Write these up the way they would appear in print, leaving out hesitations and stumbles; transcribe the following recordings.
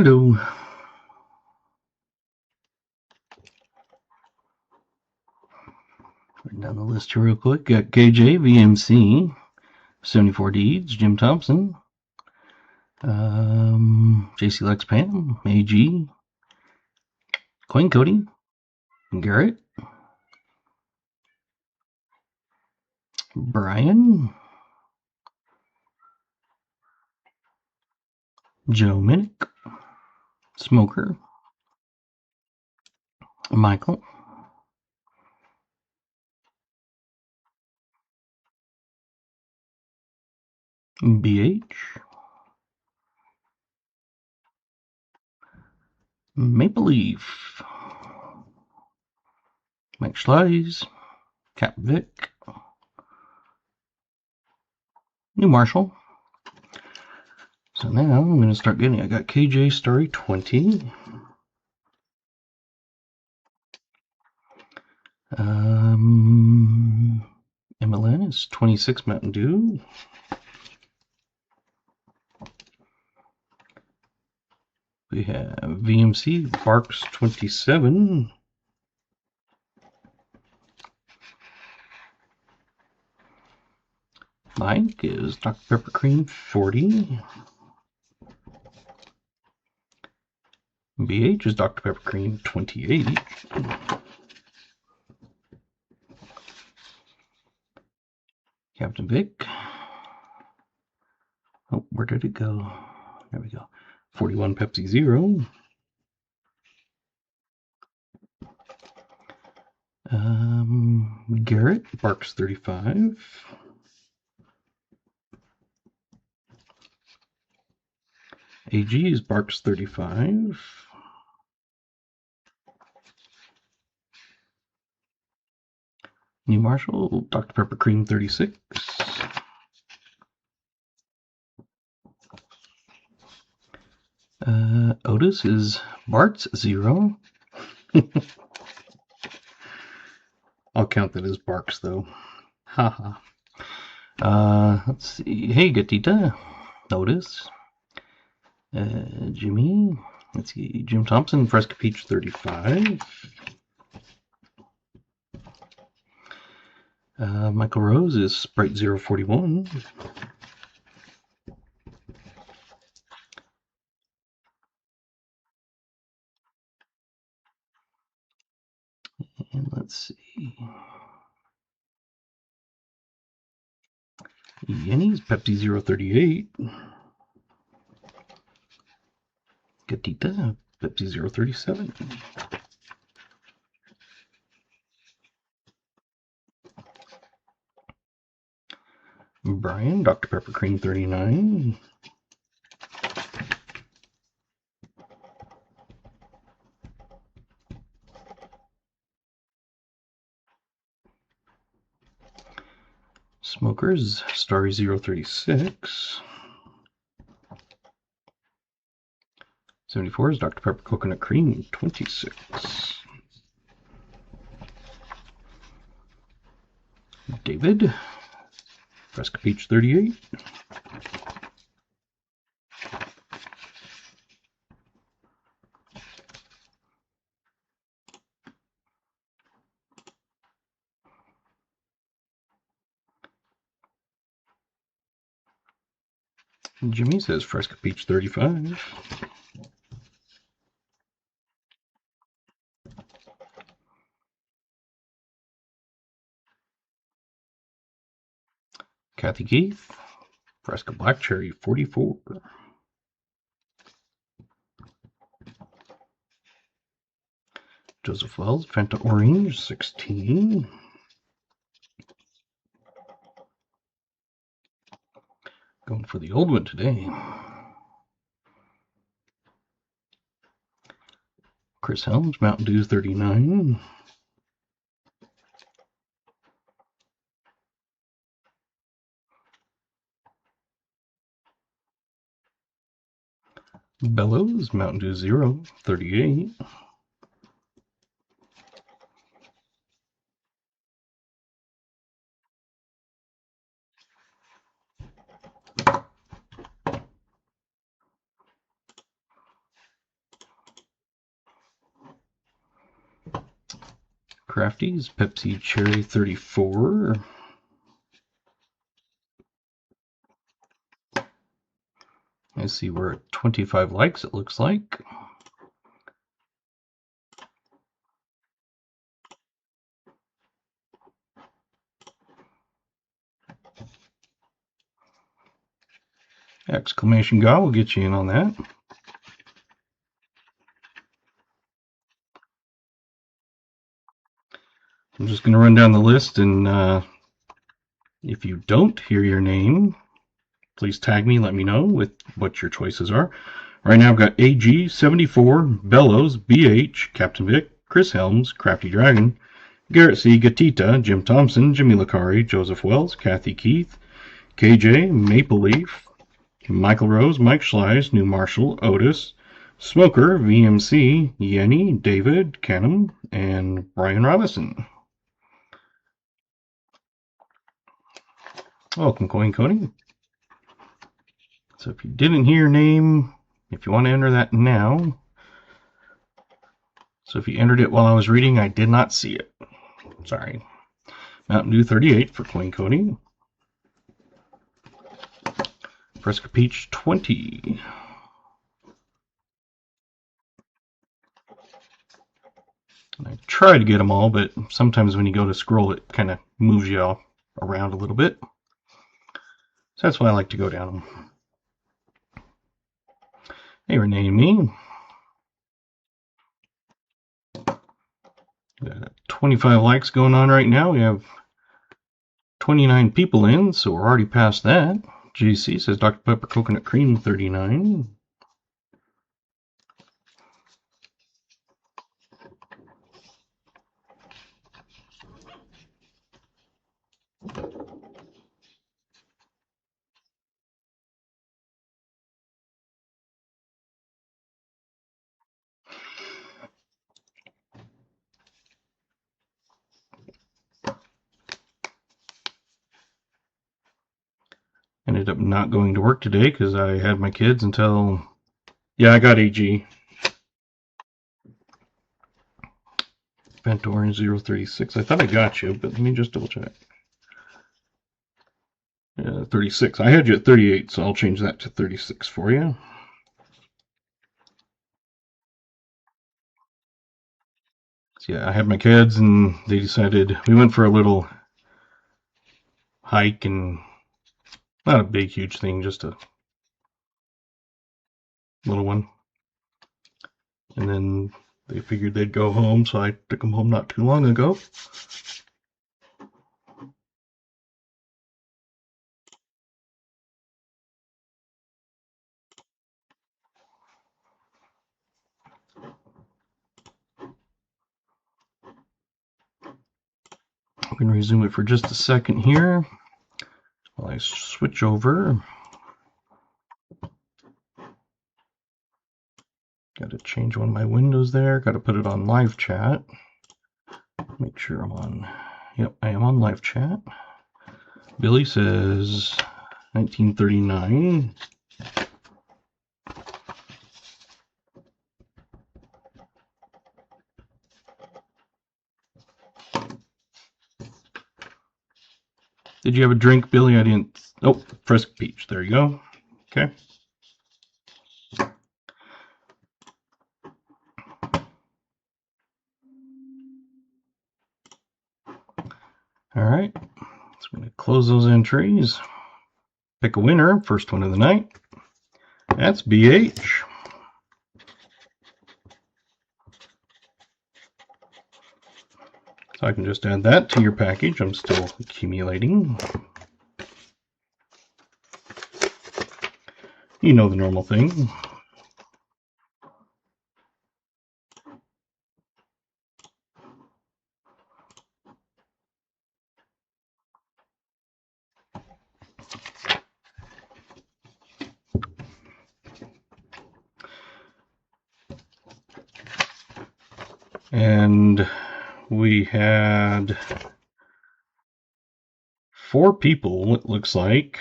Hello. Write down the list here real quick. Got KJ, VMC, 74 Deeds, Jim Thompson, JC Lex Pam, AG, Coin Cody, Garrett, Brian, Joe Minnick, Smoker, Michael, BH, Maple Leaf, Mike Schleiz, Cap Vic, New Marshall. So now I'm going to start getting, I got KJ Story 20. MLN is 26 Mountain Dew. We have VMC Barks 27. Mike is Dr. Pepper Cream 40. BH is Dr. Pepper Cream 28. Captain Vic. Oh, where did it go? There we go. 41 Pepsi Zero. Garrett, Barks 35. AG is Barks 35. New Marshall, Dr. Pepper Cream 36. Otis is Bart's 0. I'll count that as Barks, though. Haha. Let's see. Hey, Gatita. Otis. Jimmy. Let's see. Jim Thompson, Fresca Peach 35. Michael Rose is Sprite 041. And let's see. Yenny's Pepsi 038. Gatita, Pepsi 037. Brian, Dr. Pepper Cream 39. Smokers, Starry 036. 74 is Dr. Pepper Coconut Cream 26. David, Fresca Peach 38. Jimmy says Fresca Peach 35. Kathy Keith, Fresca Black Cherry 44. Joseph Wells, Fanta Orange 16. Going for the old one today. Chris Helms, Mountain Dew 39. Bellows, Mountain Dew 0, 38. Crafties, Pepsi Cherry 34. I see we're at 25 likes, it looks like. Exclamation God will get you in on that. I'm just going to run down the list, and if you don't hear your name, please tag me, let me know with what your choices are. Right now I've got AG74, Bellows, BH, Captain Vic, Chris Helms, Crafty Dragon, Garrett C, Gatita, Jim Thompson, Jimmy Lacari, Joseph Wells, Kathy Keith, KJ, Maple Leaf, Michael Rose, Mike Schleiss, New Marshall, Otis, Smoker, VMC, Yenny, David, Canham, and Brian Robinson. Welcome, Coin Cody. So if you didn't hear your name, if you want to enter that now. So if you entered it while I was reading, I did not see it. Sorry. Mountain Dew 38 for Coin Cody. Fresca Peach 20. And I try to get them all, but sometimes when you go to scroll, it kind of moves you all around a little bit. So that's why I like to go down them. Hey, Renee and me. Got 25 likes going on right now. We have 29 people in, so we're already past that. JC says Dr. Pepper Coconut Cream 39. Ended up not going to work today because I had my kids until... Yeah, I got AG. Bent Orange 036. I thought I got you, but let me just double check. 36. I had you at 38, so I'll change that to 36 for you. So yeah, I had my kids, and they decided... We went for a little hike, and not a big, huge thing, just a little one. And then they figured they'd go home, so I took them home not too long ago. I'm going to resume it for just a second here while I switch over. Got to change one of my windows there. Got to put it on live chat. Make sure I'm on. Yep, I am on live chat. Billy says 1939. Did you have a drink, Billy? I didn't. Oh, Fresca Peach. There you go. Okay. All right. So I'm going to close those entries. Pick a winner. First one of the night. That's BH. So I can just add that to your package. I'm still accumulating. You know the normal thing. And we had 4 people, it looks like.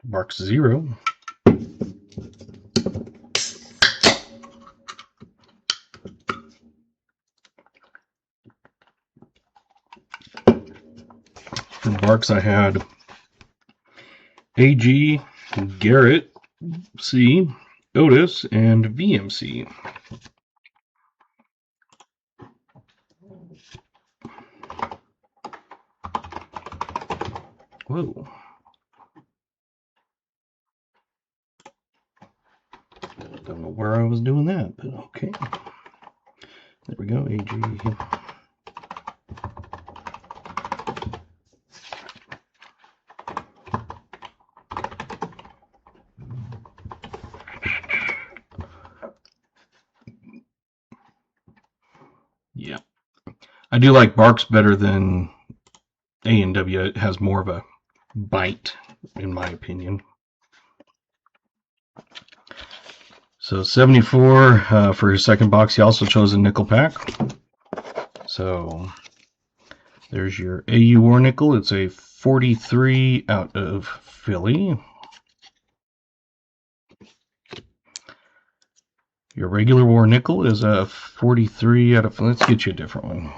Marks 0. For barks, I had AG, Garrett, C, Otis, and VMC. Whoa. Don't know where I was doing that, but okay. There we go, AG. Yeah. I do like barks better than A&W. It has more of a bite, in my opinion. So 74 for his second box. He also chose a nickel pack. So there's your AU War nickel. It's a 43 out of Philly. Your regular War nickel is a 43 out of... Let's get you a different one.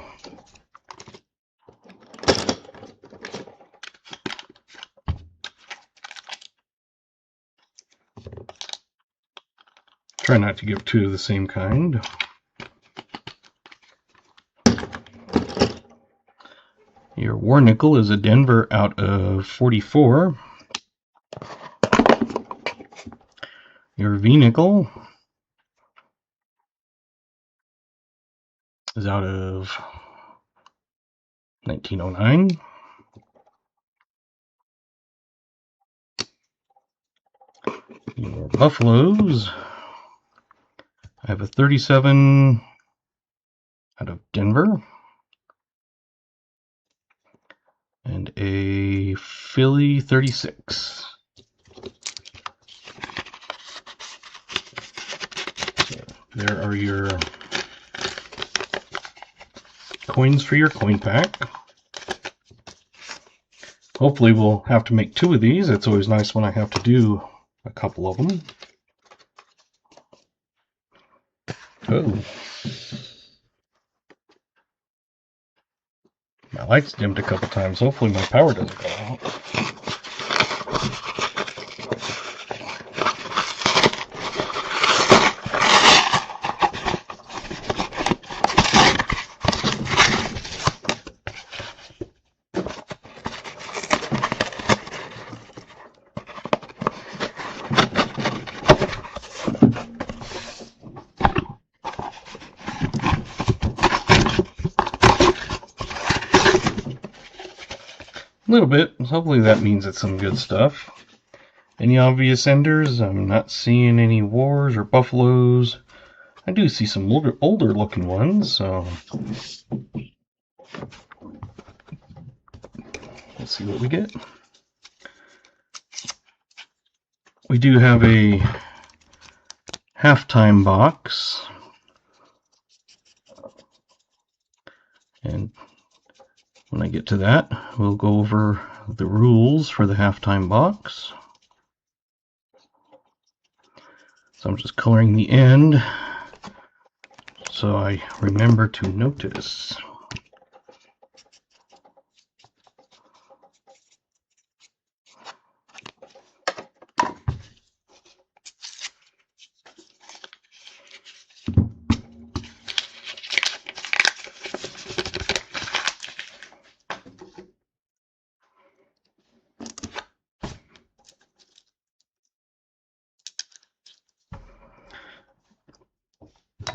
Try not to give two of the same kind. Your War nickel is a Denver out of 44. Your V nickel is out of 1909. Your Buffaloes, I have a 37 out of Denver. And a Philly 36. So there are your coins for your coin pack. Hopefully we'll have to make two of these. It's always nice when I have to do a couple of them. Oh. My lights dimmed a couple times. Hopefully my power doesn't go out. A little bit. Hopefully that means it's some good stuff. Any obvious enders? I'm not seeing any wars or buffaloes. I do see some older looking ones, so let's see what we get. We do have a halftime box. And when I get to that, we'll go over the rules for the halftime box. So I'm just coloring the end so I remember to notice.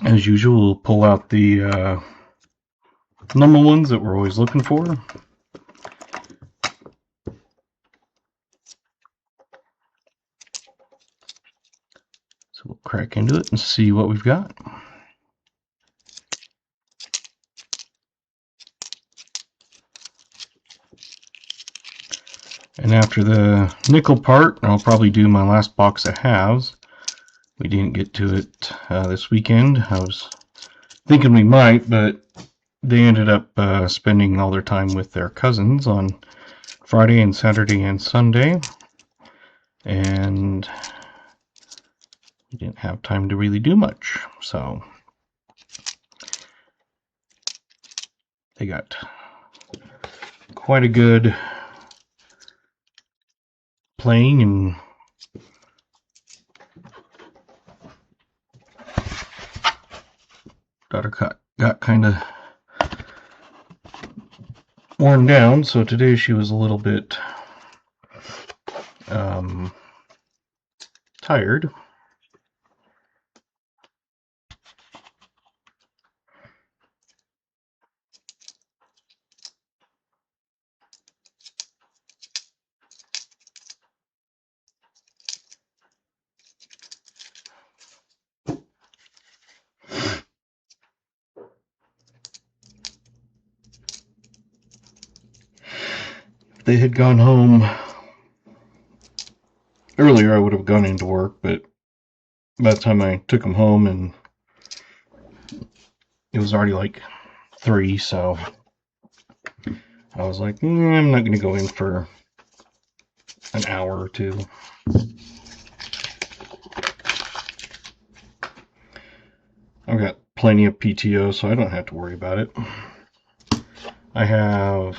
As usual, we'll pull out the normal ones that we're always looking for. So we'll crack into it and see what we've got. And after the nickel part, I'll probably do my last box of halves. We didn't get to it this weekend. I was thinking we might, but they ended up spending all their time with their cousins on Friday and Saturday and Sunday. And we didn't have time to really do much. So they got quite a good playing and daughter got kind of worn down, so today she was a little bit tired. If they had gone home earlier, I would have gone into work, but by the time I took them home, and it was already like 3, so I was like, I'm not going to go in for an hour or 2. I've got plenty of PTO, so I don't have to worry about it. I have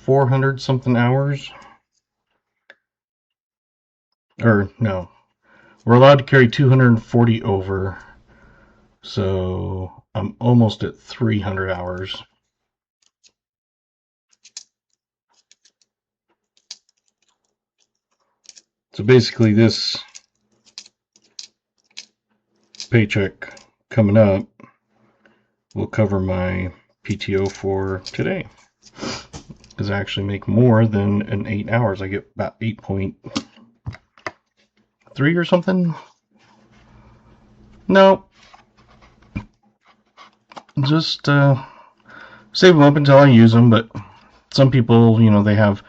400 something hours. Or no, we're allowed to carry 240 over, so I'm almost at 300 hours. So basically this paycheck coming up will cover my PTO for today, because I actually make more than an 8 hours. I get about 8.3 or something. No, just save them up until I use them. But some people, you know, they have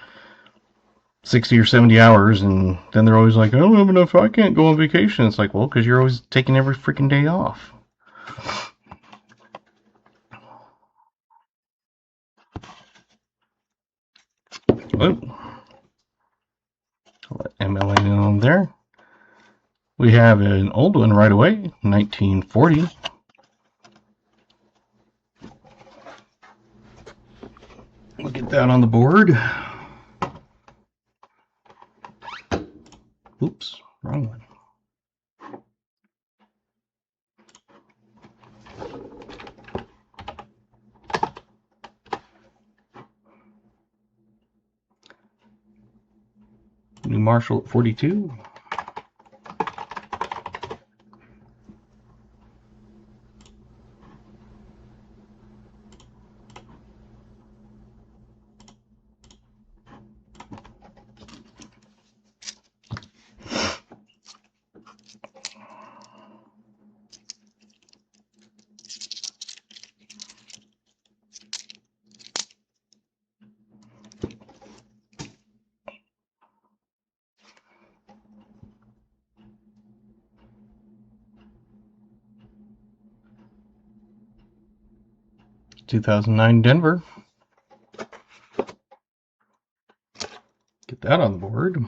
60 or 70 hours, and then they're always like, I don't have enough, I can't go on vacation. It's like, well, because you're always taking every freaking day off. Oh, let MLA on there. We have an old one right away, 1940. We'll get that on the board. Oops, wrong one. New Marshall at 42. (2009) Denver. Get that on the board.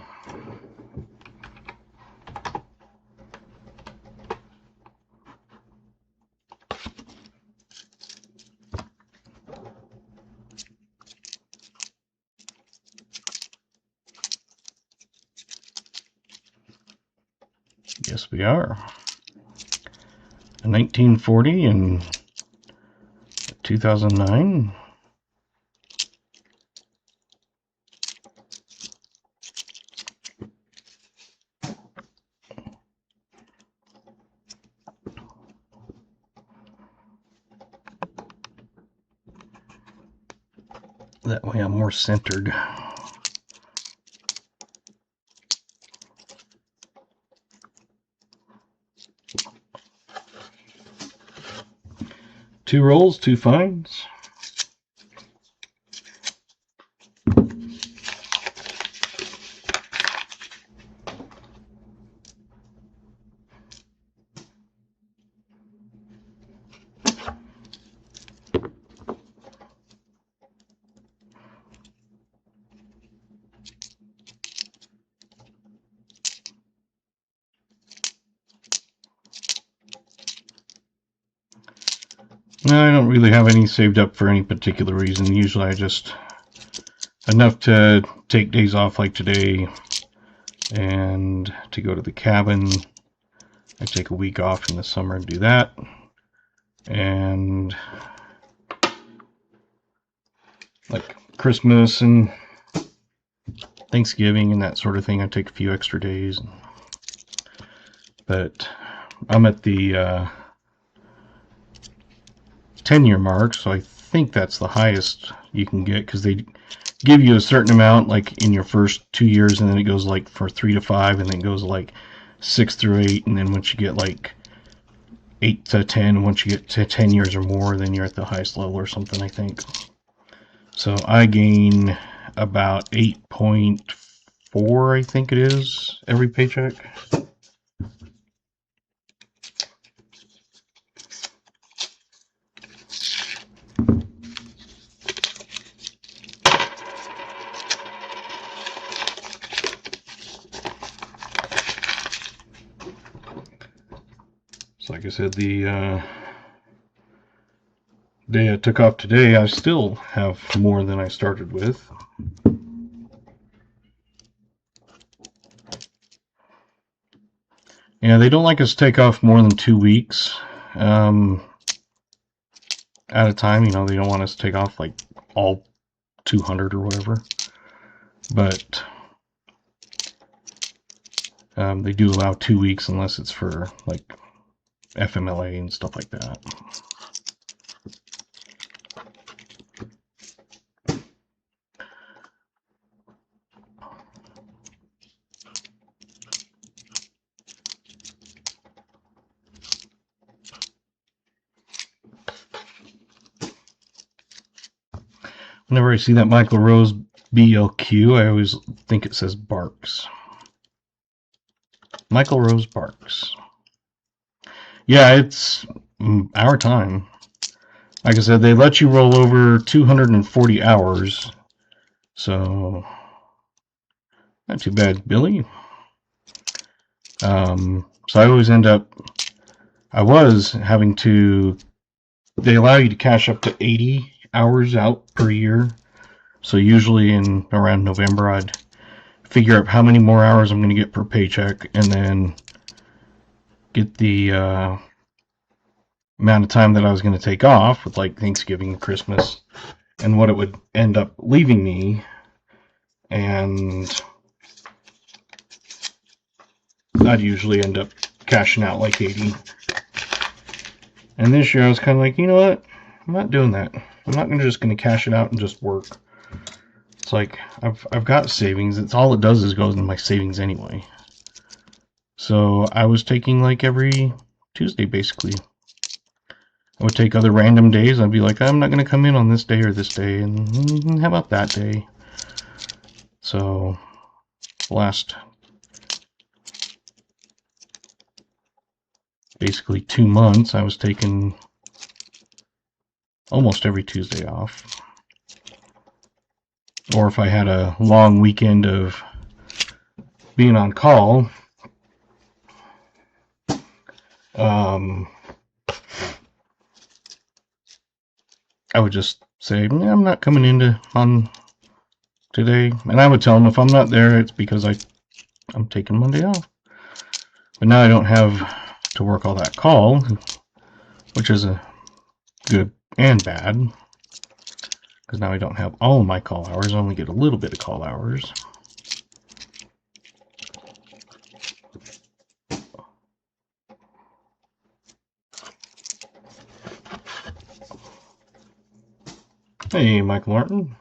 Yes, we are. A 1940 and 2009. That way I'm more centered. Two rolls, 2 finds. No, I don't really have any saved up for any particular reason. Usually I just enough to take days off like today and to go to the cabin. I take a week off in the summer and do that. And like Christmas and Thanksgiving and that sort of thing, I take a few extra days. But I'm at the 10-year mark, so I think that's the highest you can get, because they give you a certain amount like in your first 2 years, and then it goes like for 3 to 5, and then it goes like 6 through 8, and then once you get like 8 to 10, once you get to 10 years or more, then you're at the highest level or something, I think. So I gain about 8.4, I think it is, every paycheck. So like I said, the day I took off today, I still have more than I started with. Yeah, they don't like us to take off more than 2 weeks at a time. You know, they don't want us to take off like all 200 or whatever. But they do allow 2 weeks unless it's for like FMLA and stuff like that. Whenever I see that Michael Rose BLQ, I always think it says Barks. Michael Rose Barks. Yeah, it's our time. Like I said, they let you roll over 240 hours. So, not too bad, Billy. So I always end up, I was having to, they allow you to cash up to 80 hours out per year. So usually in around November, I'd figure out how many more hours I'm going to get per paycheck, and then get the amount of time that I was going to take off with like Thanksgiving and Christmas, and what it would end up leaving me. And I'd usually end up cashing out like 80. And this year I was kind of like, you know what? I'm not doing that. I'm not just going to cash it out and just work. It's like I've got savings. It's all it does is goes into my savings anyway. So I was taking like every Tuesday basically. I would take other random days. I'd be like, I'm not going to come in on this day or this day, and how about that day? So last basically 2 months, I was taking almost every Tuesday off. Or if I had a long weekend of being on call, I would just say, I'm not coming in on today. And I would tell them if I'm not there, it's because I'm taking Monday off. But now I don't have to work all that call, which is a good and bad, because now I don't have all of my call hours. I only get a little bit of call hours. Hey, Michael Martin.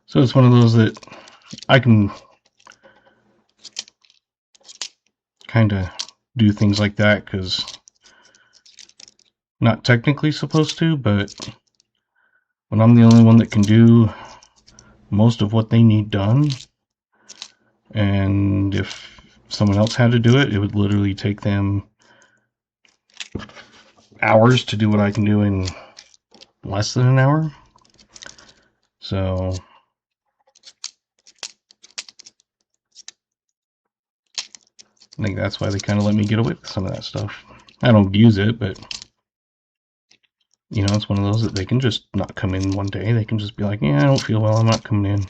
So it's one of those that I can kind of do things like that, because not technically supposed to, but when I'm the only one that can do most of what they need done, and if someone else had to do it, it would literally take them hours to do what I can do in less than an hour. So I think that's why they kind of let me get away with some of that stuff. I don't use it, but you know, it's one of those that they can just not come in one day. They can just be like, yeah, I don't feel well, I'm not coming in.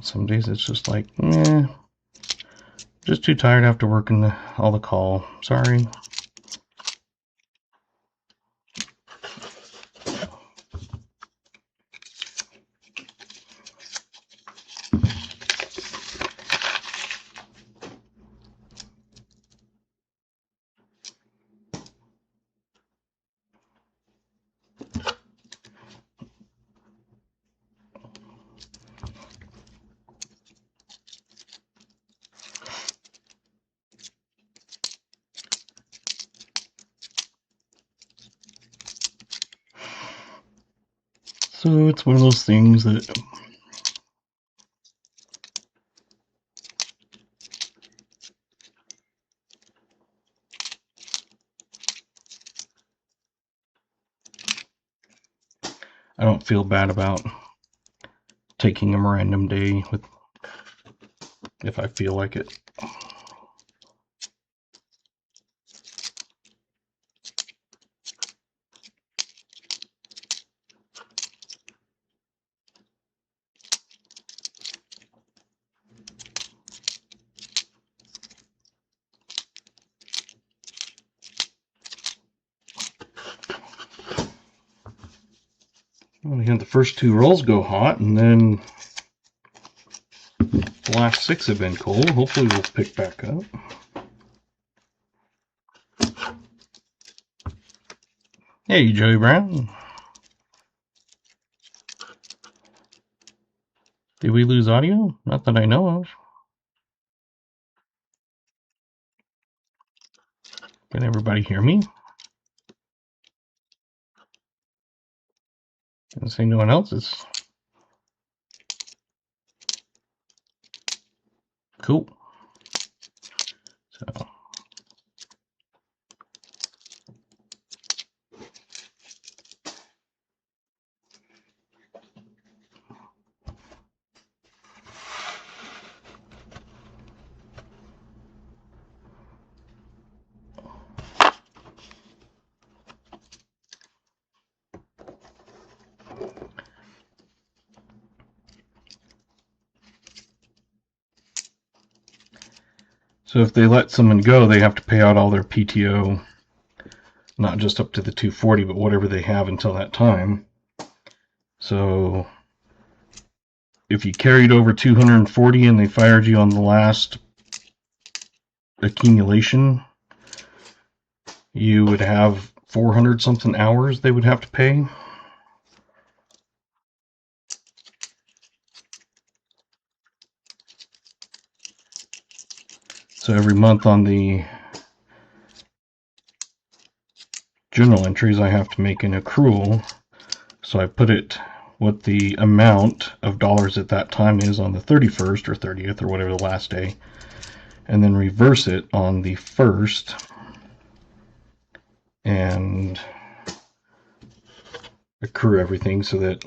Some days it's just like, just too tired after working all the call. Sorry. So it's one of those things that I don't feel bad about taking a random day with if I feel like it. We had the first 2 rolls go hot, and then the last 6 have been cold. Hopefully we'll pick back up. Hey, Joey Brown. Did we lose audio? Not that I know of. Can everybody hear me? Didn't say no one else is. Cool. So. So if they let someone go, they have to pay out all their PTO, not just up to the 240, but whatever they have until that time. So if you carried over 240 and they fired you on the last accumulation, you would have 400 something hours they would have to pay. So every month on the journal entries, I have to make an accrual. So I put it what the amount of dollars at that time is on the 31st or 30th or whatever the last day, and then reverse it on the 1st and accrue everything so that,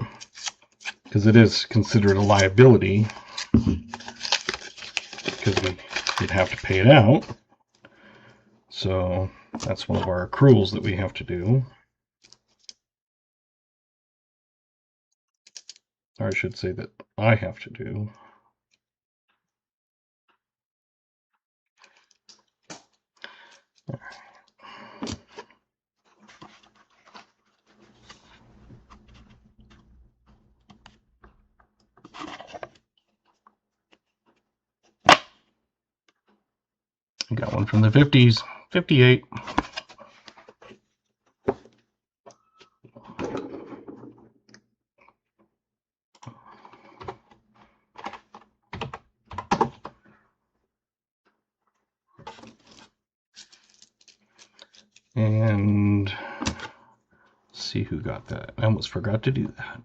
because it is considered a liability, because we'd have to pay it out. So that's one of our accruals that we have to do. Or I should say that I have to do. All right. I got one from the 50s, 58. And let's see who got that. I almost forgot to do that.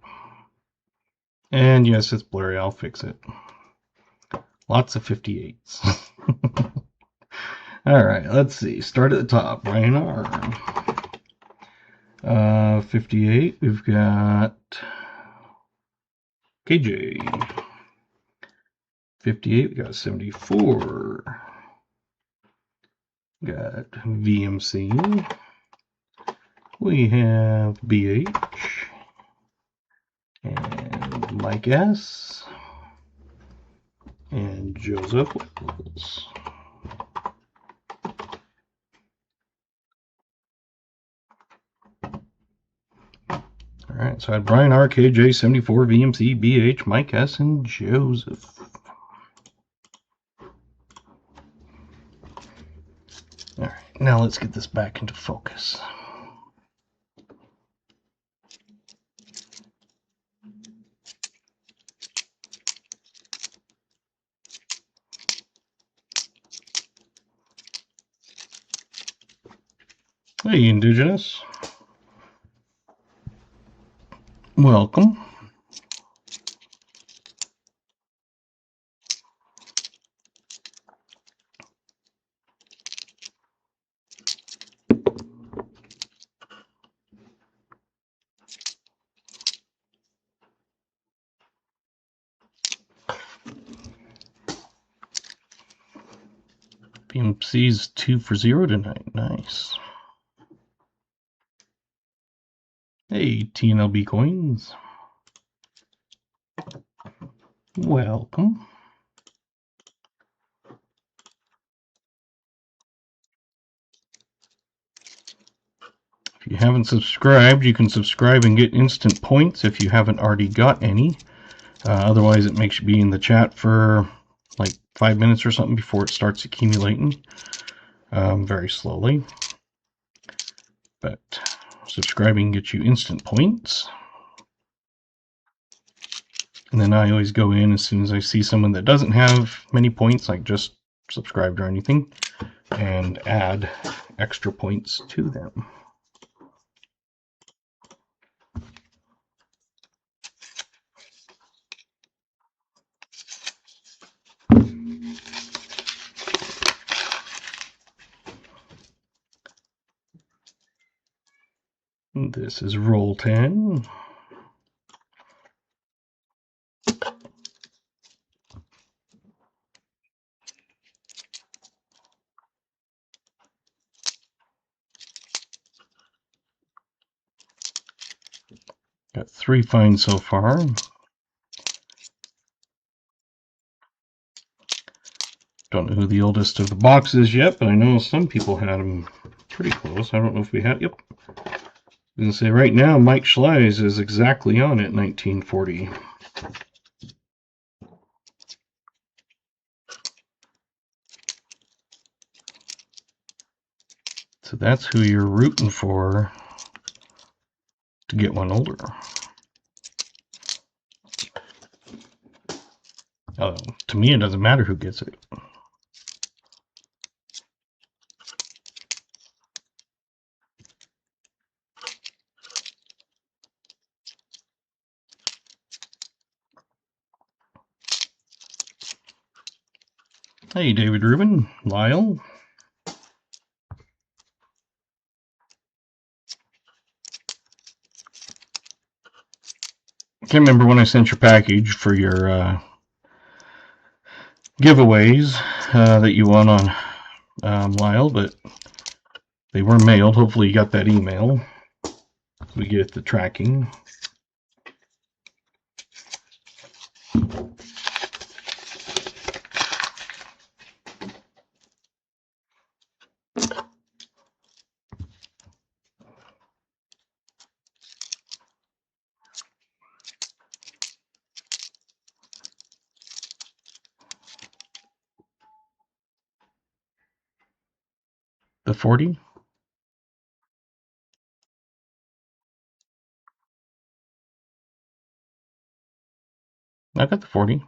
And yes, it's blurry. I'll fix it. Lots of 58s. All right, let's see. Start at the top. Brian R. 58. We've got KJ. 58. We got 74. Got VMC. We have BH. And Mike S. And Joseph Wickles. Alright, so I had Brian R, KJ, 74, VMC, BH, Mike S, and Joseph. Alright, now let's get this back into focus. Hey, Indigenous. Welcome. BMC's 2 for 0 tonight. Nice. Hey, TNLB Coins. Welcome. If you haven't subscribed, you can subscribe and get instant points if you haven't already got any. Otherwise, it makes you be in the chat for like 5 minutes or something before it starts accumulating very slowly. But subscribing gets you instant points. And then I always go in as soon as I see someone that doesn't have many points, like just subscribed or anything, and add extra points to them. This is roll 10. Got 3 finds so far. Don't know who the oldest of the box is yet, but I know some people had them pretty close. I don't know if we had. Yep. I was going to say right now, Mike Schleiz is exactly on it, 1940. So that's who you're rooting for to get one older. To me, it doesn't matter who gets it. Hey, David Rubin, Lyle. Can't remember when I sent your package for your giveaways that you won on Lyle, but they were mailed. Hopefully you got that email. We get the tracking. The 40? I got the 40.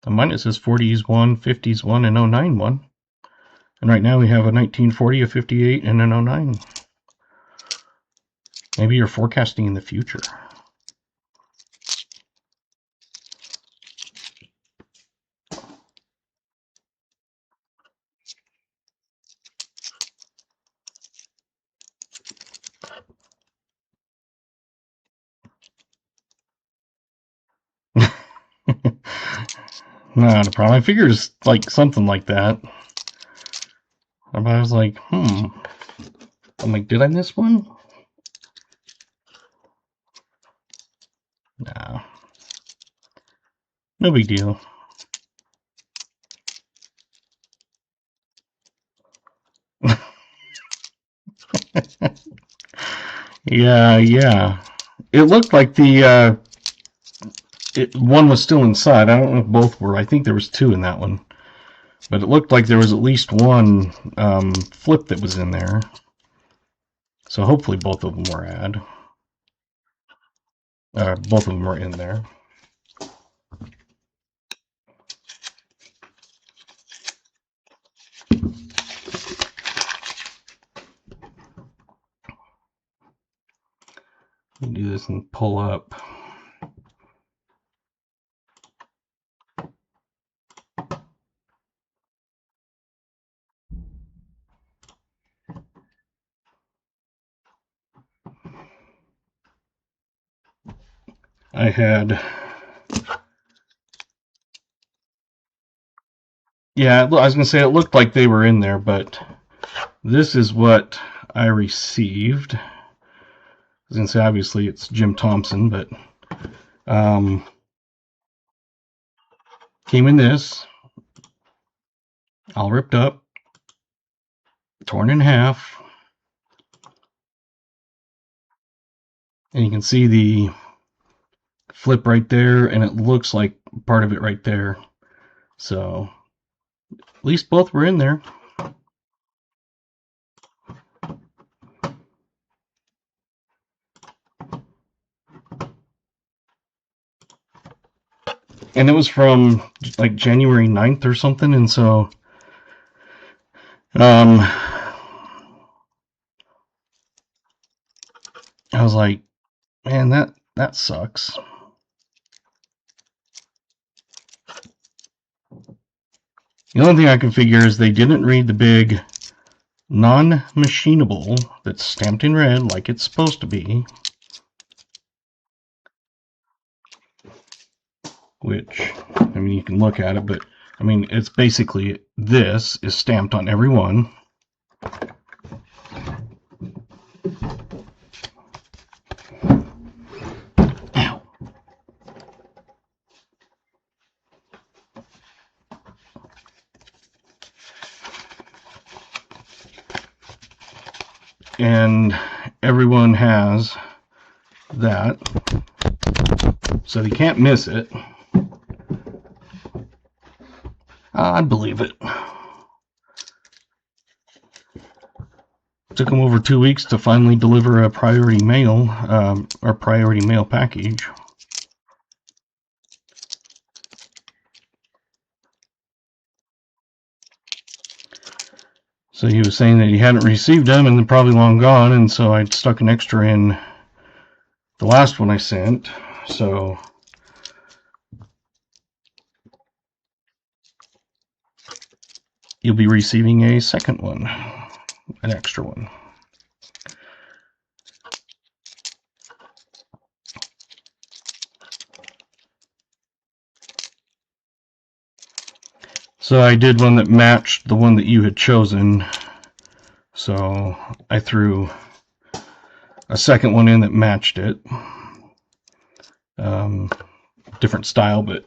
On mine it says 40s 1, 50s 1, and 09 1. And right now we have a 1940, a 58, and an 09. Maybe you're forecasting in the future. Not a problem. I figured it's like something like that. But I was like, I'm like, did I miss one? Nah. No big deal. Yeah. It looked like the one was still inside. I don't know if both were. I think there was two in that one. But it looked like there was at least one flip that was in there. So hopefully both of them were both of them were in there. Let me do this and pull up. I had, yeah, I was going to say it looked like they were in there, but this is what I received. I was going to say, obviously, it's Jim Thompson, but came in this, all ripped up, torn in half, and you can see the flip right there, and it looks like part of it right there. So at least both were in there. And it was from like January 9th or something, and so I was like, man, that sucks. The only thing I can figure is they didn't read the big non-machinable that's stamped in red like it's supposed to be, which, I mean, you can look at it, but I mean, it's basically, this is stamped on every one. Ow. And everyone has that, so you can't miss it. I believe it. Took them over 2 weeks to finally deliver a priority mail, or priority mail package. So he was saying that he hadn't received them and they're probably long gone, and so I'd stuck an extra in the last one I sent. So you'll be receiving a second one, an extra one. So I did one that matched the one that you had chosen. So I threw a second one in that matched it. Different style, but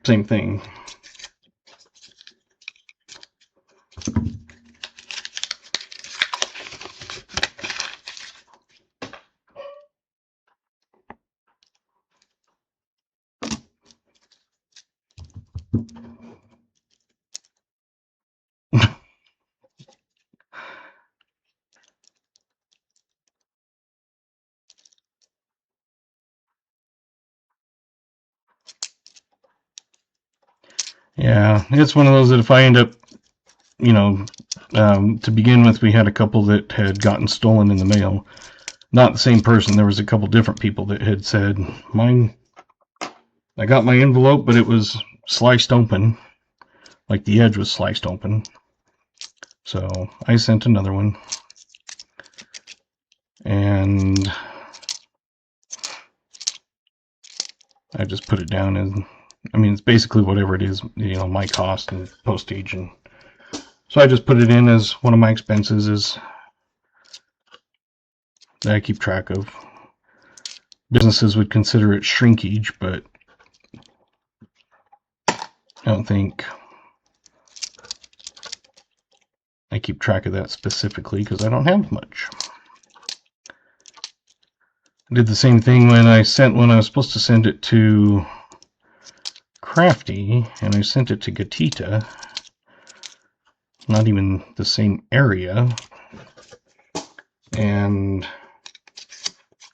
same thing. Yeah, it's one of those that if I end up, you know, to begin with, we had a couple that had gotten stolen in the mail. Not the same person. There was a couple different people that had said, mine, I got my envelope, but it was sliced open. Like the edge was sliced open. So I sent another one. And I just put it down as, I mean, it's basically whatever it is, you know, my cost and postage, and so I just put it in as one of my expenses is that I keep track of. Businesses would consider it shrinkage, but I don't think I keep track of that specifically because I don't have much. I did the same thing when I was supposed to send it to Crafty, and I sent it to Gatita. Not even the same area. And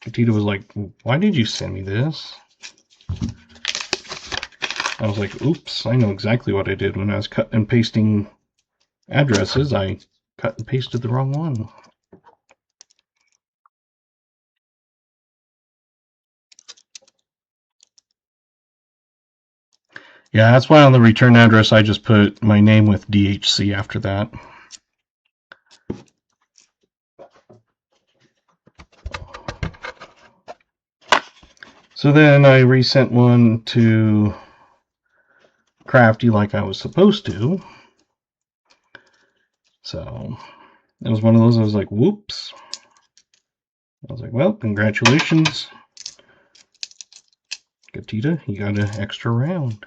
Gatita was like, "Why did you send me this?" I was like, oops, I know exactly what I did when I was cut and pasting addresses. I cut and pasted the wrong one. Yeah, that's why on the return address I just put my name with DHC after that. So then I resent one to Crafty like I was supposed to. So it was one of those, I was like, whoops. I was like, well, congratulations, Gatita, you got an extra round.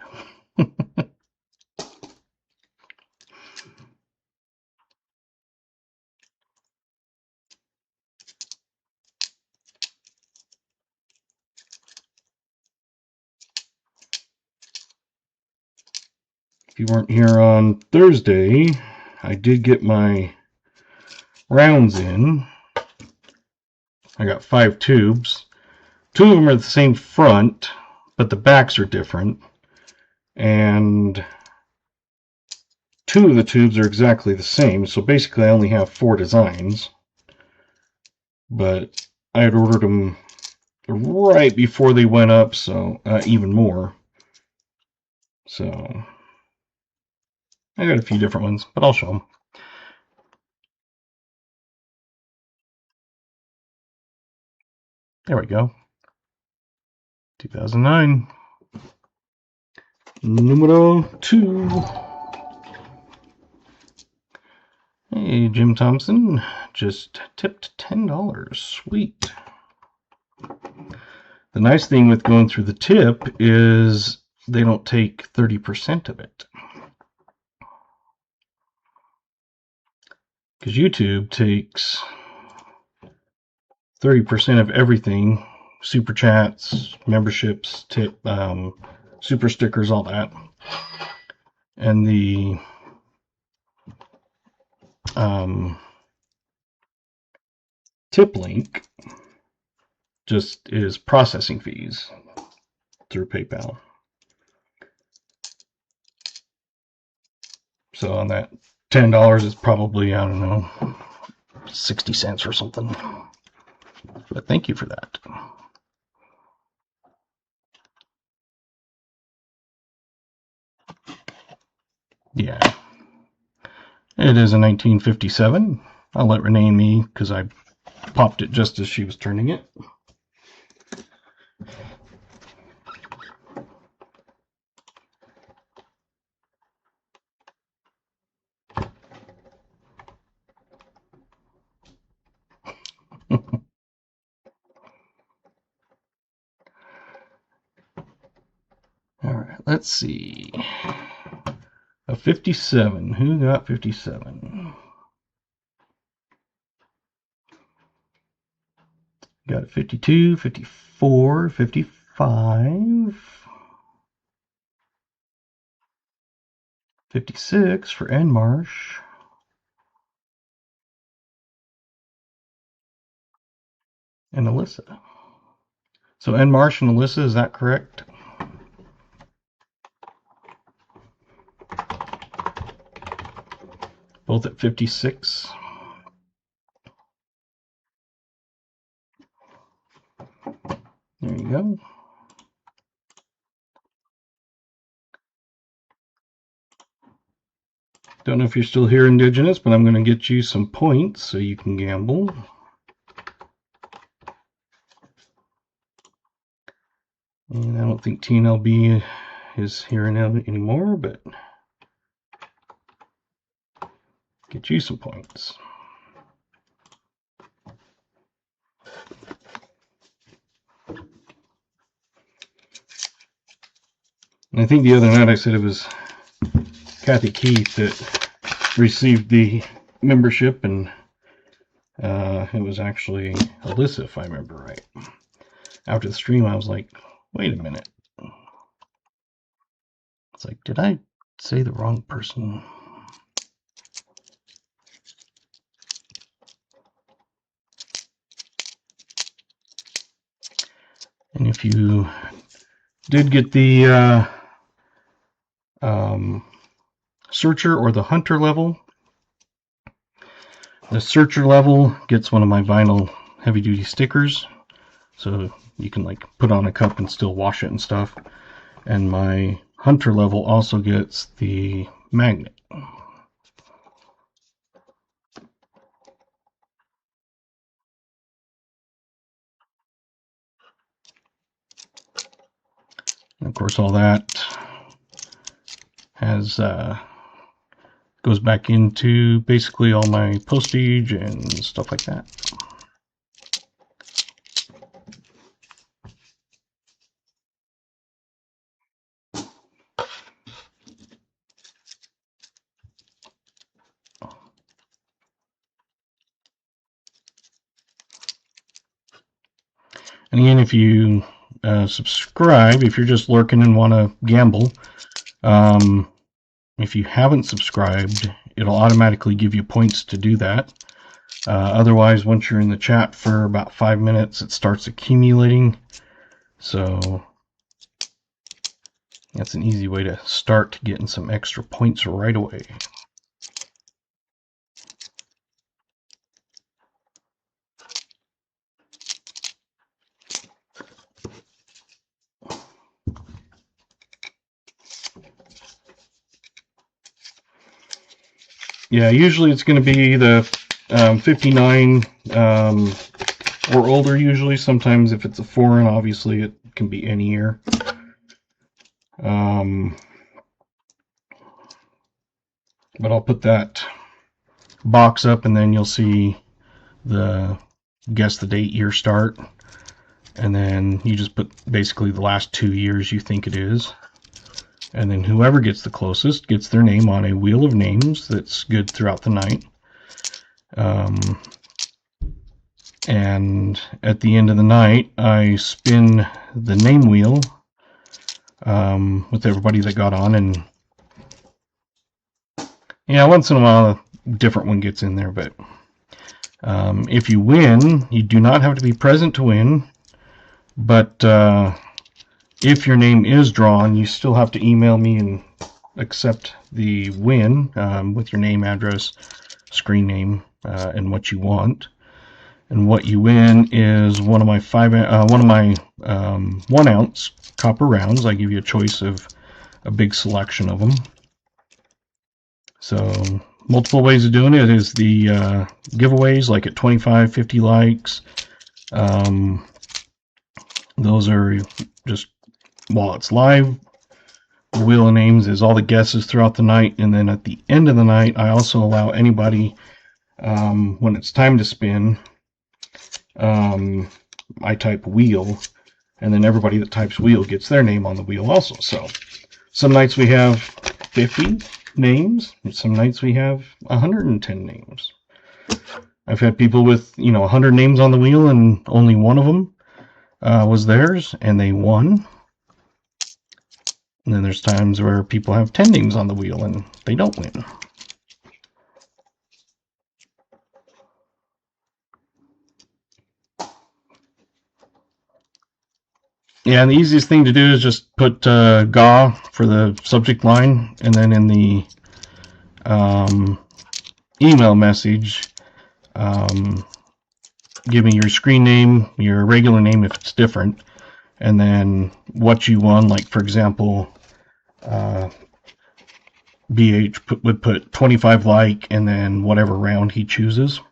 If you weren't here on Thursday, I did get my rounds in. I got 5 tubes. 2 of them are the same front, but the backs are different. And 2 of the tubes are exactly the same, so basically I only have 4 designs. But I had ordered them right before they went up, so even more. So I got a few different ones, but I'll show them. There we go. 2009. Numero 2. Hey, Jim Thompson. Just tipped $10. Sweet. The nice thing with going through the tip is they don't take 30% of it. Because YouTube takes 30% of everything. Super chats, memberships, tip, super stickers, all that. And the tip link just is processing fees through PayPal. So on that $10 is probably, I don't know, 60 cents or something. But thank you for that. Yeah. It is a 1957. I'll let Renee and me, because I popped it just as she was turning it. All right, let's see. A 57. Who got 57? Got 52, 54, 55, 56 for Enmarsh. And Alyssa. So Enmarsh and Alyssa, is that correct? Both at 56. There you go. Don't know if you're still here, Indigenous, but I'm going to get you some points so you can gamble. And I don't think TNLB is here anymore, but get you some points. And I think the other night I said it was Kathy Keith that received the membership, and it was actually Alyssa, if I remember right. After the stream, I was like, wait a minute. It's like, did I say the wrong person? And if you did get the searcher or the hunter level, the searcher level gets one of my vinyl heavy duty stickers, so you can like put on a cup and still wash it and stuff. And my hunter level also gets the magnet. And of course, all that has goes back into basically all my postage and stuff like that. And again, if you subscribe, if you're just lurking and want to gamble, if you haven't subscribed, it'll automatically give you points to do that. Otherwise, once you're in the chat for about 5 minutes, it starts accumulating. So that's an easy way to start getting some extra points right away. Yeah, usually it's going to be the 59 or older usually. Sometimes if it's a foreign, obviously it can be any year. But I'll put that box up, and then you'll see the guess the date, year, start, and then you just put basically the last 2 years you think it is, and then whoever gets the closest gets their name on a wheel of names that's good throughout the night. And at the end of the night, I spin the name wheel with everybody that got on, and yeah, once in a while a different one gets in there, but if you win, you do not have to be present to win, but if your name is drawn, you still have to email me and accept the win with your name, address, screen name, and what you want. And what you win is one of my 1 ounce copper rounds. I give you a choice of a big selection of them. So multiple ways of doing it is the giveaways, like at 25, 50 likes. Those are just while it's live. The wheel of names is all the guesses throughout the night, and then at the end of the night, I also allow anybody, when it's time to spin, I type wheel, and then everybody that types wheel gets their name on the wheel also. So some nights we have 50 names, some nights we have 110 names. I've had people with 100 names on the wheel and only one of them was theirs, and they won. And then there's times where people have 10 names on the wheel and they don't win. Yeah, and the easiest thing to do is just put GA for the subject line, and then in the email message, give me your screen name, your regular name if it's different, and then what you won. Like, for example, BH would put 25 like, and then whatever round he chooses.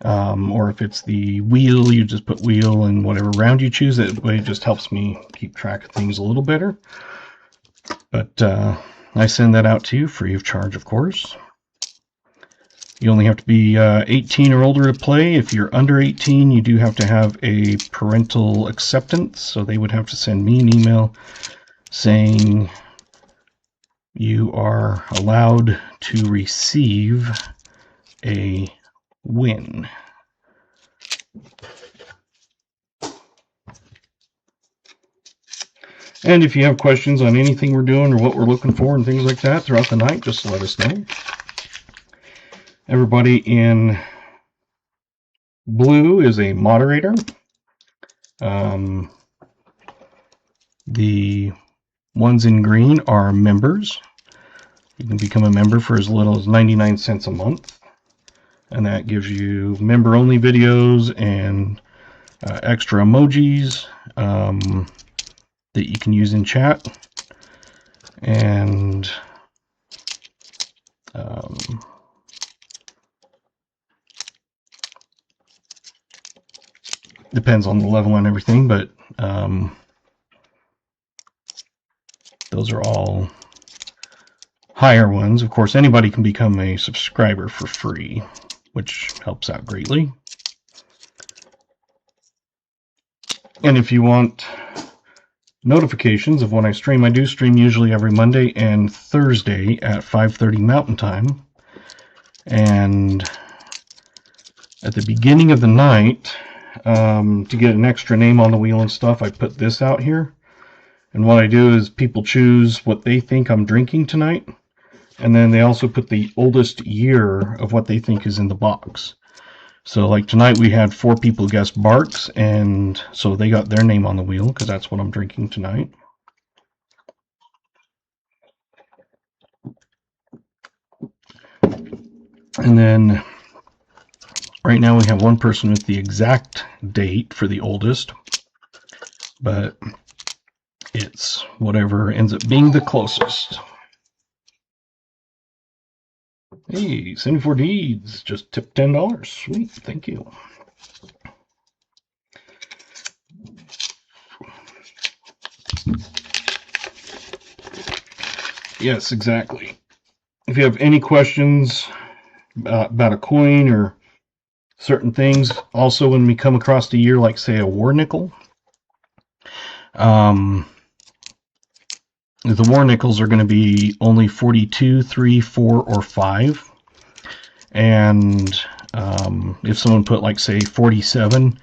Or if it's the wheel, you just put wheel and whatever round you choose. That way it just helps me keep track of things a little better. But I send that out to you free of charge, of course. You only have to be 18 or older to play. If you're under 18, you do have to have a parental acceptance, so they would have to send me an email saying you are allowed to receive a win. And if you have questions on anything we're doing or what we're looking for and things like that throughout the night, just let us know. Everybody in blue is a moderator. The ones in green are members. You can become a member for as little as 99 cents a month. And that gives you member-only videos and extra emojis that you can use in chat. And depends on the level and everything, but those are all higher ones. Of course, anybody can become a subscriber for free, which helps out greatly. And if you want notifications of when I stream, I do stream usually every Monday and Thursday at 5:30 Mountain Time. And at the beginning of the night, to get an extra name on the wheel and stuff, I put this out here. And what I do is people choose what they think I'm drinking tonight. And then they also put the oldest year of what they think is in the box. So like tonight we had 4 people guess Barks, and so they got their name on the wheel because that's what I'm drinking tonight. And then right now we have one person with the exact date for the oldest, but it's whatever ends up being the closest. Hey, 74 Deeds just tipped $10. Sweet, thank you. Yes, exactly. If you have any questions about a coin or certain things, also when we come across a year like, say, a war nickel, the war nickels are going to be only 42, 3, 4, or 5. And if someone put, like, say, 47,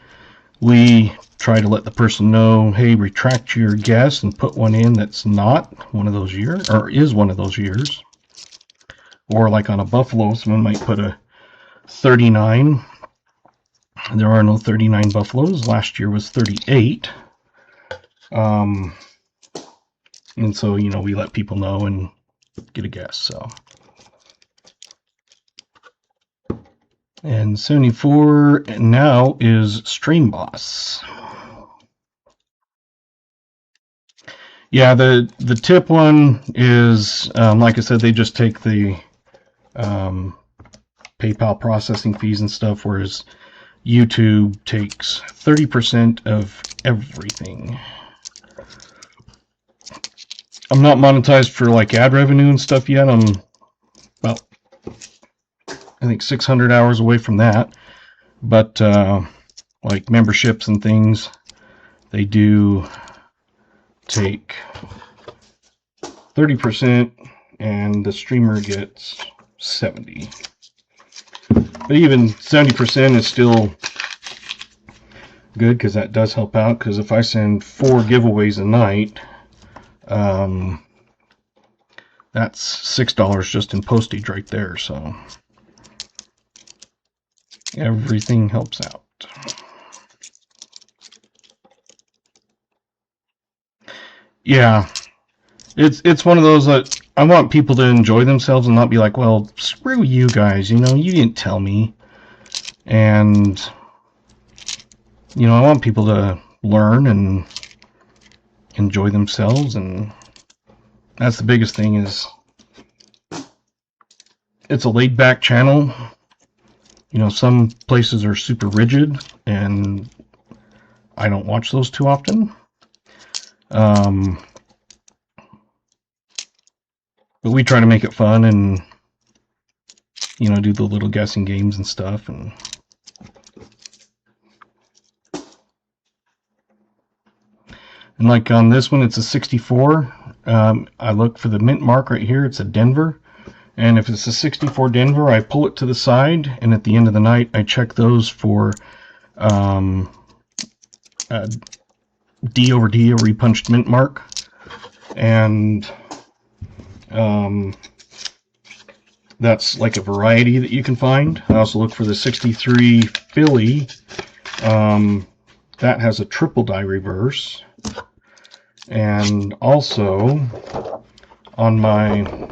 we try to let the person know, hey, retract your guess and put one in that's not one of those years, or is one of those years. Or like on a buffalo, someone might put a 39. There are no 39 buffaloes. Last year was 38. And so, you know, we let people know and get a guess. So, and 74 now is Stream Boss. Yeah, the tip one is, like I said, they just take the PayPal processing fees and stuff, whereas YouTube takes 30% of everything. I'm not monetized for like ad revenue and stuff yet. I'm about, I think, 600 hours away from that. But like memberships and things, they do take 30% and the streamer gets 70. But even 70% is still good because that does help out. Because if I send 4 giveaways a night, that's $6 just in postage right there. So everything helps out. Yeah, it's one of those that I want people to enjoy themselves and not be like, well, screw you guys, you know, you didn't tell me. And, you know, I want people to learn and enjoy themselves, and that's the biggest thing. Is it's a laid back channel. You know, some places are super rigid, and I don't watch those too often. But we try to make it fun and, you know, do the little guessing games and stuff. And like on this one, it's a 64. I look for the mint mark right here. It's a Denver. And if it's a 64 Denver, I pull it to the side. And at the end of the night, I check those for D over D, a repunched mint mark. And that's like a variety that you can find. I also look for the 63 Philly. That has a triple die reverse. And also on my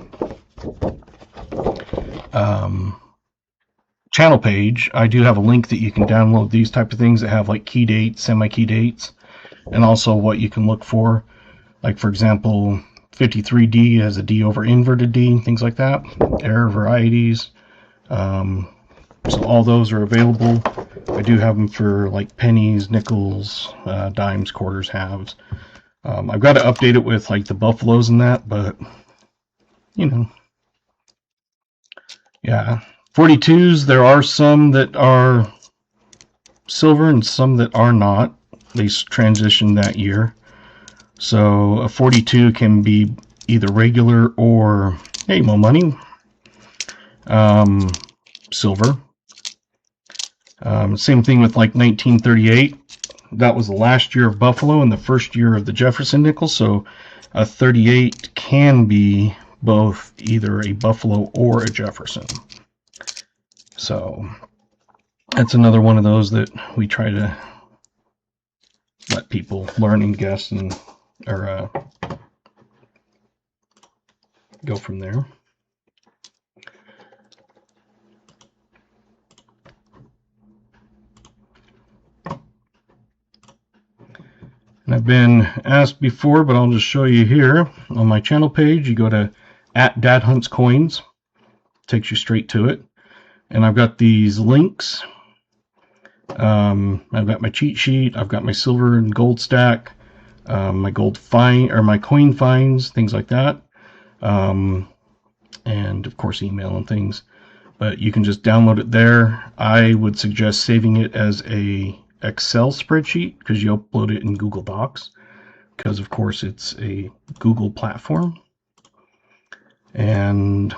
channel page, I do have a link that you can download these type of things that have like key dates, semi-key dates, and also what you can look for. Like, for example, 53D has a D over inverted D, things like that. Error varieties. So all those are available. I do have them for like pennies, nickels, dimes, quarters, halves. I've got to update it with like the buffaloes and that, but you know, yeah. 42s, there are some that are silver and some that are not. They transitioned that year. So a 42 can be either regular or, hey, more money, silver. Same thing with like 1938. That was the last year of Buffalo and the first year of the Jefferson nickel. So a 38 can be both either a Buffalo or a Jefferson. So that's another one of those that we try to let people learn and guess and or go from there. And I've been asked before, but I'll just show you here on my channel page. You go to @DadHuntsCoins, takes you straight to it, and I've got these links. I've got my cheat sheet. I've got my silver and gold stack, my gold find or my coin finds, things like that, and of course email and things. But you can just download it there. I would suggest saving it as a Excel spreadsheet because you upload it in Google Docs because of course it's a Google platform, and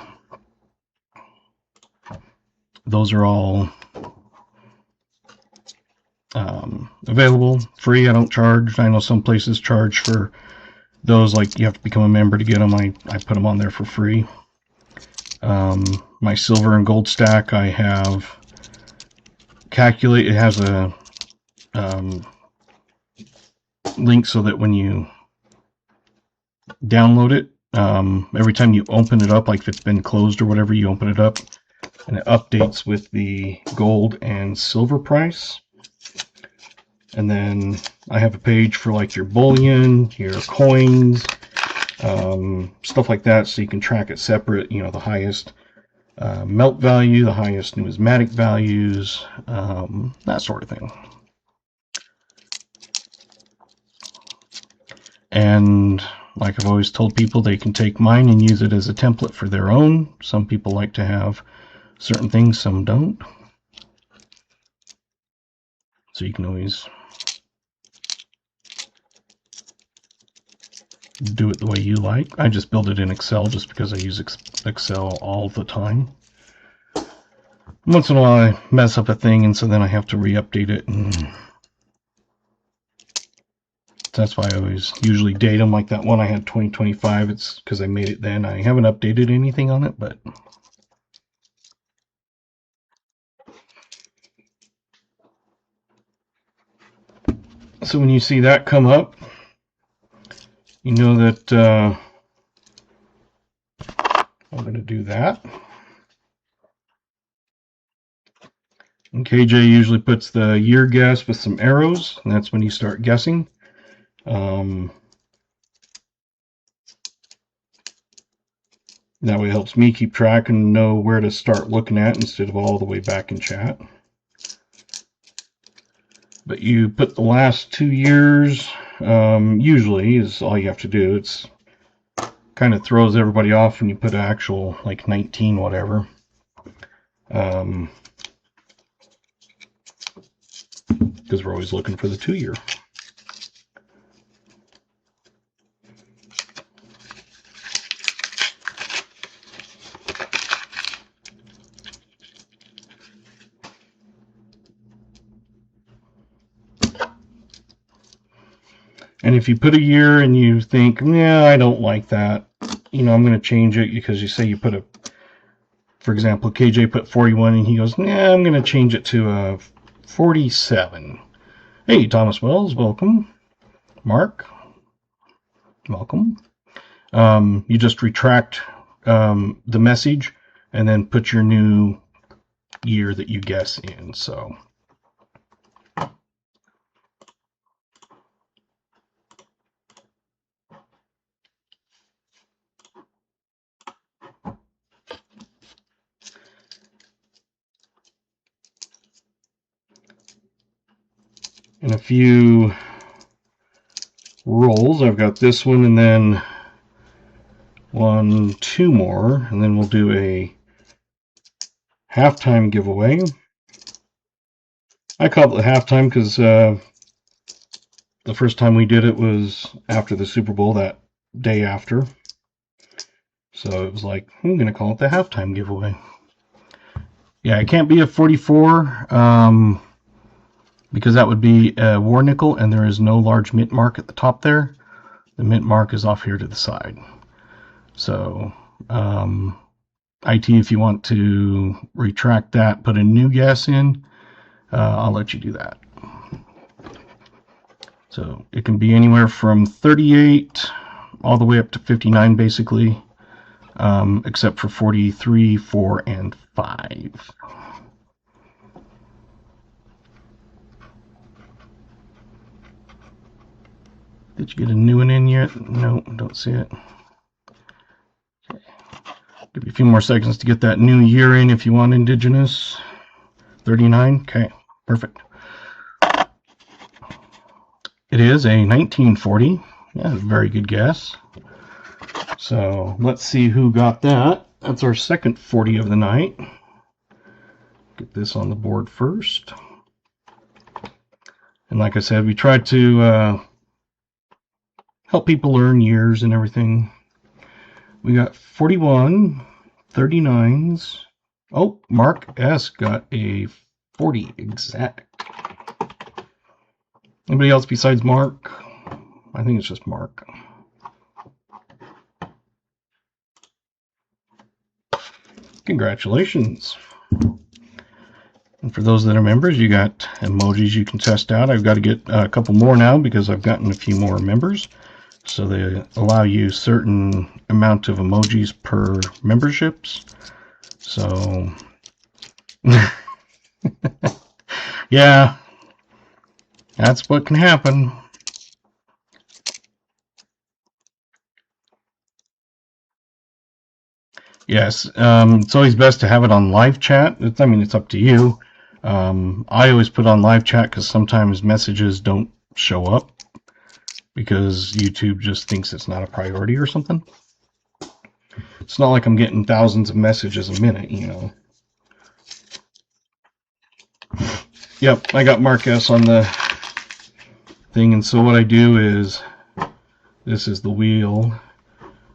those are all available free. I don't charge. I know some places charge for those, like you have to become a member to get them. I put them on there for free. My silver and gold stack, I have calculate. It has a link so that when you download it, every time you open it up, like if it's been closed or whatever, you open it up and it updates with the gold and silver price. And then I have a page for like your bullion, your coins, stuff like that, so you can track it separate, you know, the highest melt value, the highest numismatic values, that sort of thing. And like I've always told people, they can take mine and use it as a template for their own. Some people like to have certain things, some don't. So you can always do it the way you like. I just build it in Excel just because I use Excel all the time. Once in a while I mess up a thing, and so then I have to re-update it, and that's why I always usually date them. Like that one I had 2025, it's because I made it then. I haven't updated anything on it, but so when you see that come up, you know that I'm going to do that. And KJ usually puts the year guess with some arrows, and that's when you start guessing. That way it helps me keep track and know where to start looking at instead of all the way back in chat. But you put the last 2 years, usually is all you have to do. It's kind of throws everybody off when you put actual like 19 whatever. Because we're always looking for the 2 year. And if you put a year and you think, yeah, I don't like that, you know, I'm going to change it because you say you put a, for example, KJ put 41 and he goes, yeah, I'm going to change it to a 47. Hey, Thomas Wells, welcome. Mark, welcome. You just retract the message and then put your new year that you guess in. So. And a few rolls. I've got this one and then 1, 2 more, and then we'll do a halftime giveaway. I call it the halftime because the first time we did it was after the Super Bowl, that day after. So it was like, I'm going to call it the halftime giveaway. Yeah, it can't be a 44 because that would be a war nickel, and there is no large mint mark at the top there. The mint mark is off here to the side. So, IT, if you want to retract that, put a new guess in, I'll let you do that. So it can be anywhere from 38 all the way up to 59 basically, except for 43, 4, and 5. Did you get a new one in yet? No, don't see it. Okay. Give you a few more seconds to get that new year in if you want Indigenous. 39, okay, perfect. It is a 1940. Yeah, very good guess. So let's see who got that. That's our second 40 of the night. Get this on the board first. And like I said, we tried to help people learn years and everything. We got 41, 39s. Oh, Mark S. got a 40 exact. Anybody else besides Mark? I think it's just Mark. Congratulations. And for those that are members, you got emojis you can test out. I've got to get a couple more now because I've gotten a few more members. So they allow you certain amount of emojis per memberships. So, yeah, that's what can happen. Yes, it's always best to have it on live chat. I mean, it's up to you. I always put on live chat because sometimes messages don't show up because YouTube just thinks it's not a priority or something. It's not like I'm getting thousands of messages a minute, you know. Yep, I got Mark S on the thing, and so what I do is, this is the wheel.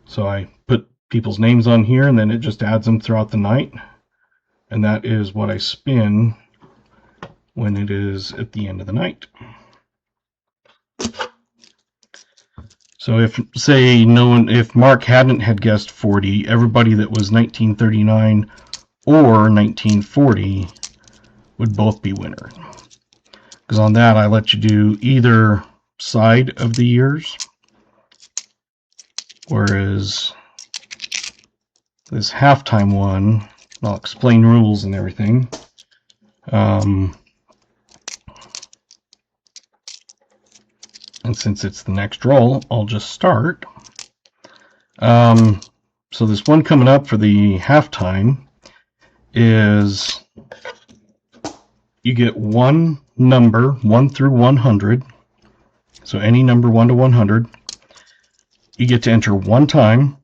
So I put people's names on here, and then it just adds them throughout the night. And that is what I spin when it is at the end of the night. So if, say, if Mark hadn't had guessed 40, everybody that was 1939 or 1940 would both be winner. Because on that, I let you do either side of the years, whereas this halftime one, I'll explain rules and everything. And since it's the next roll, I'll just start. So this one coming up for the halftime is you get one number, 1 through 100. So any number 1 to 100. You get to enter one time.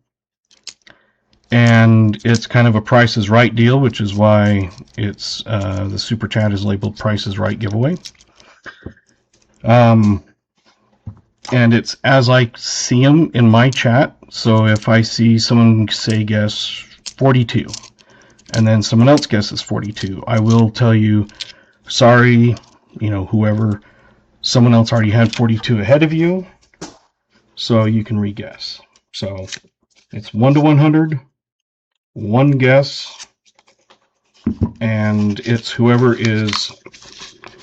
And it's kind of a Price is Right deal, which is why it's the Super Chat is labeled Price is Right giveaway. And it's as I see them in my chat. So if I see someone say guess 42, and then someone else guesses 42, I will tell you, sorry, whoever, someone else already had 42 ahead of you, so you can re-guess. So it's 1 to 100. One guess, and it's whoever is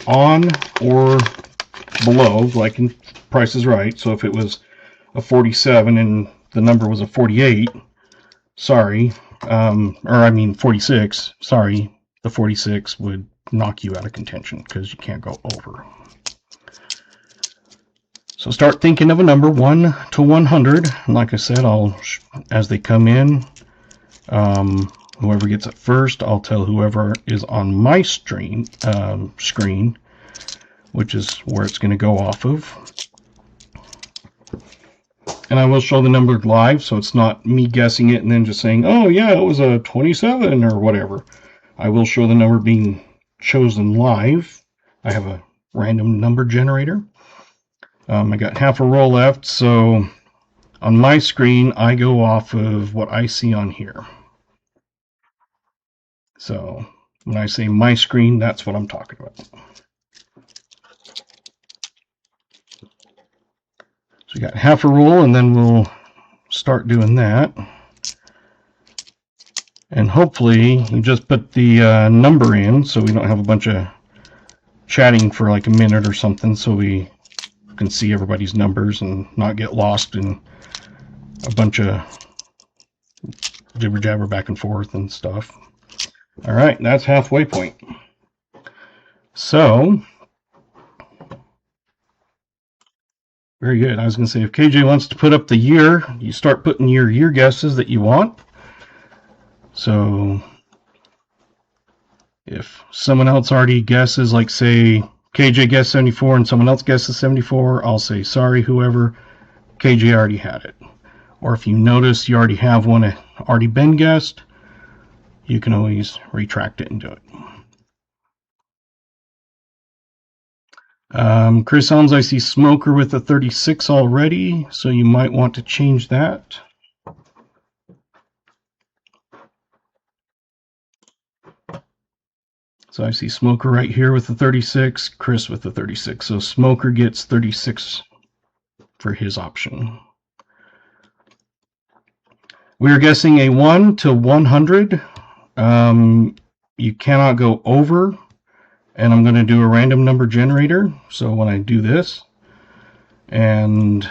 on or below, like in Price is Right. So if it was a 47 and the number was a 48, sorry, or I mean 46, sorry, the 46 would knock you out of contention because you can't go over. So start thinking of a number 1 to 100. And like I said, as they come in, whoever gets it first, I'll tell whoever is on my screen, which is where it's going to go off of. And I will show the number live, so it's not me guessing it and then just saying, oh yeah, it was a 27 or whatever. I will show the number being chosen live. I have a random number generator. I got half a roll left, so on my screen, I go off of what I see on here. So when I say my screen, that's what I'm talking about. So we got half a roll, and then we'll start doing that. And hopefully you just put the number in so we don't have a bunch of chatting for like a minute or something, so we can see everybody's numbers and not get lost in a bunch of jibber jabber back and forth and stuff. All right, that's halfway point. So, very good. I was going to say, if KJ wants to put up the year, you start putting your year guesses that you want. So, if someone else already guesses, like say KJ guessed 74 and someone else guesses 74, I'll say, sorry, whoever, KJ already had it. Or if you notice you already have one already been guessed, you can always retract it and do it. Chris Helms, I see Smoker with a 36 already, so you might want to change that. So I see Smoker right here with the 36, Chris with the 36. So Smoker gets 36 for his option. We're guessing a 1 to 100. You cannot go over. And I'm going to do a random number generator. So when I do this, and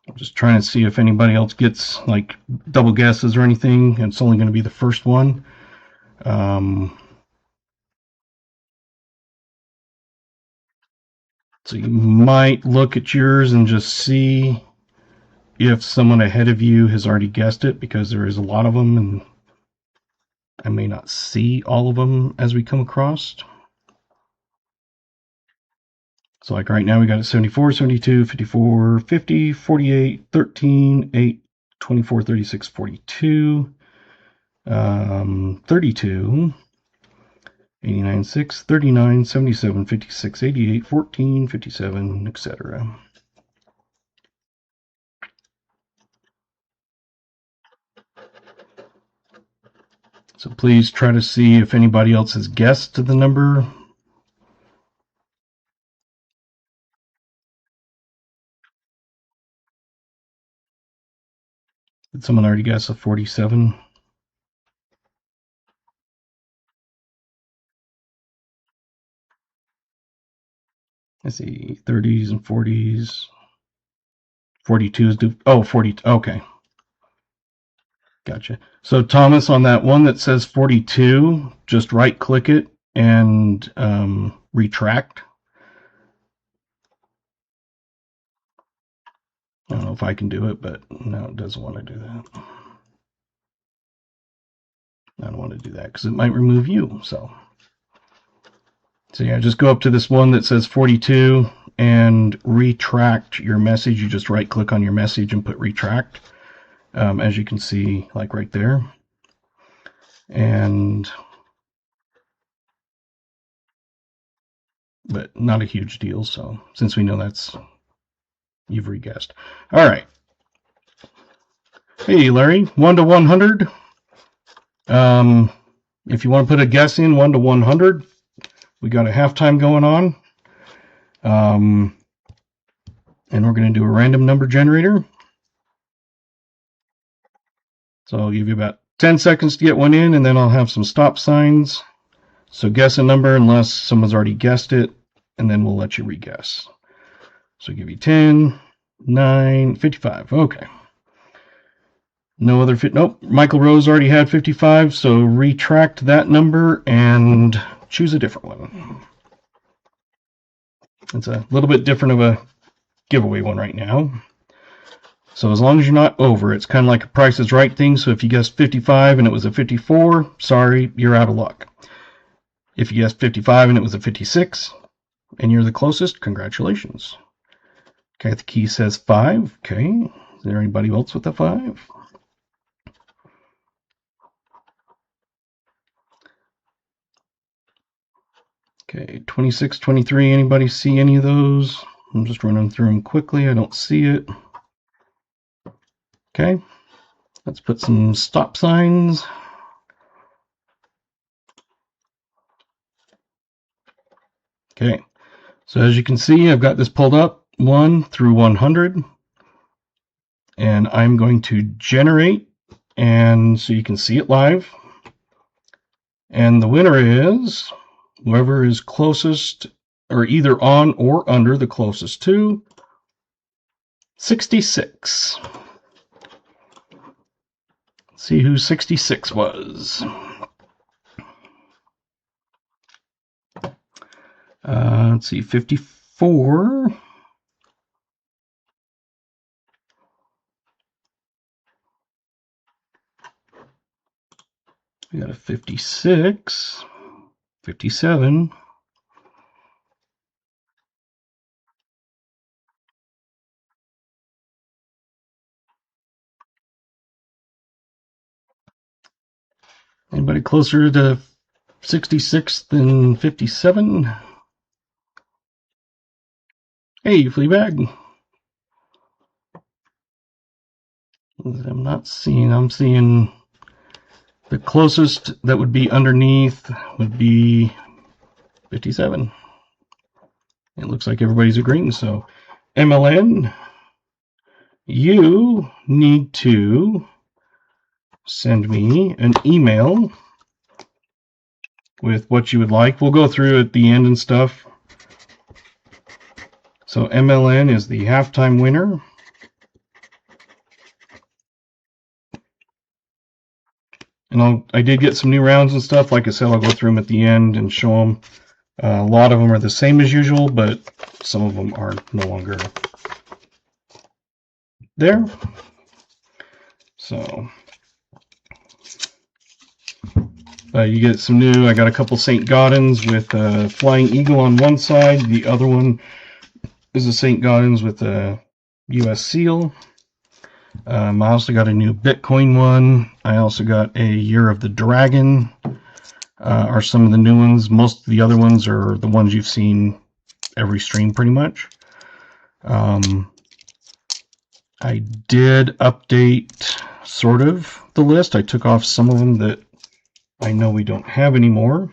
I'm just trying to see if anybody else gets like double guesses or anything. It's only going to be the first one. So you might look at yours and just see if someone ahead of you has already guessed it, because there is a lot of them and I may not see all of them as we come across. So like right now we got it 74, 72, 54, 50, 48, 13, 8, 24, 36, 42, 32, 89, 6, 39, 77, 56, 88, 14, 57, etc. So please try to see if anybody else has guessed the number. Did someone already guess a 47? Let's see, 30s and 40s. 42s do, oh, 40, okay. Gotcha. So Thomas, on that one that says 42, just right click it and retract. don't know if I can do it, but no, it doesn't want to do that. I don't want to do that because it might remove you. So yeah, just go up to this one that says 42 and retract your message. You just right click on your message and put retract, as you can see, like right there. But not a huge deal. So since we know that's, you've reguessed. All right. Hey, Larry, 1 to 100. If you want to put a guess in 1 to 100, we got a halftime going on. And we're going to do a random number generator. So I'll give you about 10 seconds to get one in, and then I'll have some stop signs. So guess a number unless someone's already guessed it, and then we'll let you re-guess. So I'll give you 10, 9, 55. Okay. No other fit. Nope. Michael Rose already had 55, so retract that number and choose a different one. It's a little bit different of a giveaway one right now. So as long as you're not over, it's kind of like a Price is Right thing. So if you guessed 55 and it was a 54, sorry, you're out of luck. If you guessed 55 and it was a 56 and you're the closest, congratulations. Okay, the key says 5. Okay, is there anybody else with a 5? Okay, 26, 23, anybody see any of those? I'm just running through them quickly. I don't see it. Okay, let's put some stop signs. Okay, so as you can see, I've got this pulled up 1 through 100. And I'm going to generate, and so you can see it live. And the winner is whoever is closest, or either on or under the closest to 66. Let's see who 66 was. Let's see, 54. We got a 56, 57. Anybody closer to 66 than 57? Hey, Fleabag. I'm seeing the closest that would be underneath would be 57. It looks like everybody's agreeing. So MLN, you need to send me an email with what you would like. We'll go through at the end and stuff. So MLN is the halftime winner. And I did get some new rounds and stuff. Like I said, I'll go through them at the end and show them. A lot of them are the same as usual, but some of them are no longer there. So you get some new. I got a couple St. Gaudens with a flying eagle on one side. The other one is a St. Gaudens with a U.S. seal. I also got a new Bitcoin one. I also got a Year of the Dragon. Are some of the new ones. Most of the other ones are the ones you've seen every stream pretty much. I did update sort of the list. I took off some of them that I know we don't have anymore.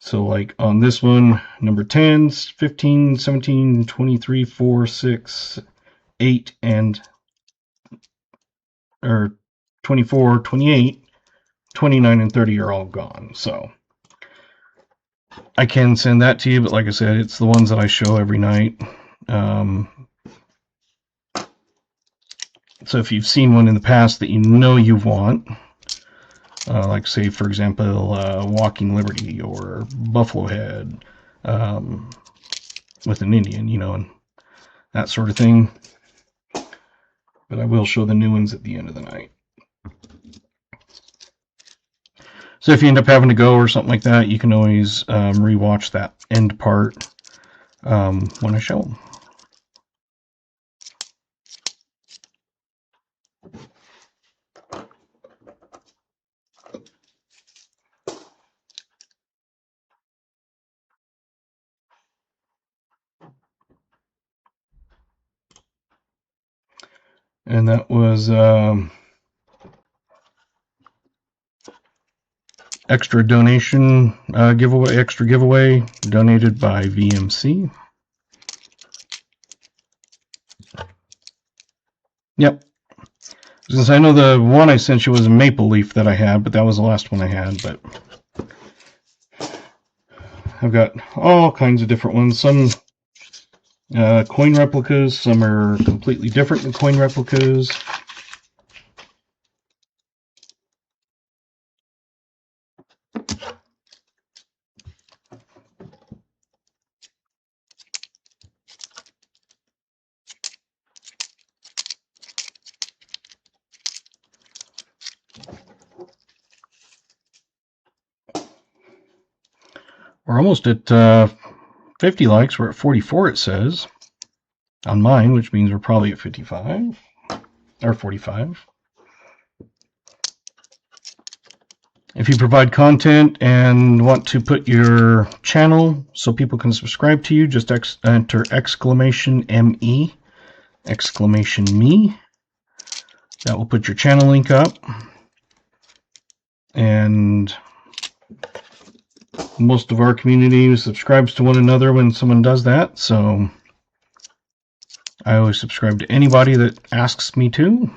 So like on this one, number 10, 15, 17, 23, 4, 6, 8, and or 24, 28, 29, and 30 are all gone. So I can send that to you, but like I said, it's the ones that I show every night. So if you've seen one in the past that you know you want, like say for example Walking Liberty or Buffalo Head, with an Indian, you know, and that sort of thing. But I will show the new ones at the end of the night. So if you end up having to go or something like that, you can always rewatch that end part when I show them. And that was extra donation giveaway donated by VMC. Yep. Since I know the one I sent you was a maple leaf that I had, but that was the last one I had. But I've got all kinds of different ones. Some coin replicas, some are completely different than coin replicas. We're almost at 50 likes. We're at 44, it says, on mine, which means we're probably at 55 or 45. If you provide content and want to put your channel so people can subscribe to you, just enter exclamation ME, exclamation me. That will put your channel link up. And most of our community subscribes to one another when someone does that, so I always subscribe to anybody that asks me to.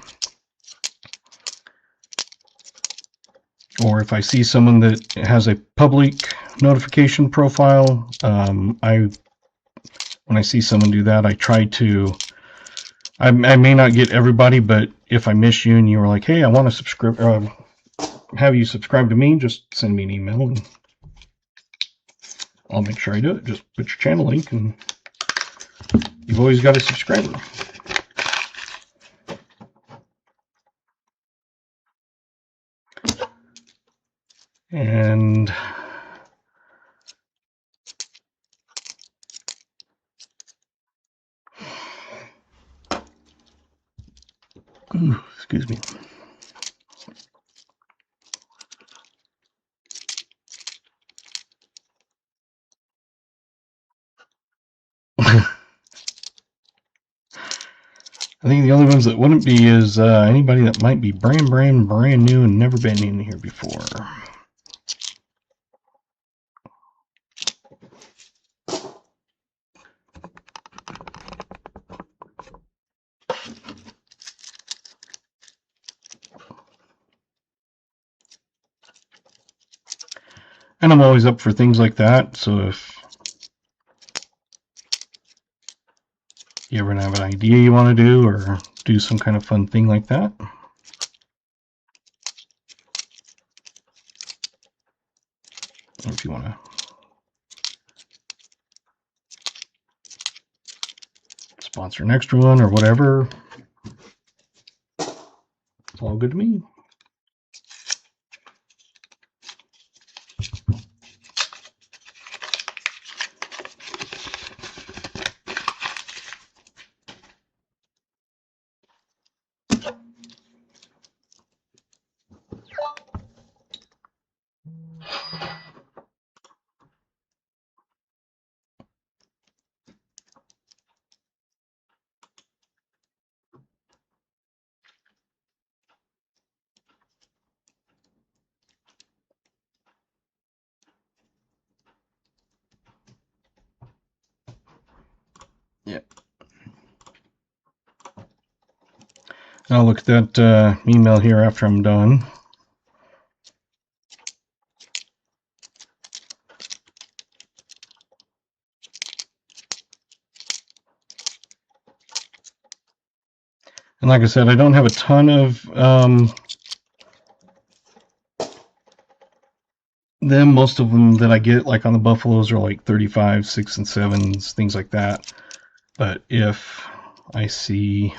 Or if I see someone that has a public notification profile, when I see someone do that, I try to, I may not get everybody, but if I miss you and you were like, hey, I want to subscribe, have you subscribe to me, just send me an email and I'll make sure I do it. Just put your channel link and you've always got a subscriber. And excuse me. I think the only ones that wouldn't be is anybody that might be brand new and never been in here before. And I'm always up for things like that, so if you ever have an idea you want to do or do some kind of fun thing like that, or if you want to sponsor an extra one or whatever, it's all good to me. Yep. I'll look at that email here after I'm done. And like I said, I don't have a ton of them. Most of them that I get, like on the buffaloes, are like 35, 6 and 7s, things like that. But if I see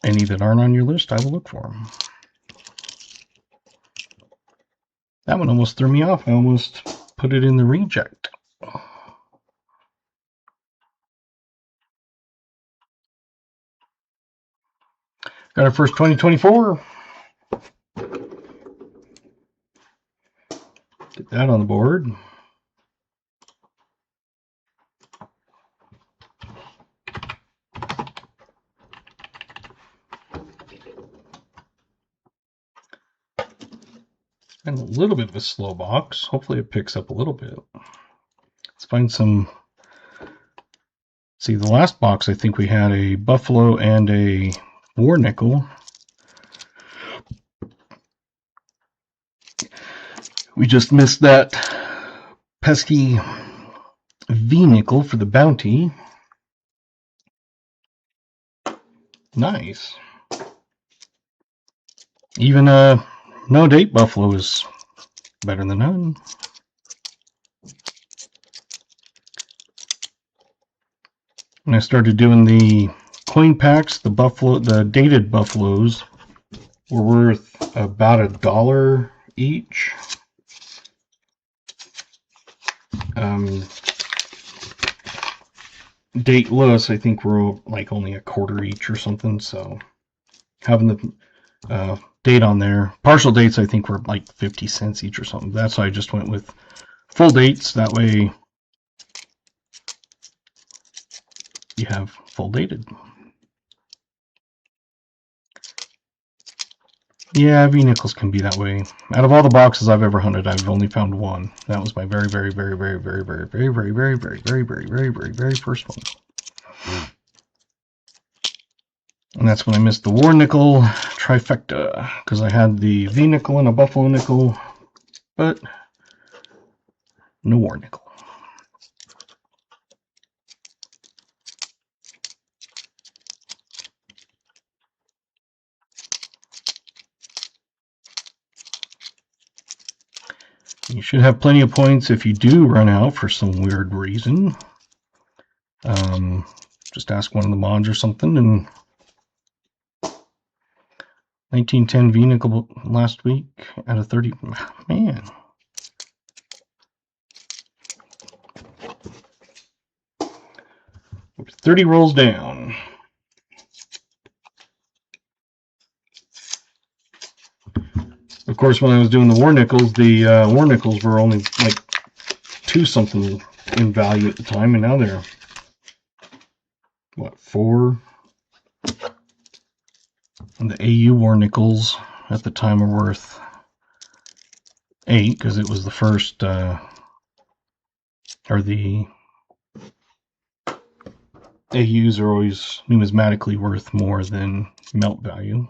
any that aren't on your list, I will look for them. That one almost threw me off. I almost put it in the reject. Got our first 2024. Get that on the board. And a little bit of a slow box. Hopefully it picks up a little bit. Let's find some. See, the last box, I think we had a buffalo and a war nickel. We just missed that pesky V nickel for the bounty. Nice. Even a no date buffalo is better than none. When I started doing the coin packs, the dated buffaloes were worth about $1 each. Dateless, I think, were like only $0.25 each or something. So having the date on there, partial dates, I think, were like 50 cents each or something. That's why I just went with full dates. That way you have full dated. Yeah, V-nickels can be that way. Out of all the boxes I've ever hunted, I've only found one. That was my very first one. And that's when I missed the war nickel trifecta, because I had the V-nickel and a buffalo nickel, but no war nickel. You should have plenty of points if you do run out for some weird reason. Just ask one of the mods or something. And 1910 V-nickel last week out of 30. Man. We're 30 rolls down. Of course, when I was doing the war nickels were only like 2 something in value at the time, and now they're what, 4? And the AU war nickels at the time are worth 8 because it was the first, or the AUs are always numismatically worth more than melt value.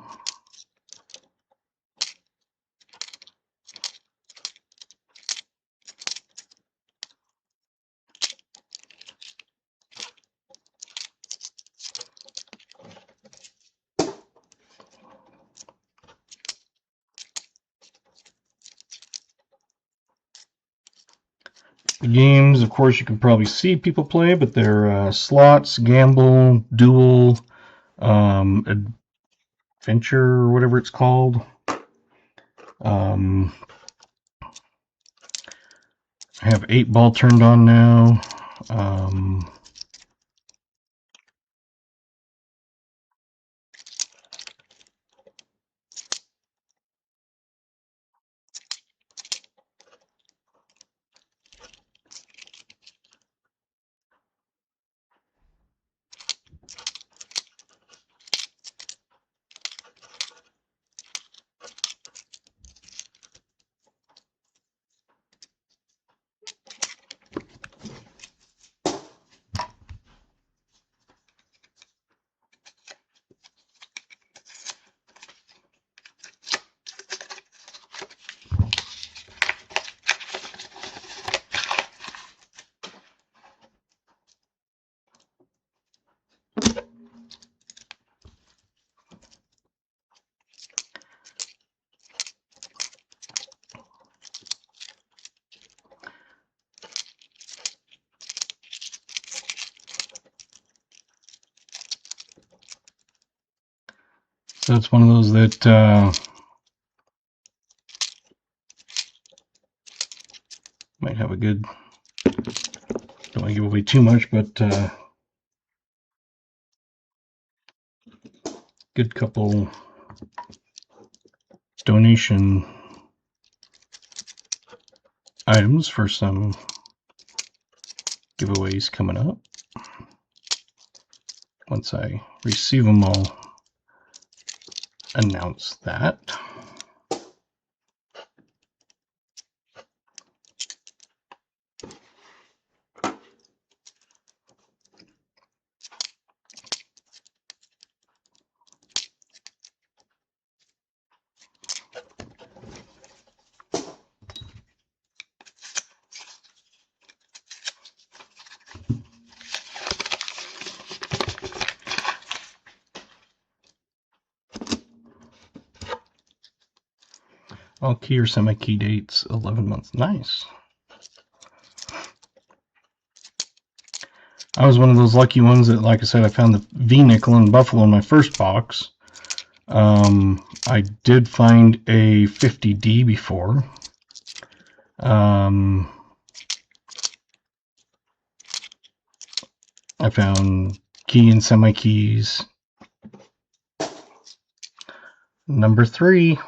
The games, of course, you can probably see people play, but they're slots, gamble, duel, adventure, or whatever it's called. I have 8-ball turned on now. So it's one of those that might have a good, don't want to give away too much, but good couple donation items for some giveaways coming up. Once I receive them, I'll announce that. All key or semi-key dates, 11 months. Nice. I was one of those lucky ones that, like I said, I found the V-nickel and Buffalo in my first box. I did find a 50D before. I found key and semi-keys. Number 3.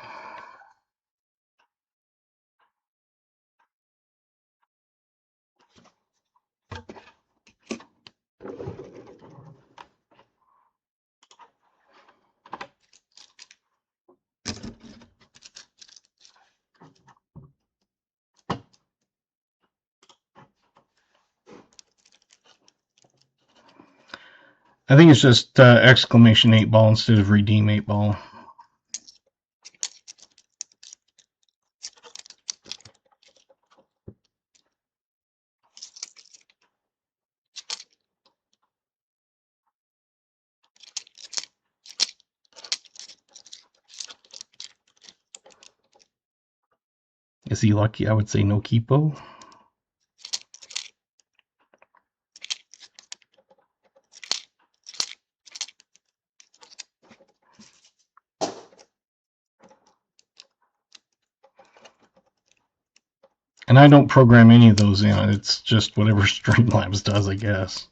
I think it's just exclamation 8-ball instead of redeem 8-ball. Is he lucky? I would say no keepo. And I don't program any of those in. It's just whatever Streamlabs does, I guess.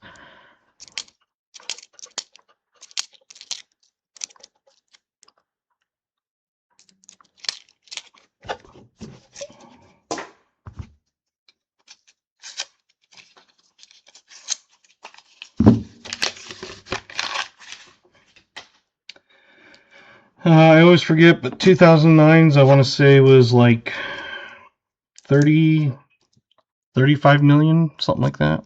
I always forget, but 2009's I want to say was like 35 million, something like that.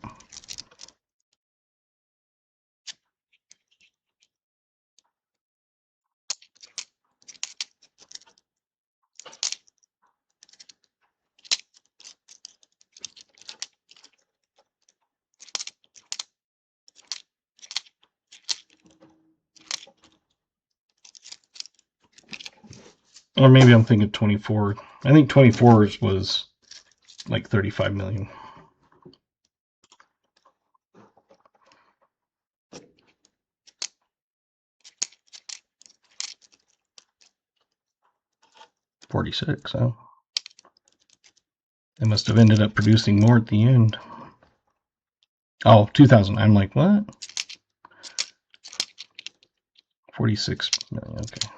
Or maybe I'm thinking 24. I think 24's was like 35 million. $46, huh? They must have ended up producing more at the end. Oh, 2000. I'm like, what? 46 million, okay.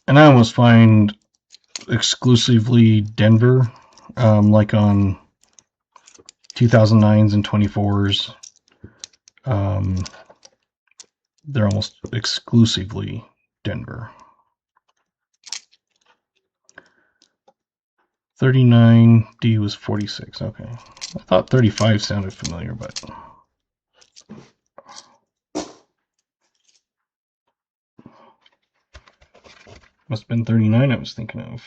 And I almost find exclusively Denver, like on 2009s and 24s. They're almost exclusively Denver. 39D was 46. Okay. I thought 35 sounded familiar, but must have been 39 I was thinking of.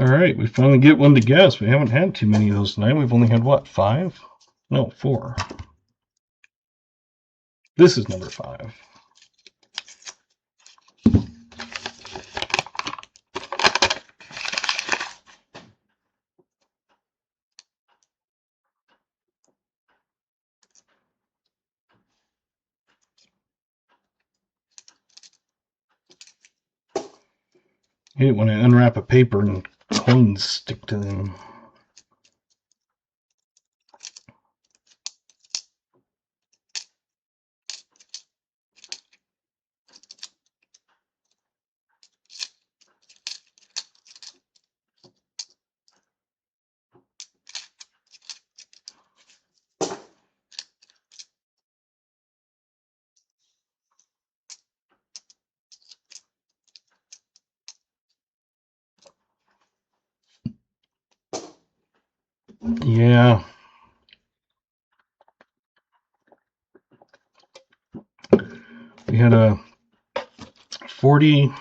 Alright, we finally get one to guess. We haven't had too many of those tonight. We've only had, what, 5? No, 4. This is number 5. I hate when I unwrap a paper and coins stick to them. Yeah. We had a 40,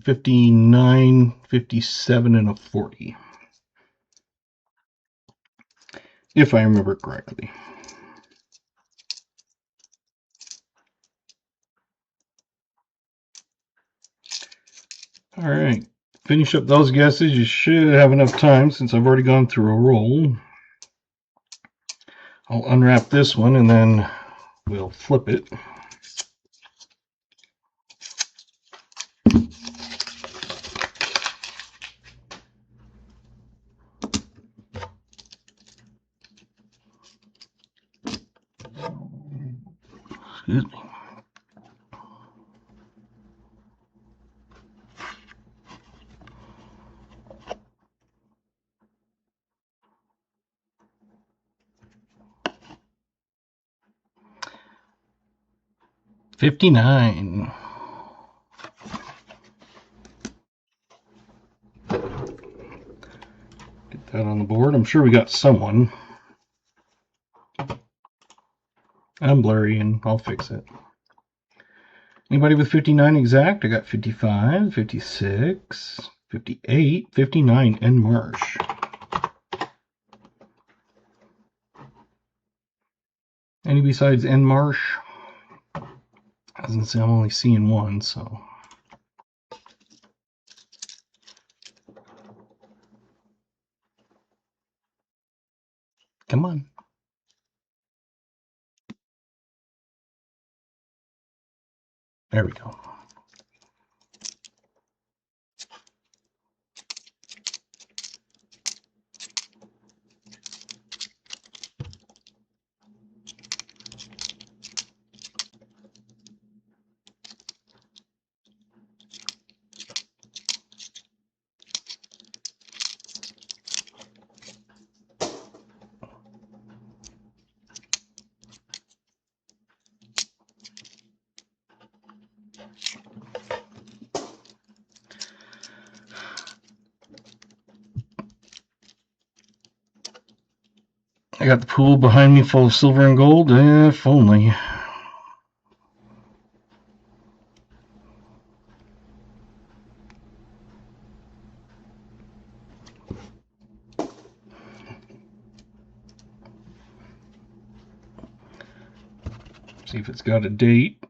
59, 57, and a 40. If I remember correctly. Alright. Finish up those guesses. You should have enough time since I've already gone through a roll. I'll unwrap this one and then we'll flip it. Excuse me. $59. Get that on the board. I'm sure we got someone. I'm blurry and I'll fix it. Anybody with 59 exact? I got 55, 56, 58, 59, and Marsh. Any besides N Marsh? I was gonna say I'm only seeing one, so. Come on. There we go. I got the pool behind me full of silver and gold, if only. See if it's got a date,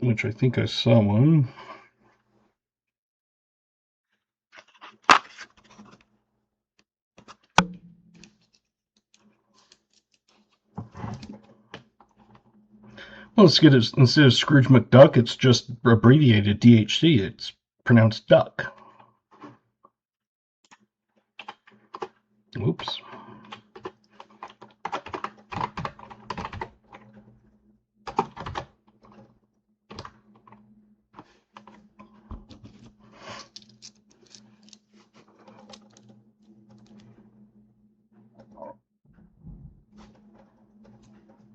which I think I saw one. Well, instead of Scrooge McDuck, it's just abbreviated DHC. It's pronounced duck. Oops.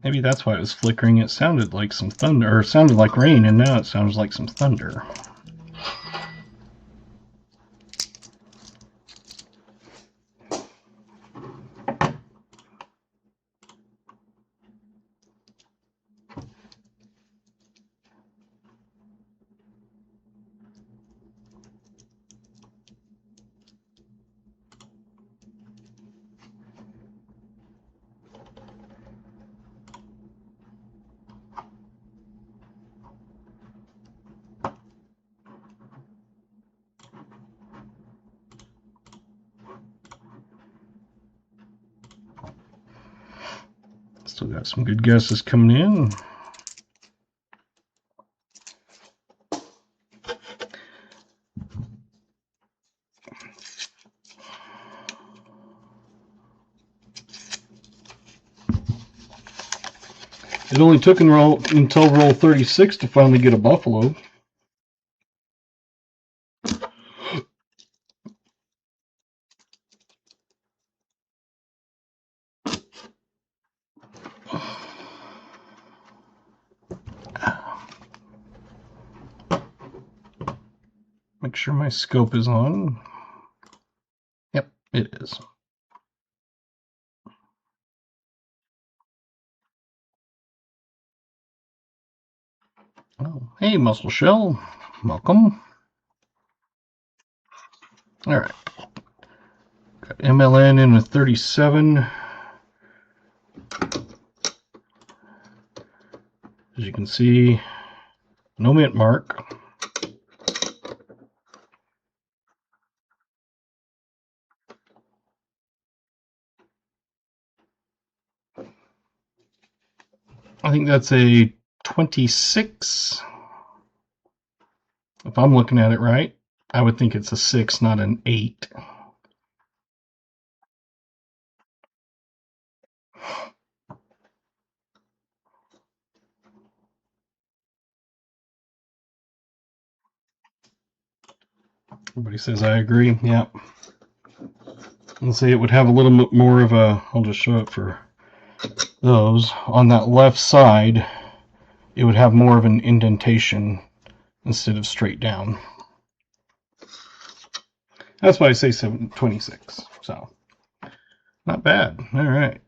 Maybe that's why it was flickering. It sounded like some thunder, or it sounded like rain, and now it sounds like some thunder. Still got some good guesses coming in. It only took until roll 36 to finally get a buffalo. Make sure my scope is on. Yep, it is. Oh, hey, Muscle Shell. Welcome. All right. Got MLN in with 37. As you can see, no mint mark. I think that's a 26. If I'm looking at it right, I would think it's a 6, not an 8. Everybody says I agree. Yeah. Let's say it would have a little bit more of a, I'll just show it for those. On that left side, it would have more of an indentation instead of straight down. That's why I say 26. So, not bad. All right.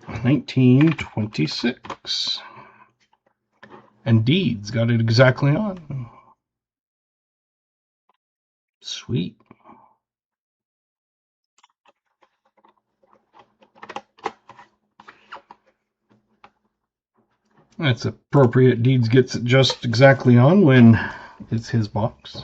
1926. And Deeds got it exactly on. Sweet. That's appropriate. Deeds gets it just exactly on when it's his box.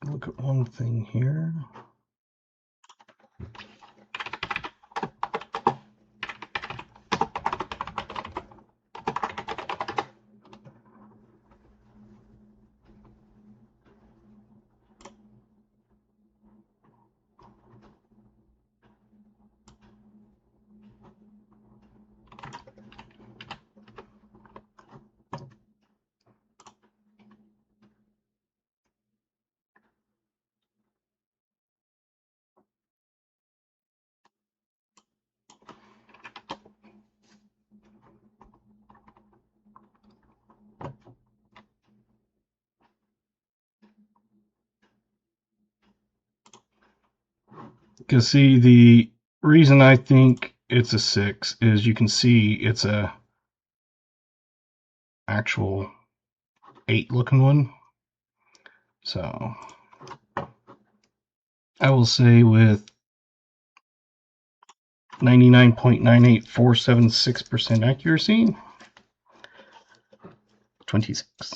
Look at one thing here. Because see, the reason I think it's a 6 is you can see it's a actual 8 looking one. So I will say with 99.98476% accuracy, 26.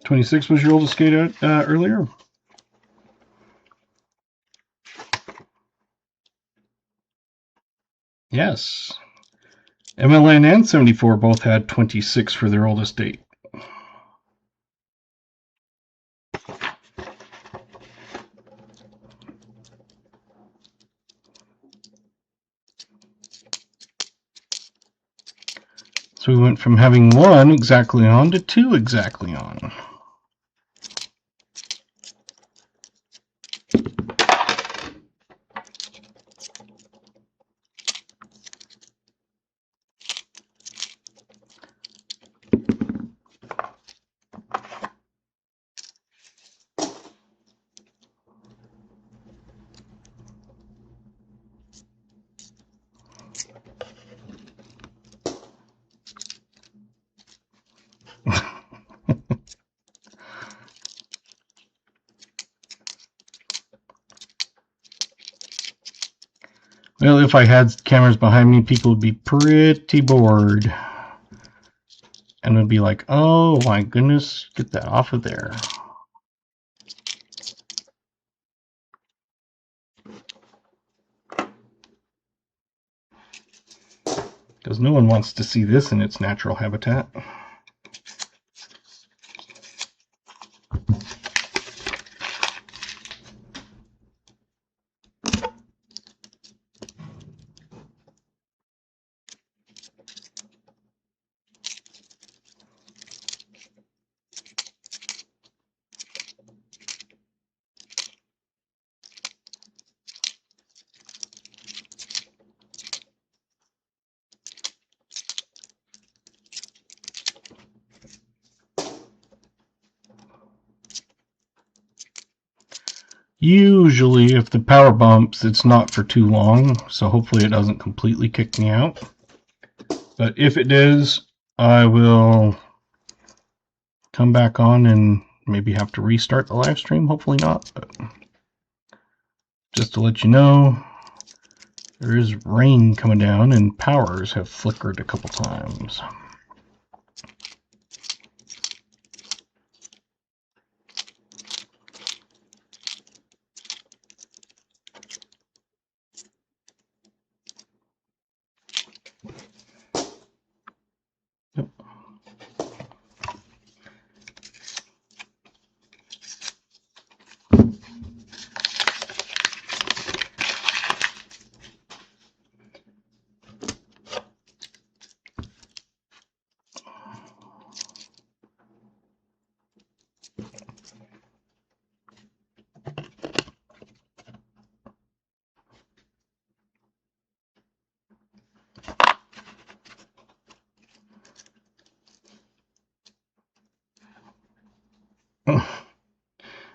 26 was your oldest skate out earlier? Yes. MLN and 74 both had 26 for their oldest date. So we went from having 1 exactly on to 2 exactly on. Well, if I had cameras behind me, people would be pretty bored. And would be like, oh my goodness, get that off of there. Because no one wants to see this in its natural habitat. Usually, if the power bumps, it's not for too long, so hopefully it doesn't completely kick me out. But if it does, I will come back on and maybe have to restart the live stream. Hopefully not, but just to let you know, there is rain coming down and powers have flickered a couple times. Yep.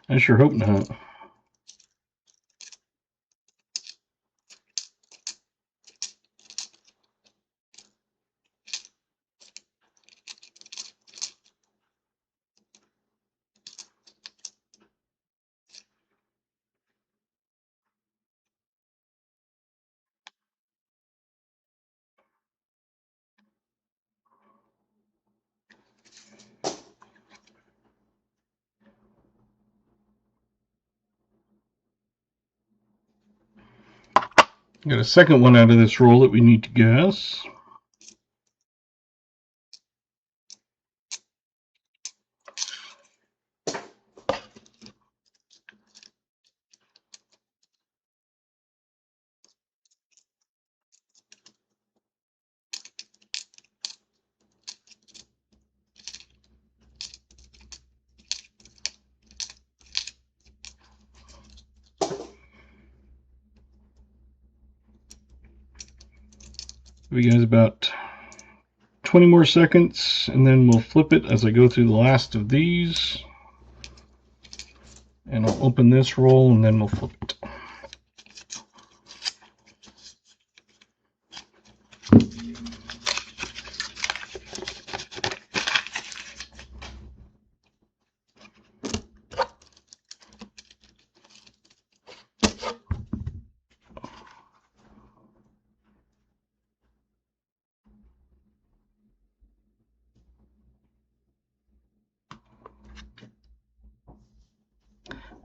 I sure hope not. Got a second one out of this roll that we need to guess. We got about 20 more seconds, and then we'll flip it as I go through the last of these. And I'll open this roll, and then we'll flip it.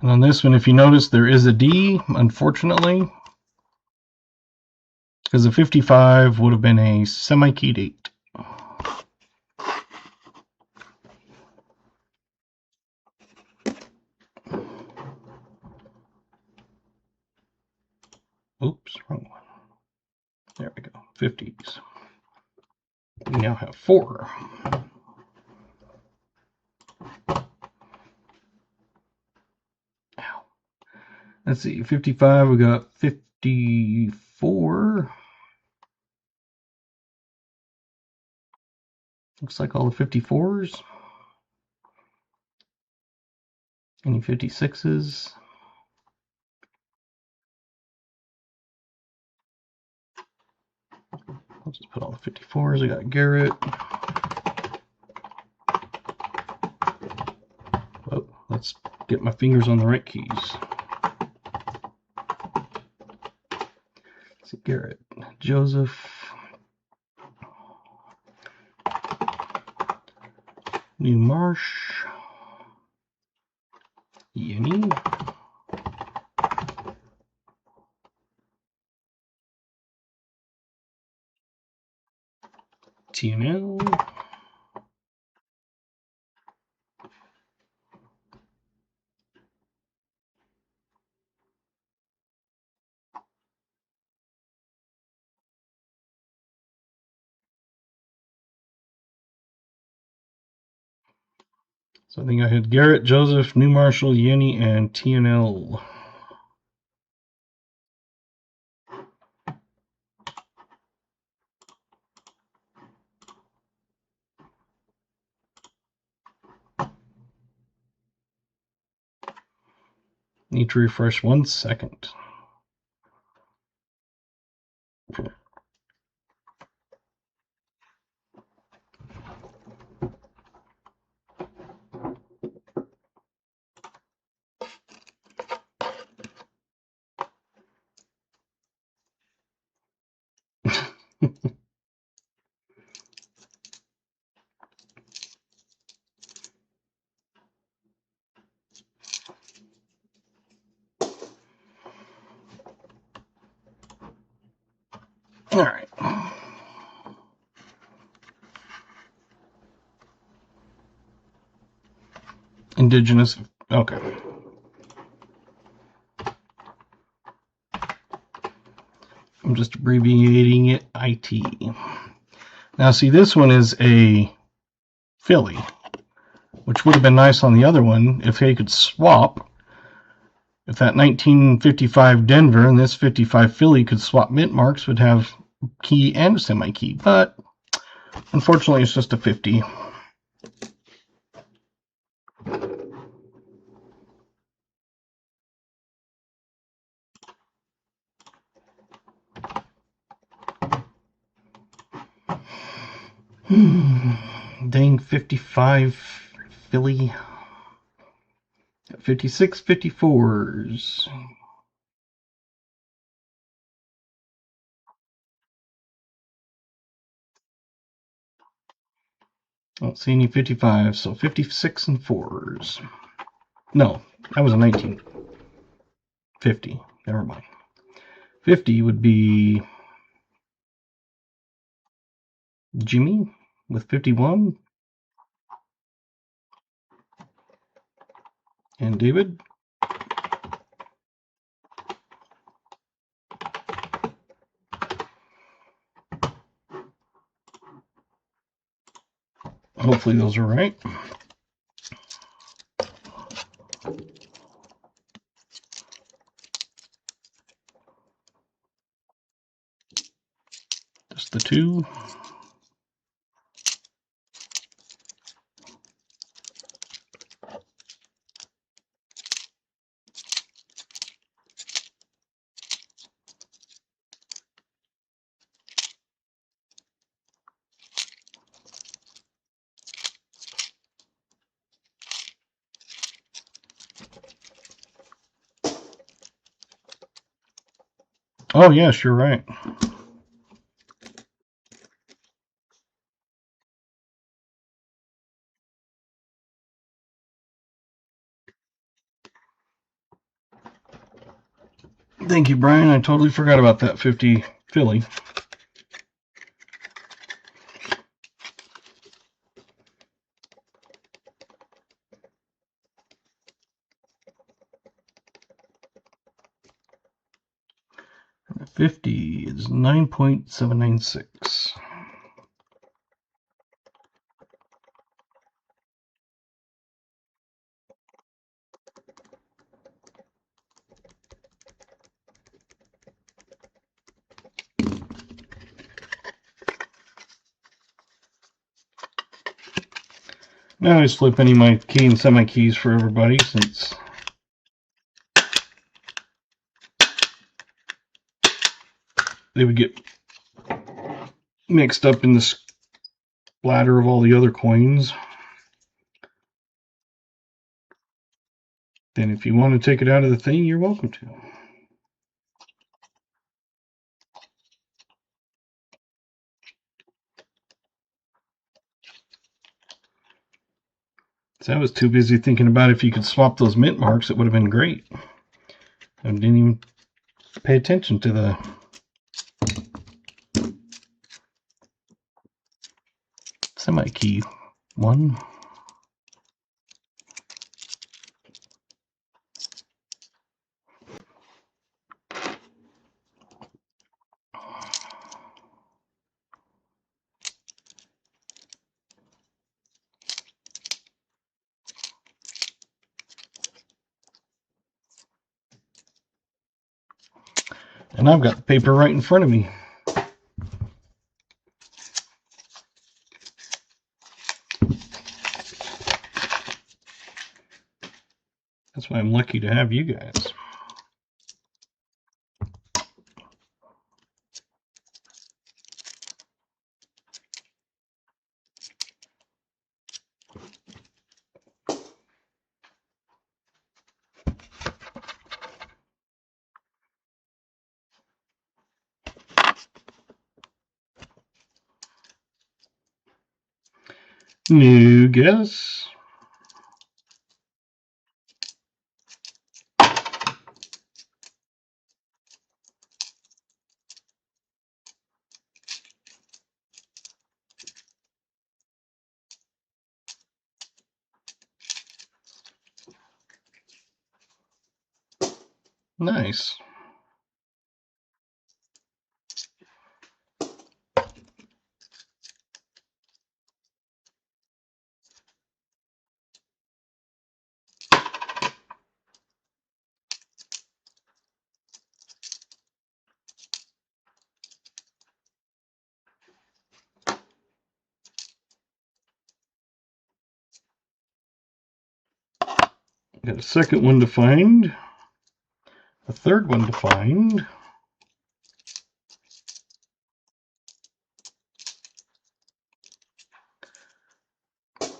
And on this one, if you notice, there is a D, unfortunately, because a 55 would have been a semi-keyed 8. Oops, wrong one. There we go, 50s. We now have 4. Ow. Let's see, 55, we got 54. Looks like all the 54s. Any 56s? I'll just put all the 54s. I got Garrett. Oh, let's get my fingers on the right keys. see, Garrett, Joseph, New Marsh, Yenny, TNL, so I think I had Garrett, Joseph, New Marshall, Yenny, and TNL. Need to refresh 1 second. All right. Indigenous. Okay. I'm just abbreviating it IT. Now, see, this one is a filly, which would have been nice on the other one if they could swap. If that 1955 Denver and this 55 Philly could swap mint marks, would have key and semi-key, but unfortunately it's just a 50. Dang 55 Philly. 56 54s. I don't see any 55, so 56 and 4s. No, that was a 1950. Never mind. 50 would be Jimmy with 51. And David. Hopefully those are right. Just the 2. Oh, yes, you're right. Thank you, Brian. I totally forgot about that 50 Philly. The 50 is 9.796. Now I just flip any of my key and semi keys for everybody since they would get mixed up in the splatter of all the other coins. Then if you want to take it out of the thing, you're welcome to. So I was too busy thinking about if you could swap those mint marks, it would have been great. I didn't even pay attention to the semi-key one. And I've got the paper right in front of me. That's why I'm lucky to have you guys. New guess. Nice. Got a second one to find. A third one to find. Let's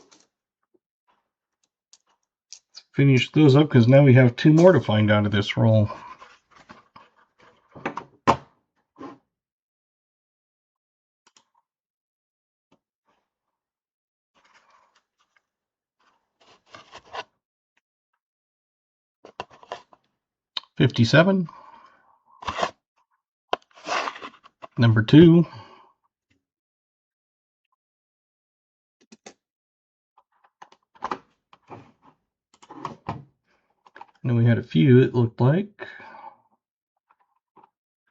finish those up because now we have two more to find out of this roll. $57. Number 2. And we had a few, it looked like.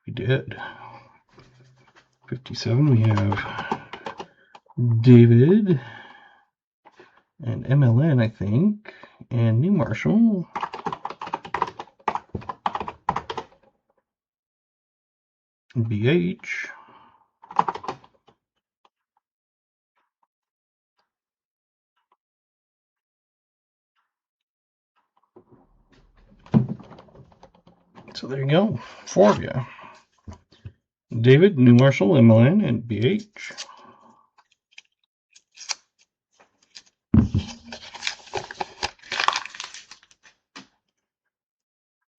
We did. 57, we have David and MLN, I think, and New Marshall. And BH. So there you go, 4 of you. David, New Marshall, MLN, and BH.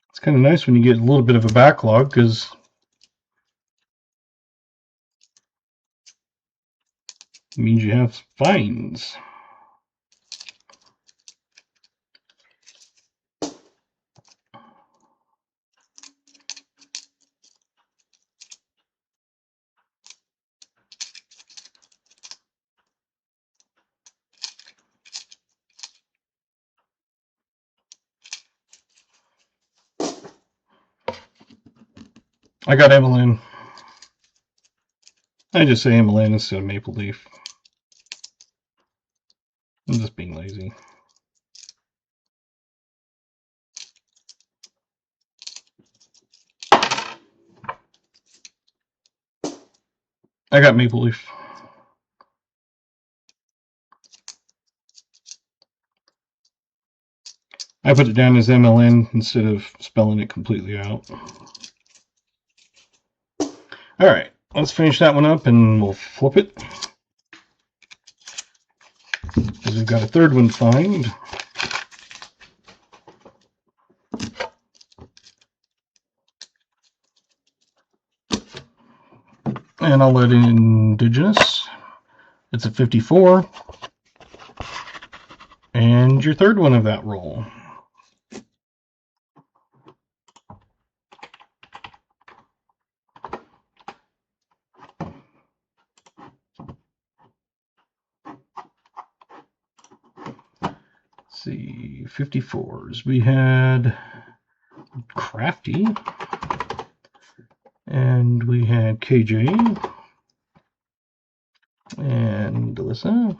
It's kind of nice when you get a little bit of a backlog because it means you have finds. I got MLN. I just say MLN instead of Maple Leaf. I'm just being lazy. I got Maple Leaf. I put it down as MLN instead of spelling it completely out. Alright, let's finish that one up and we'll flip it. Because we've got a third one to find. And I'll let in Indigenous. It's a 54. And And your third one of that roll. Let's see, 54s. We had Crafty, and we had KJ, and Alyssa,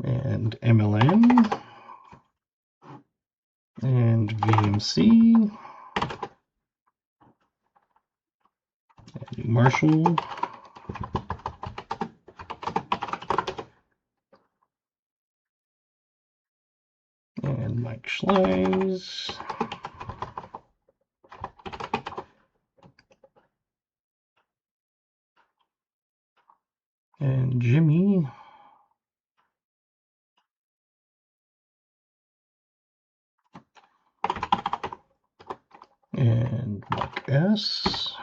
and MLN, and VMC, and Marshall, and Mike Schleis, and Jimmy, and Mark S,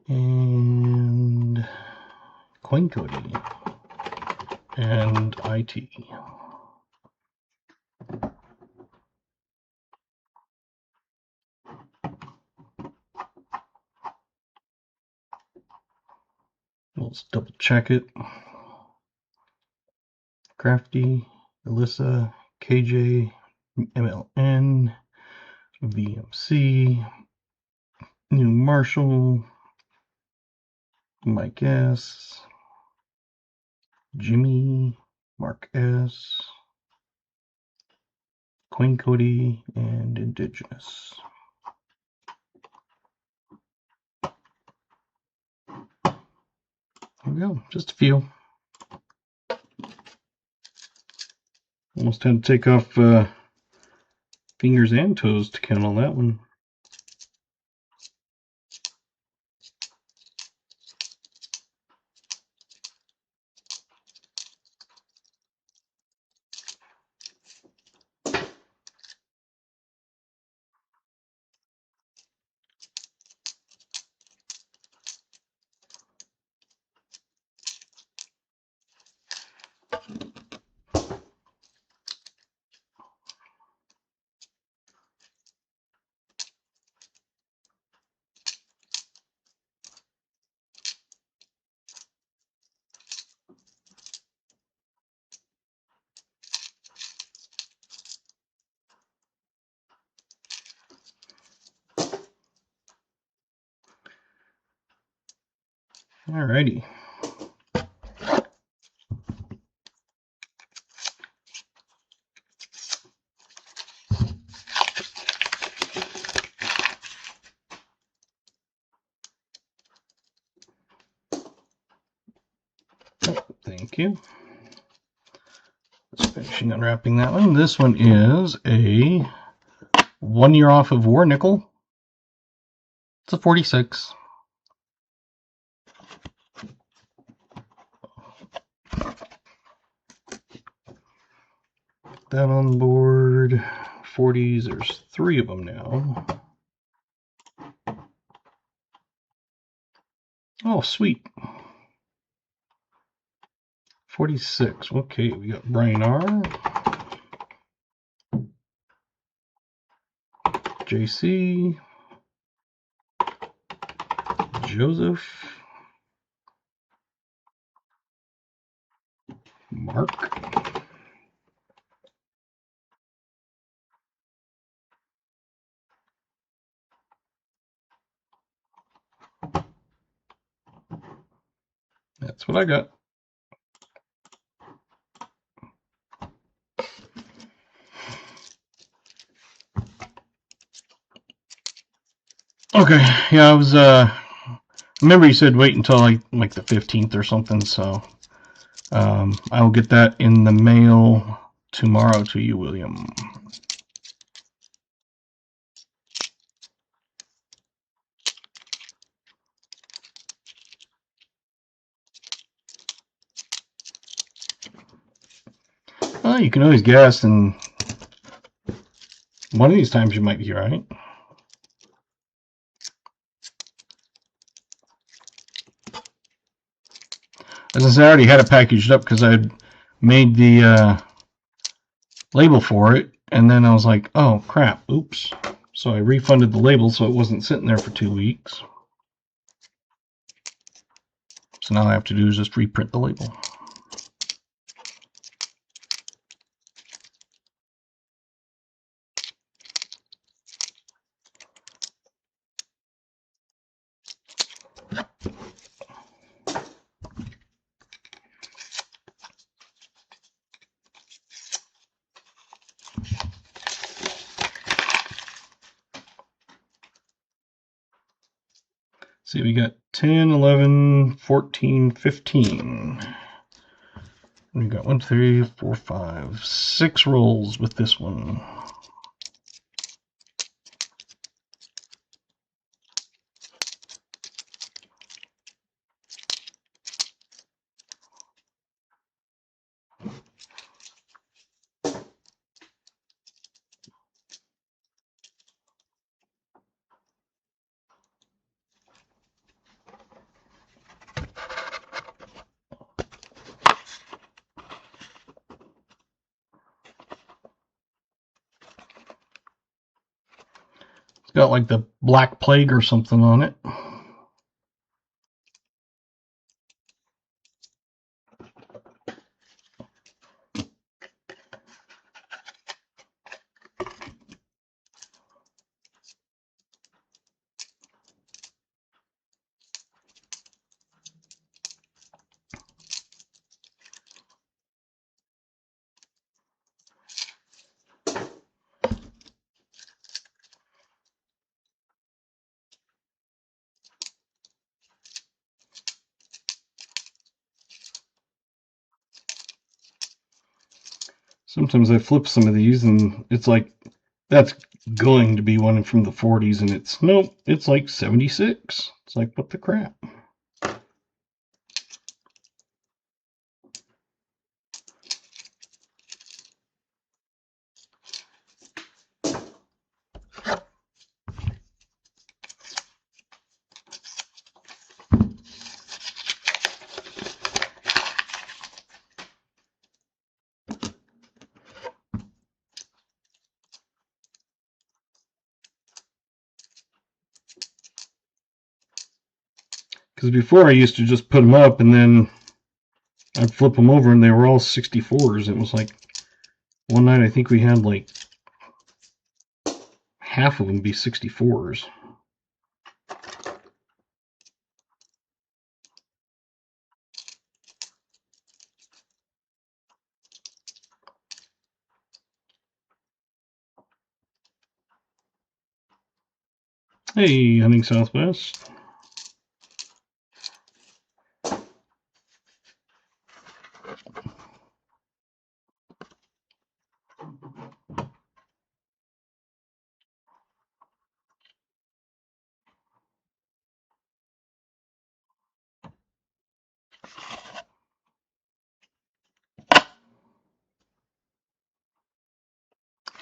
and Coin Cody, and IT. Let's double check it. Crafty, Alyssa, KJ, MLN, VMC, New Marshall, Mike S, Jimmy, Mark S, Coin Cody, and Indigenous. There we go, just a few. Almost had to take off fingers and toes to count all that one. Alrighty. Oh, thank you. Just finishing unwrapping that one. This one is a 1 year off of War Nickel. It's a 46. That on board. 40s, there's 3 of them now. Oh, sweet. 46. Okay, we got Brian R, JC, Joseph, Mark, that's what I got. Okay, yeah, I was, remember you said wait until like the 15th or something, so I'll get that in the mail tomorrow to you, William. Well, you can always guess, and one of these times you might be right. As I already had it packaged up because I had made the label for it, and then I was like, oh crap, oops. So I refunded the label so it wasn't sitting there for 2 weeks. So now all I have to do is just reprint the label. See, we got 10, 11, 14, 15. We got 1, 2, 3, 4, 5, 6 rolls with this one. It's got like the Black Plague or something on it. Sometimes I flip some of these and it's like, that's going to be one from the 40s, and it's, nope, it's like 76. It's like, what the crap? Because before I used to just put them up and then I'd flip them over and they were all 64s. It was like, one night I think we had like half of them be 64s. Hey, Hunting Southwest.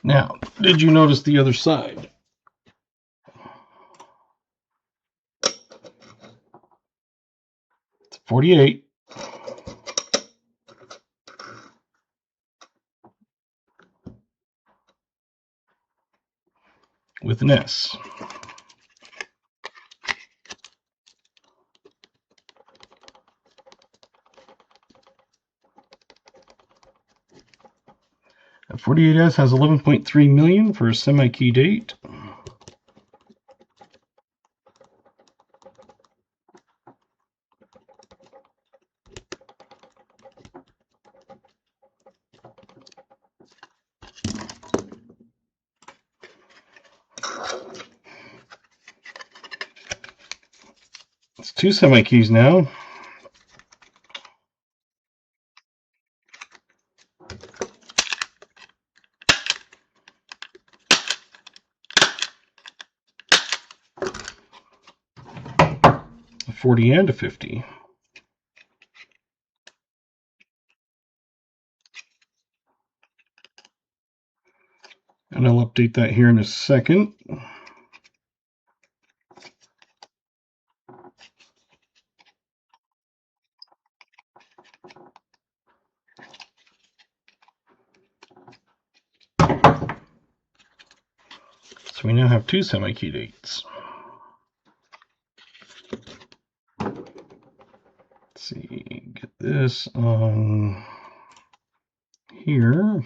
Now, did you notice the other side? It's 48. With an S. A 48S has 11.3 million for a semi-key date. It's 2 semi-keys now. A 40 and a 50. And I'll update that here in a second. So we now have 2 semi-Q8s. Let's see, get this on here.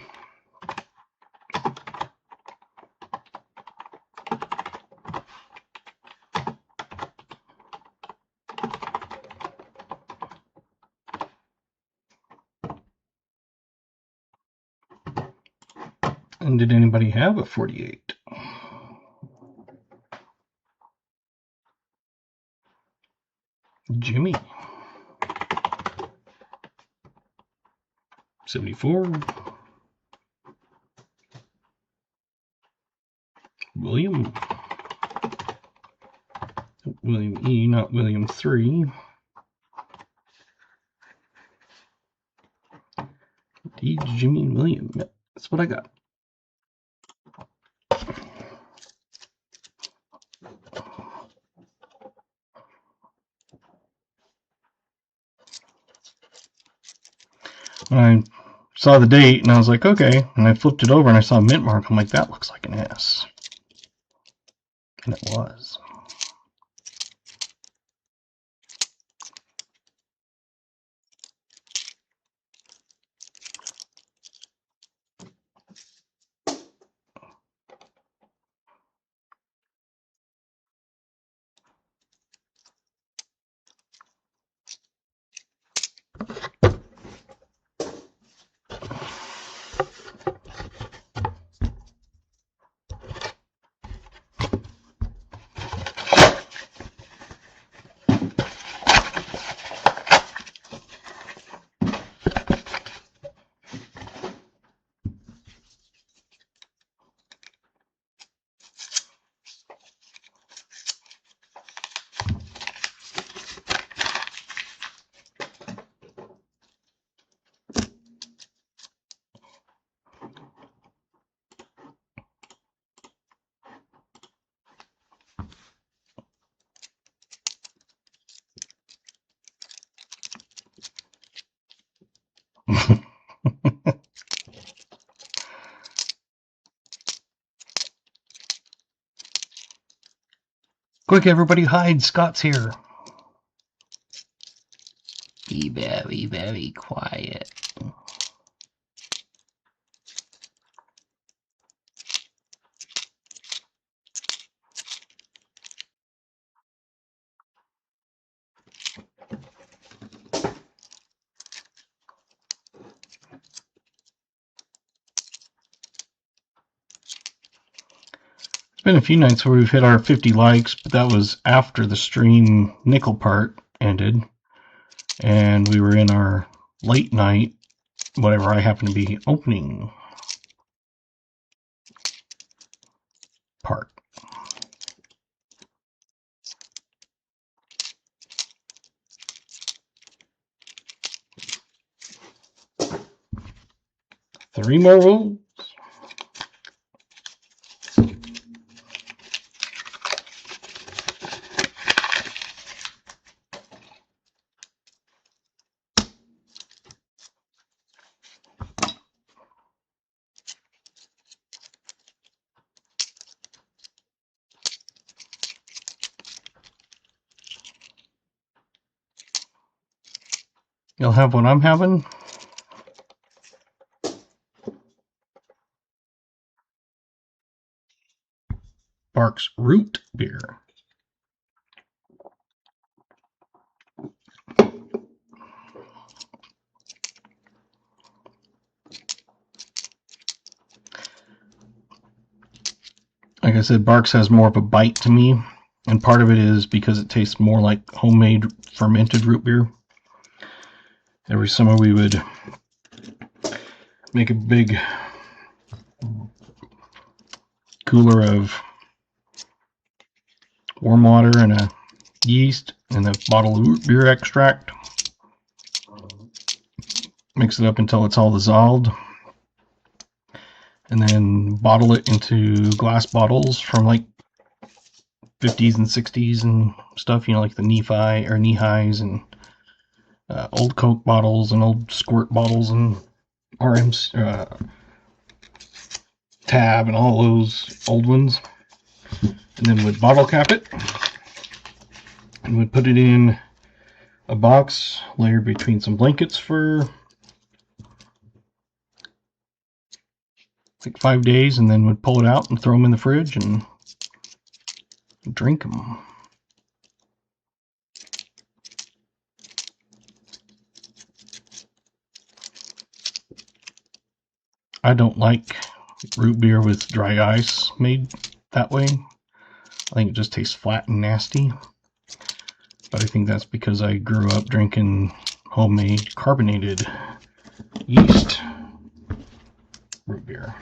And did anybody have a 48? Jimmy. 74. William. William E, not William 3. D, Jimmy, and William. Yep, that's what I got. I saw the date and I was like, okay. And I flipped it over and I saw a mint mark. I'm like, that looks like an S. And it was. Quick, everybody hide. Scott's here. Be very, very quiet. Been a few nights where we've hit our 50 likes, but that was after the stream nickel part ended and we were in our late night, whatever I happen to be opening part. Three more rolls. You'll have what I'm having. Barks Root Beer. Like I said, Barks has more of a bite to me, and part of it is because it tastes more like homemade fermented root beer. Every summer we would make a big cooler of warm water and a yeast and a bottle of root beer extract. Mix it up until it's all dissolved. And then bottle it into glass bottles from like 50s and 60s and stuff, you know, like the Nephi or knee-highs and old Coke bottles and old squirt bottles and RM's Tab and all those old ones. and then would bottle cap it, and would put it in a box layered between some blankets for like 5 days, and then would pull it out and throw them in the fridge and drink them. I don't like root beer with dry ice made that way. I think it just tastes flat and nasty. But I think that's because I grew up drinking homemade carbonated yeast root beer.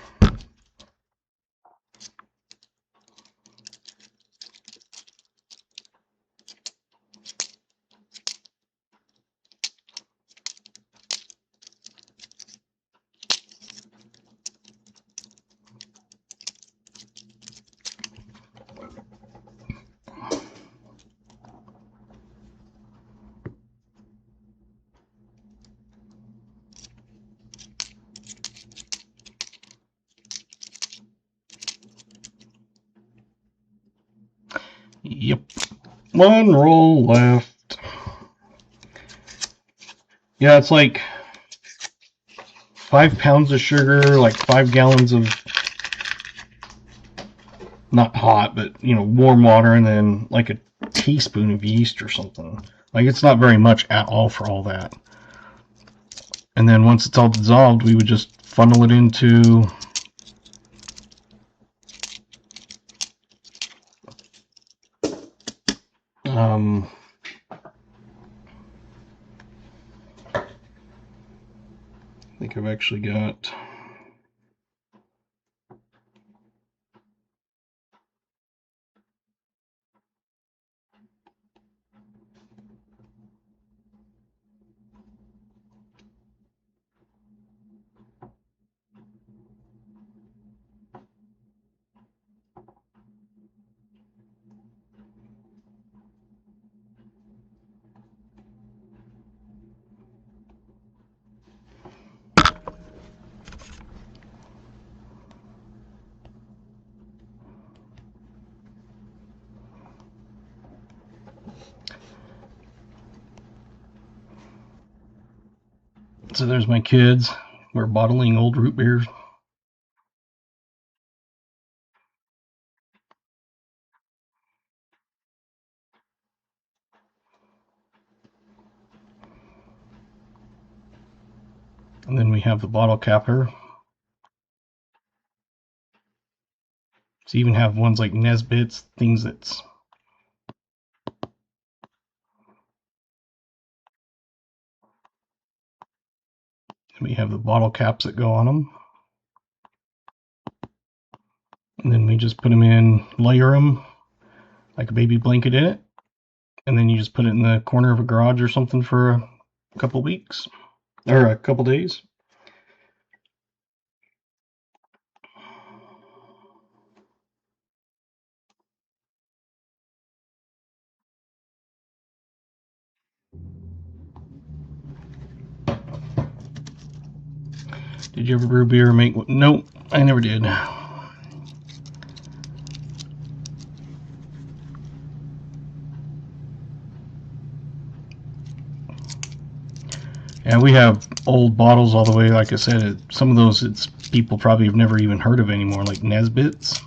Yep, one roll left. Yeah, it's like 5 pounds of sugar, like 5 gallons of not hot, but warm water, and then like a teaspoon of yeast or something. Like, it's not very much at all for all that. And then once it's all dissolved, we would just funnel it into I think I've actually got so there's my kids. We're bottling old root beer. And then we have the bottle capper. So you even have ones like Nesbit's, things that's and we have the bottle caps that go on them. And then we just put them in, layer them like a baby blanket in it. And then you just put it in the corner of a garage or something for a couple weeks or a couple days. Did you ever brew beer or make? Nope, I never did. Yeah, we have old bottles all the way. Like I said, some of those it's people probably have never even heard of anymore, like Nesbit's,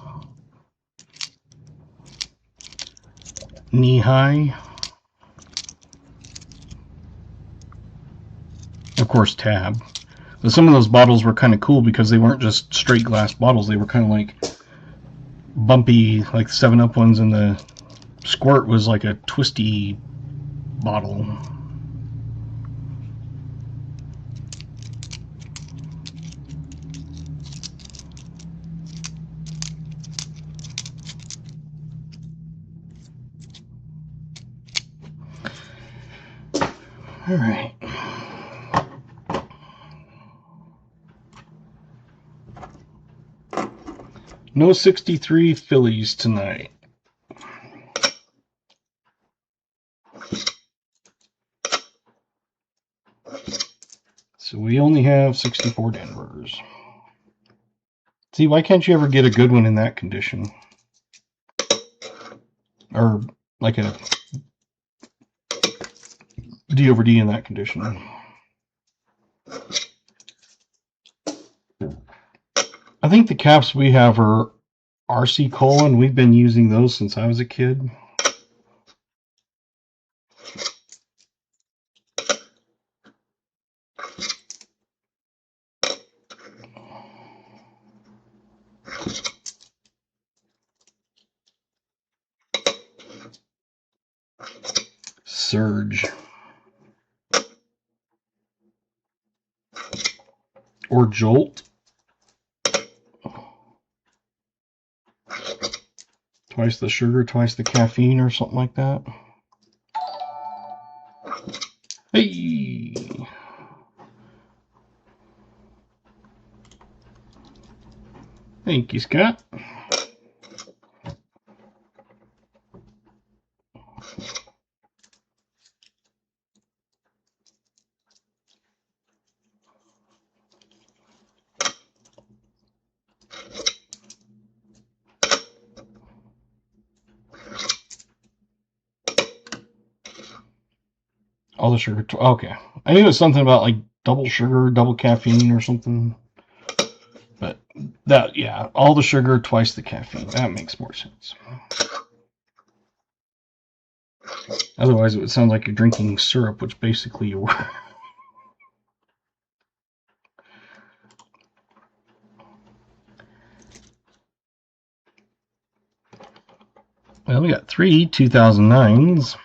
Knee High, of course Tab. But some of those bottles were kind of cool because they weren't just straight glass bottles. They were kind of like bumpy, like 7-Up ones, and the squirt was like a twisty bottle. All right. No 63 Phillies tonight. So we only have 64 Denvers. See, why can't you ever get a good one in that condition? or like a D over D in that condition. I think the caps we have are RC colon. We've been using those since I was a kid. Surge. Or Jolt. Twice the sugar, twice the caffeine, or something like that. Hey! Thank you, Scott. All the sugar. Okay. I knew it was something about like double sugar, double caffeine or something. But that, yeah, all the sugar, twice the caffeine. That makes more sense. Otherwise, it would sound like you're drinking syrup, which basically you were. Well, we got 3 2009s.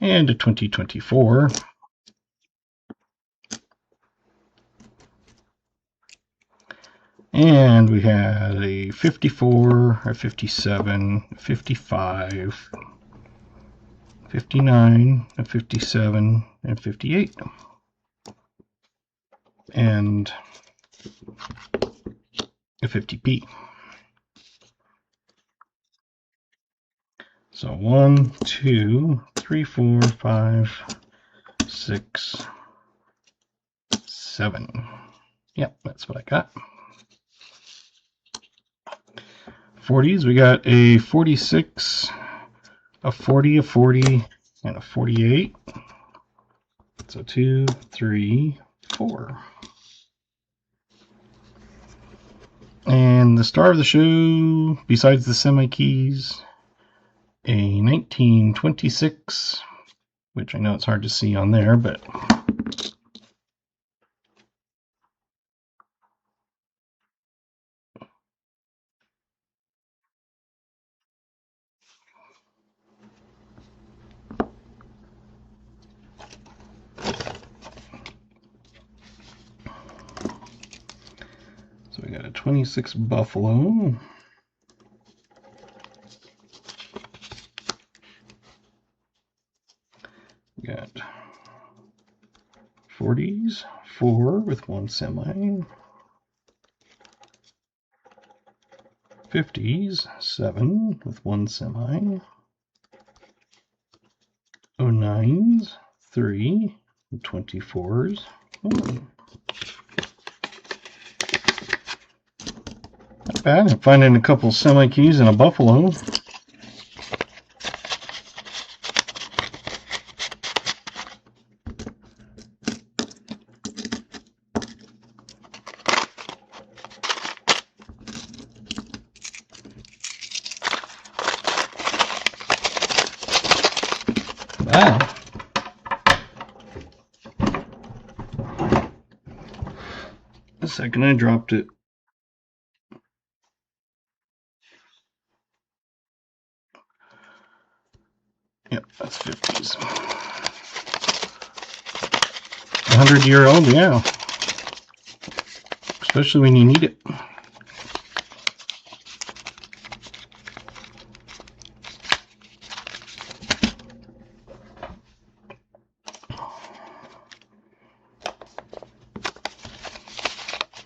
And a 2024. And we had a 54, a 57, a 55, 59, a 57, and 58. And a 50p. So 1, 2, 3, 4, 5, 6, 7. Yep, that's what I got. 40s, we got a 46, a 40, a 40, and a 48. So 2, 3, 4. And the star of the show, besides the semi-keys, a 1926, which I know it's hard to see on there, but so we got a 26 Buffalo. We got 40s, 4 with 1 semi. 50s, 7 with 1 semi. 09s, 3, 24s, 1. Not bad. I'm finding a couple semi-keys and a Buffalo. Wow. A second, I dropped it. Yep, that's 50s. 100-year-old, yeah. Especially when you need it.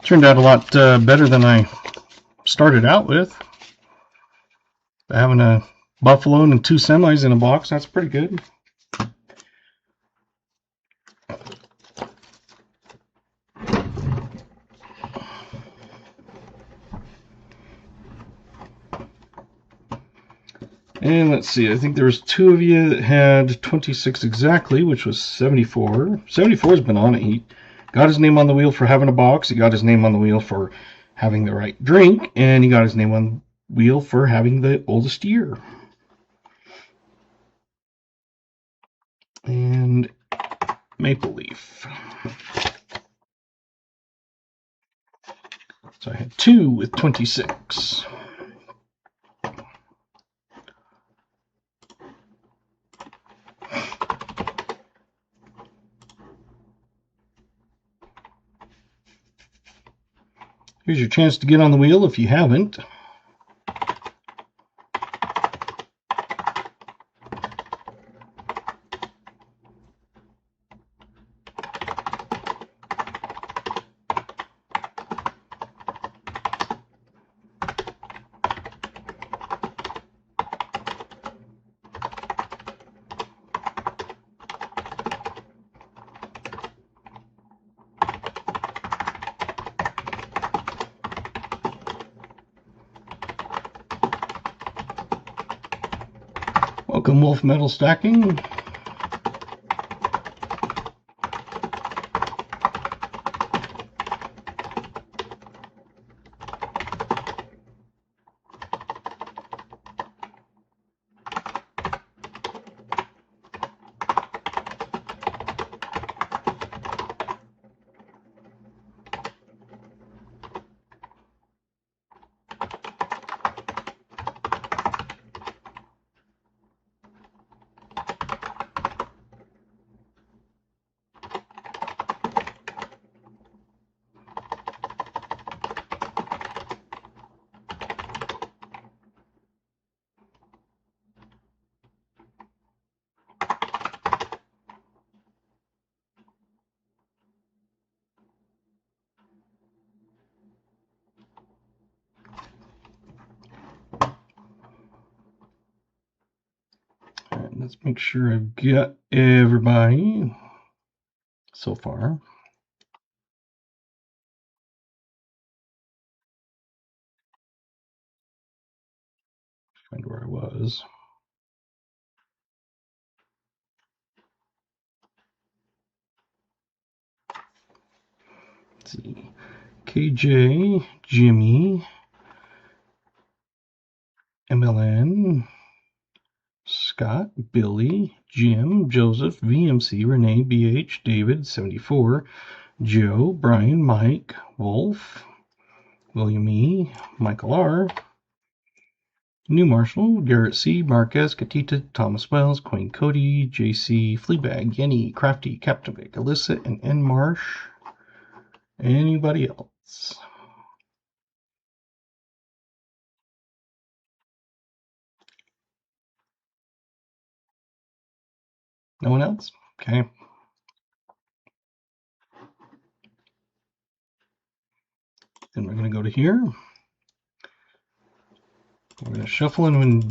Turned out a lot better than I started out with. Having a Buffalo and 2 semis in a box, that's pretty good. And let's see, I think there was 2 of you that had 26 exactly, which was 74. 74's been on it. He got his name on the wheel for having a box. He got his name on the wheel for having the right drink. And he got his name on the wheel for having the oldest year. And Maple Leaf. So I had 2 with 26. Here's your chance to get on the wheel if you haven't. Welcome, Wolf Metal Stacking. Let's make sure I've got everybody so far. Find where I was. Let's see. KJ, Jimmy, MLN, Scott, Billy, Jim, Joseph, VMC, Renee, BH, David, 74, Joe, Brian, Mike, Wolf, William E., Michael R., New Marshall, Garrett C., Marquez, Katita, Thomas Wells, Queen Cody, JC, Fleabag, Yenny, Crafty, Captain Vic, Alyssa, and N. Marsh. Anybody else? No one else? Okay. Then we're going to go to here. We're going to shuffle, and when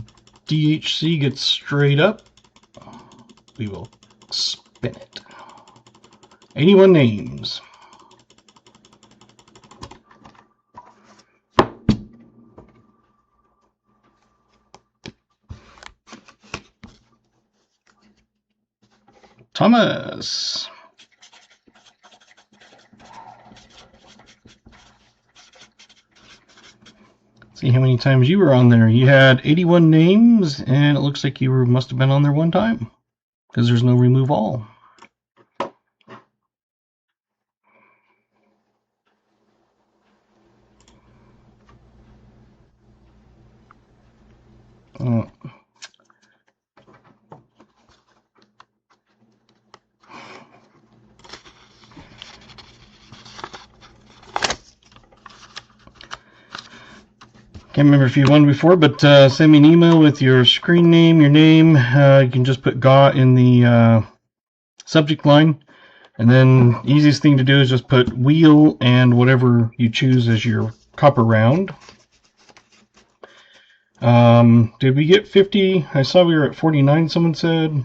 DHC gets straight up, we will spin it. 81 names. Thomas. See how many times you were on there. You had 81 names, and it looks like you must have been on there one time, because there's no remove all. Can't remember if you won before, but send me an email with your screen name, your name. You can just put GA in the subject line. And then the easiest thing to do is just put wheel and whatever you choose as your copper round. Did we get 50? I saw we were at 49, someone said.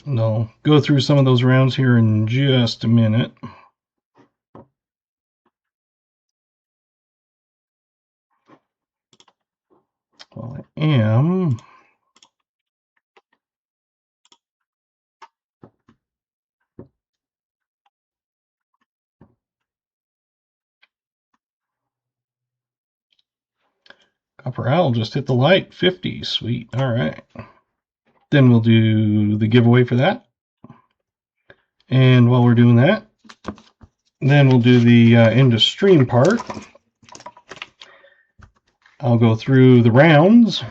And I'll go through some of those rounds here in just a minute. Well, I am Copper Owl just hit the light. 50. Sweet. All right. Then we'll do the giveaway for that. And while we're doing that, then we'll do the end of stream part. I'll go through the rounds.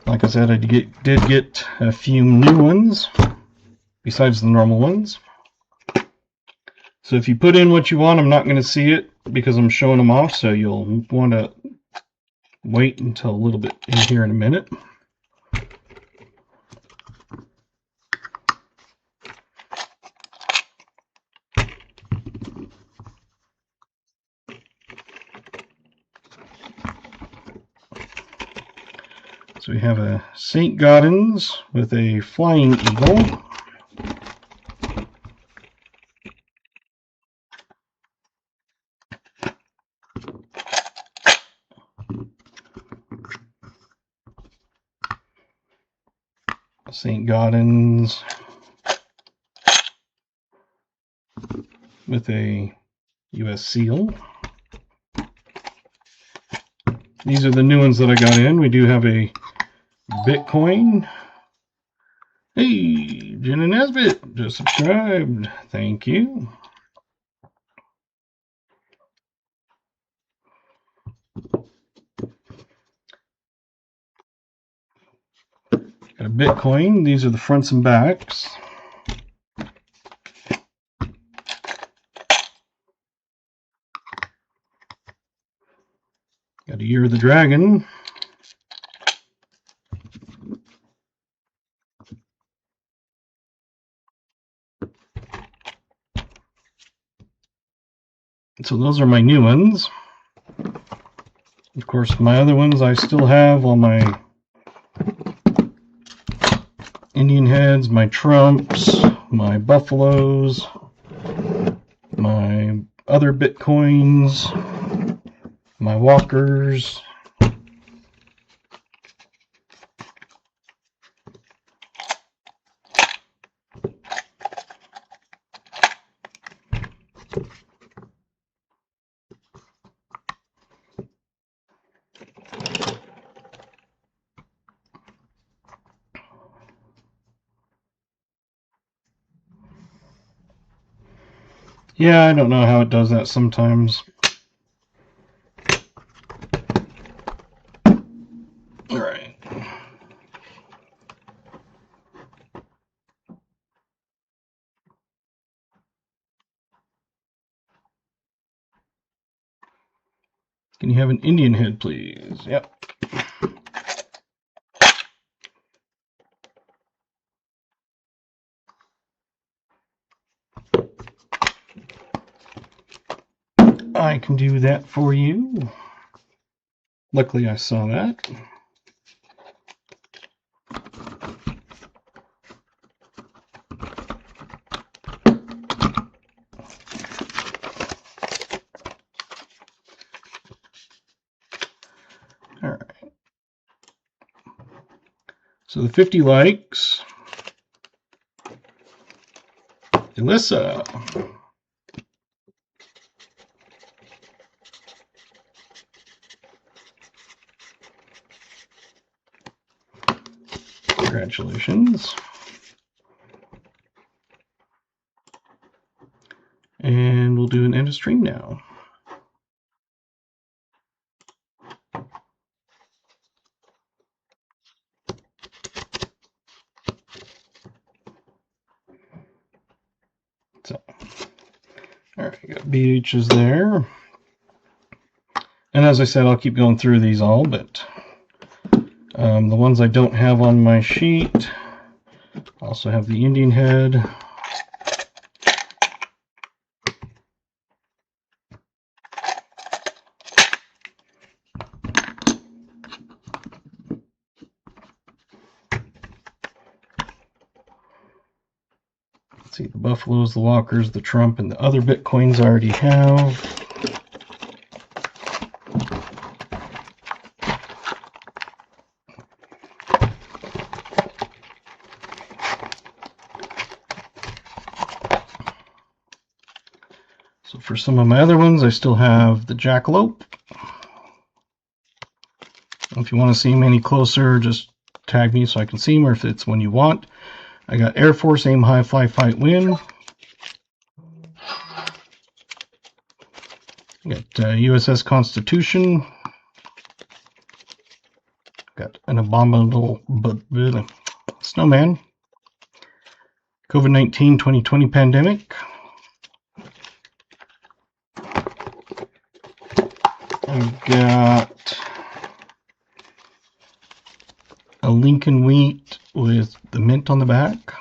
Like I said, I did get a few new ones besides the normal ones. So if you put in what you want, I'm not going to see it because I'm showing them off, so you'll want to wait until a little bit in here in a minute. So we have a St. Gaudens with a flying eagle. St. Gaudens with a U.S. seal. These are the new ones that I got in. We do have a Bitcoin. Hey, Jenna Nesbitt just subscribed. Thank you. Got a Bitcoin. These are the fronts and backs. Got a Year of the Dragon. So those are my new ones. Of course, my other ones I still have all my Indian heads, my trumps, my buffaloes, my other Bitcoins, my walkers. Yeah, I don't know how it does that sometimes. All right. Can you have an Indian head, please? Yep. I can do that for you. Luckily, I saw that. All right. So the 50 likes. Elissa. Congratulations. And we'll do an end of stream now. So, all right, got BHs there. And as I said, I'll keep going through these all, but the ones I don't have on my sheet, also have the Indian head. Buffaloes, the Walkers, the Trump, and the other Bitcoins I already have. So for some of my other ones, I still have the Jackalope. If you want to see them any closer, just tag me so I can see them, or if it's one you want. I got Air Force, Aim High, Fly, Fight, Win. Got USS Constitution. Got an Abominable Snowman. COVID-19 2020 pandemic. I've got a Lincoln Wheat with the mint on the back.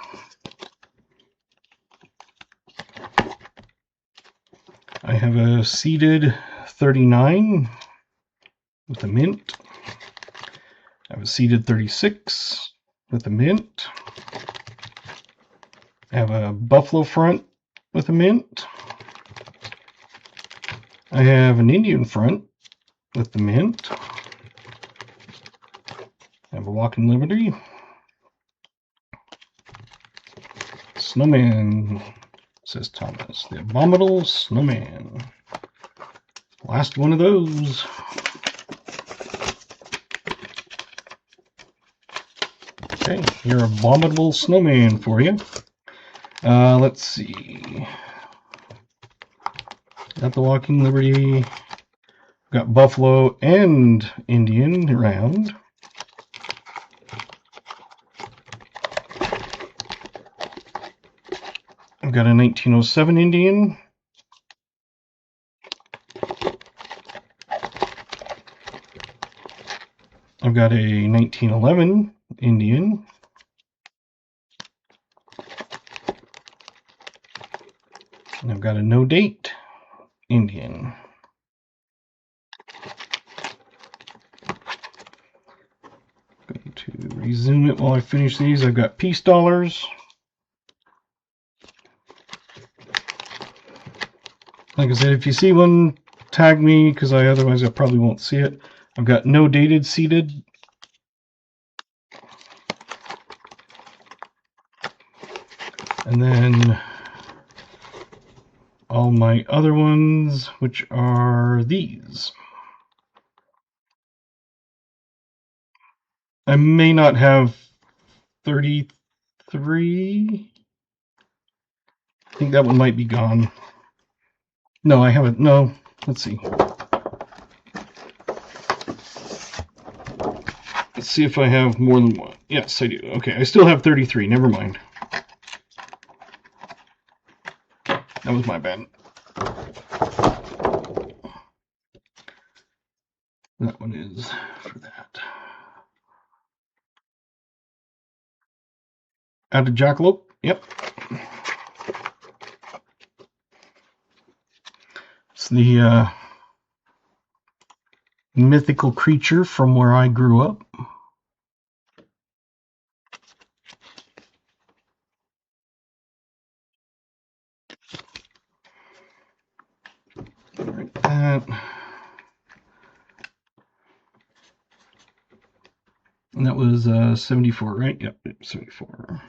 I have a seeded 39 with a mint. I have a seeded 36 with a mint. I have a Buffalo Front with a mint. I have an Indian Front with the mint. I have a Walking Liberty. Snowman, says Thomas. The Abominable Snowman. Last one of those. Okay, your Abominable Snowman for you. Let's see. Got the Walking Liberty. Got Buffalo and Indian around. I've got a 1907 Indian. I've got a 1911 Indian. And I've got a no date Indian. Going to resume it while I finish these. I've got peace dollars. Like I said, if you see one, tag me, because otherwise I probably won't see it. I've got no dated seeded. And then all my other ones, which are these. I may not have 33. I think that one might be gone. No, I haven't. No, let's see. Let's see if I have more than one. Yes, I do. Okay, I still have 33. Never mind. That was my bad. That one is for that. Out of Jackalope. Yep. It's the mythical creature from where I grew up. Like that. And that was 74, right? Yep, 74.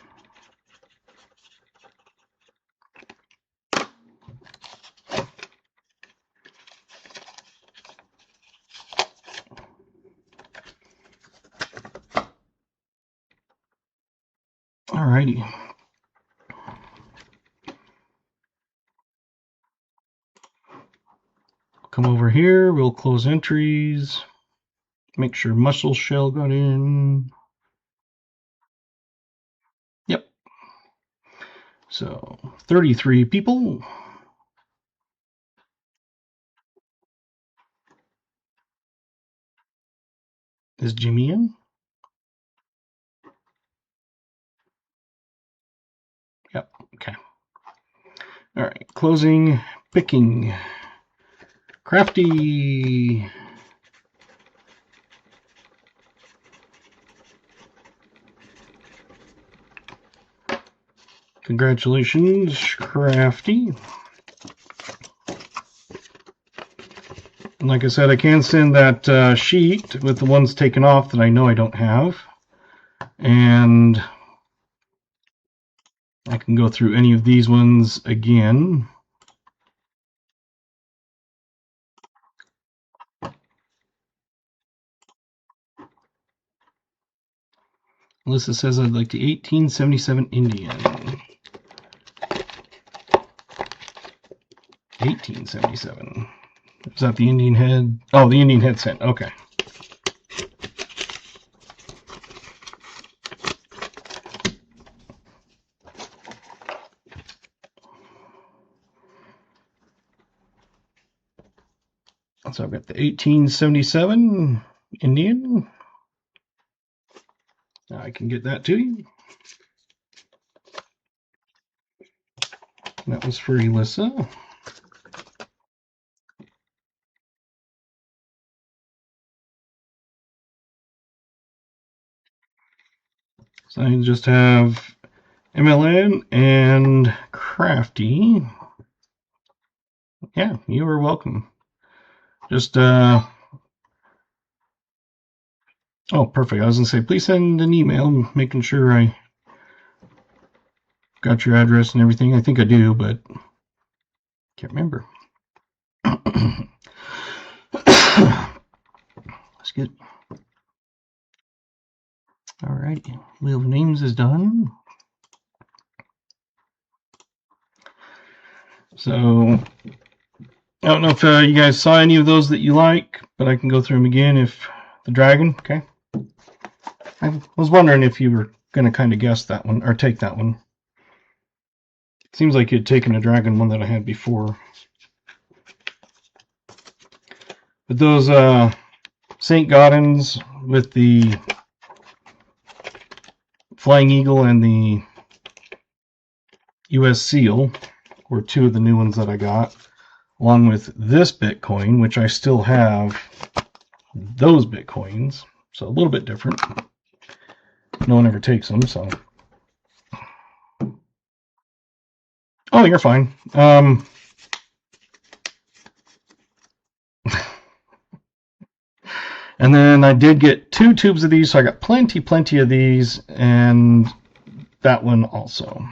Alrighty. Come over here, we'll close entries. Make sure Muscle Shell got in. Yep. So 33 people. Is Jimmy in? Yep. Okay. All right. Closing. Picking. Crafty. Congratulations, Crafty. And like I said, I can send that sheet with the ones taken off that I know I don't have. And I can go through any of these ones again. Alyssa says I'd like the 1877 Indian. 1877. Is that the Indian head? Oh, the Indian head scent. Okay. So I've got the 1877 Indian. Now I can get that to you. That was for Alyssa. So I just have MLN and Crafty. Yeah, you are welcome. Just, oh, perfect. I was going to say, please send an email, making sure I got your address and everything. I think I do, but can't remember. That's good. Alright, Wheel of Names is done. So, I don't know if you guys saw any of those that you like, but I can go through them again if the dragon, okay? I was wondering if you were going to kind of guess that one, or take that one. Seems like you'd taken a dragon one that I had before. But those St. Gaudens with the Flying Eagle and the US Seal were two of the new ones that I got, along with this Bitcoin, which I still have those Bitcoins, so a little bit different. No one ever takes them, so. Oh, you're fine. And then I did get 2 tubes of these, so I got plenty of these, and that one also.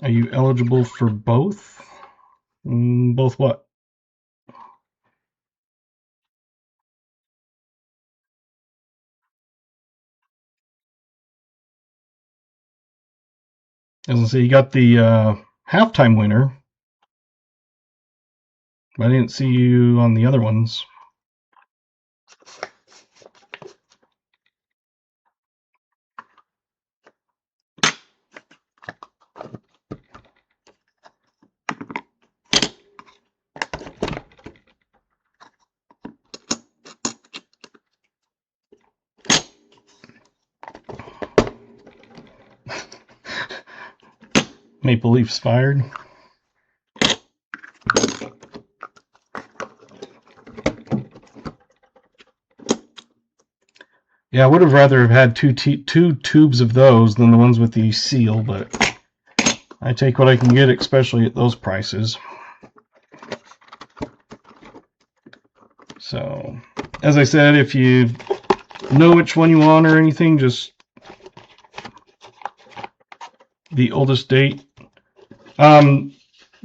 Are you eligible for both? Both what? As I say, you got the halftime winner, but I didn't see you on the other ones. Maple Leafs fired. Yeah, I would have rather have had two tubes of those than the ones with the seal, but I take what I can get, especially at those prices. So, as I said, if you know which one you want or anything, just the oldest date.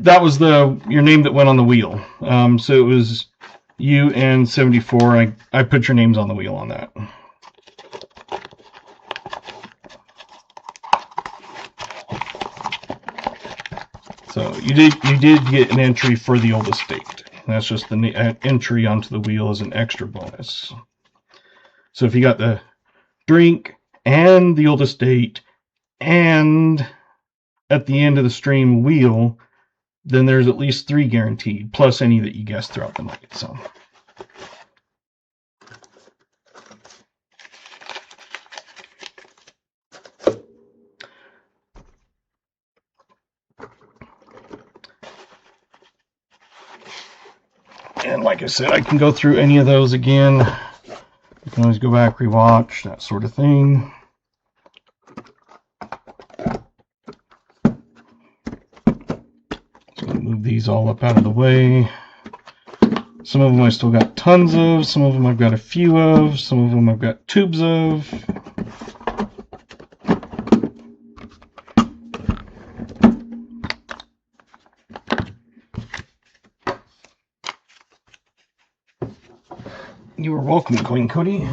That was your name that went on the wheel. So it was you and 74. I put your names on the wheel on that. So you did get an entry for the oldest date. That's just the entry onto the wheel as an extra bonus. So if you got the drink and the oldest date and at the end of the stream wheel, then there's at least 3 guaranteed, plus any that you guess throughout the night. So. And like I said, I can go through any of those again. You can always go back, rewatch, that sort of thing. Move these all up out of the way. Some of them I still got tons of, some of them I've got a few of, some of them I've got tubes of. You are welcome, Queen Cody.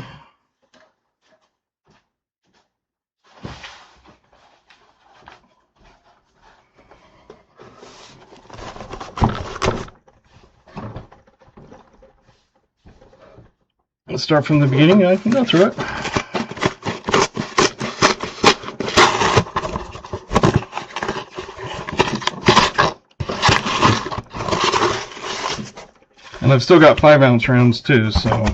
Let's start from the beginning. I can go through it. And I've still got 5-ounce rounds too, so.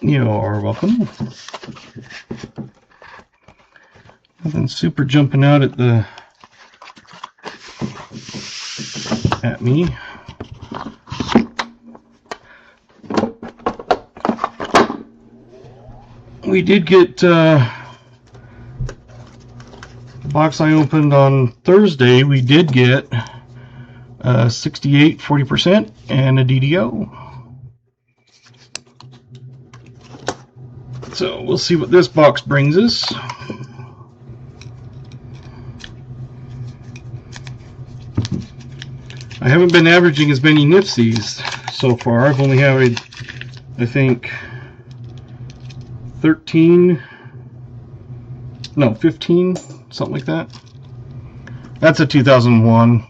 You are welcome. Nothing super jumping out at me. We did get the box I opened on Thursday. We did get 68 40% and a DDO. So we'll see what this box brings us. I haven't been averaging as many nifsies so far. I've only had, I think, 15, something like that. That's a 2001.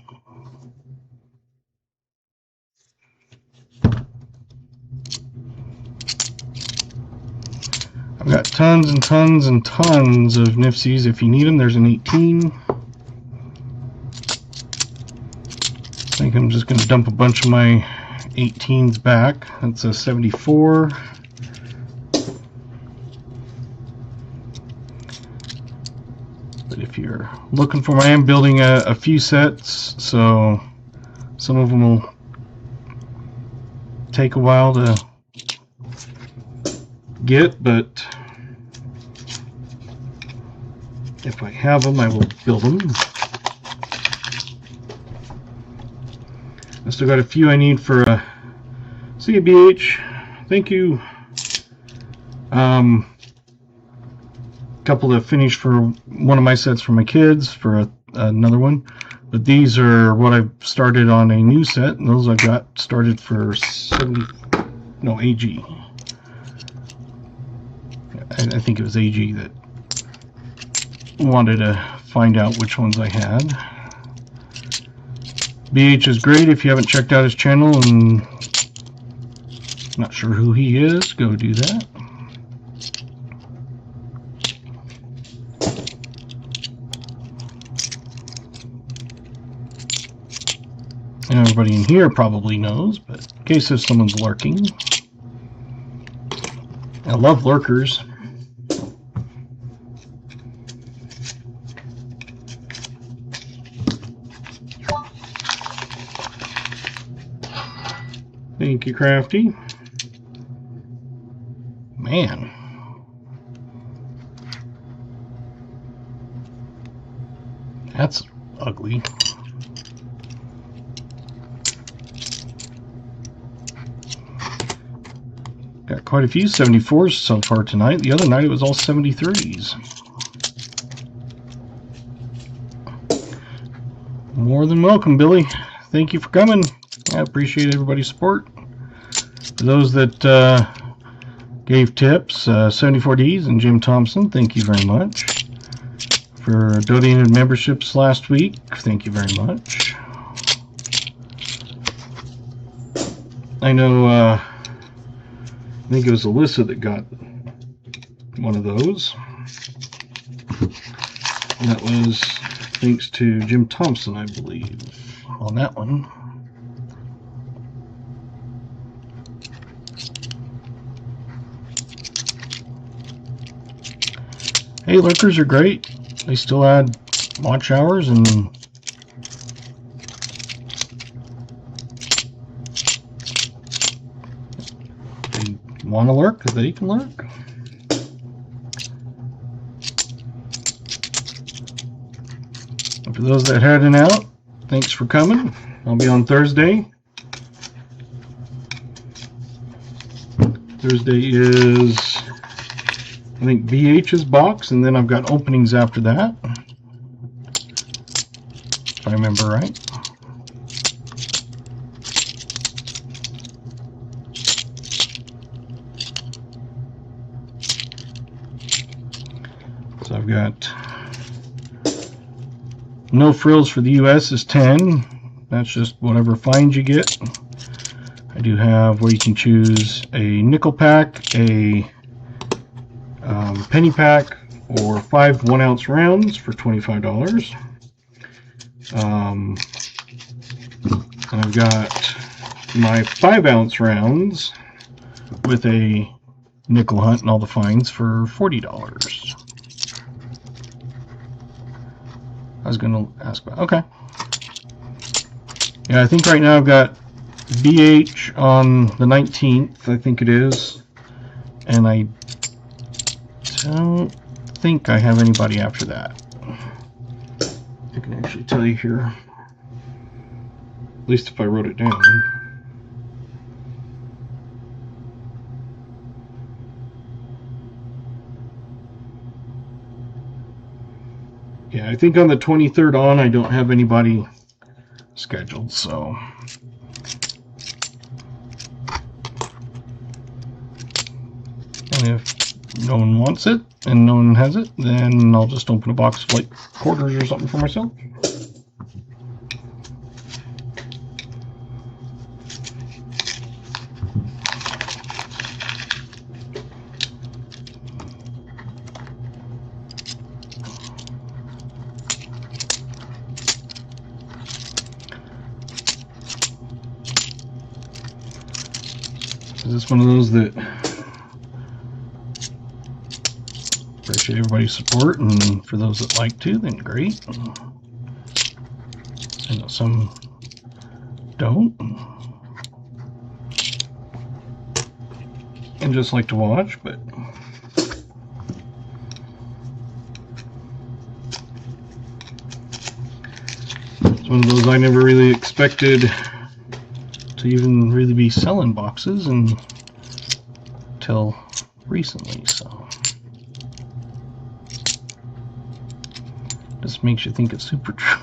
I've got tons and tons and tons of nifsies. If you need them, there's an 18. I think I'm just going to dump a bunch of my 18s back. That's a 74. But if you're looking for them, I am building a few sets, so some of them will take a while to get, but if I have them, I will build them. I still got a few I need for a CBH. Thank you. Couple to finish for one of my sets for my kids, for another one. But these are what I've started on a new set, and those I got started for AG. I think it was AG that wanted to find out which ones I had. BH is great. If you haven't checked out his channel and not sure who he is, go do that. And everybody in here probably knows, but in case if someone's lurking. I love lurkers. Thank you, Crafty. Man. That's ugly. Got quite a few 74s so far tonight. The other night it was all 73s. More than welcome, Billy. Thank you for coming. I appreciate everybody's support. For those that gave tips, 74Ds and Jim Thompson, thank you very much. For donated memberships last week, thank you very much. I know, I think it was Alyssa that got one of those. And that was thanks to Jim Thompson, I believe, on that one. Hey, lurkers are great. They still add watch hours and want to lurk, they can lurk. And for those that are heading out, thanks for coming. I'll be on Thursday. Thursday is, I think, BH's box, and then I've got openings after that, if I remember right. So I've got no frills for the US is 10. That's just whatever finds you get. I do have where you can choose a nickel pack, a penny pack, or 5 1-ounce rounds for $25. And I've got my 5-ounce rounds with a nickel hunt and all the finds for $40. I was going to ask about, okay. Yeah, I think right now I've got BH on the 19th, I think it is. And I don't think I have anybody after that. I can actually tell you here. At least if I wrote it down. Yeah, I think on the 23rd on, I don't have anybody scheduled, so. And if no one wants it and no one has it, then I'll just open a box of like quarters or something for myself. Is this one of those that appreciate everybody's support, and for those that like to, then great. I know some don't and just like to watch, but it's one of those I never really expected to even really be selling boxes until recently, so just makes you think it's super true.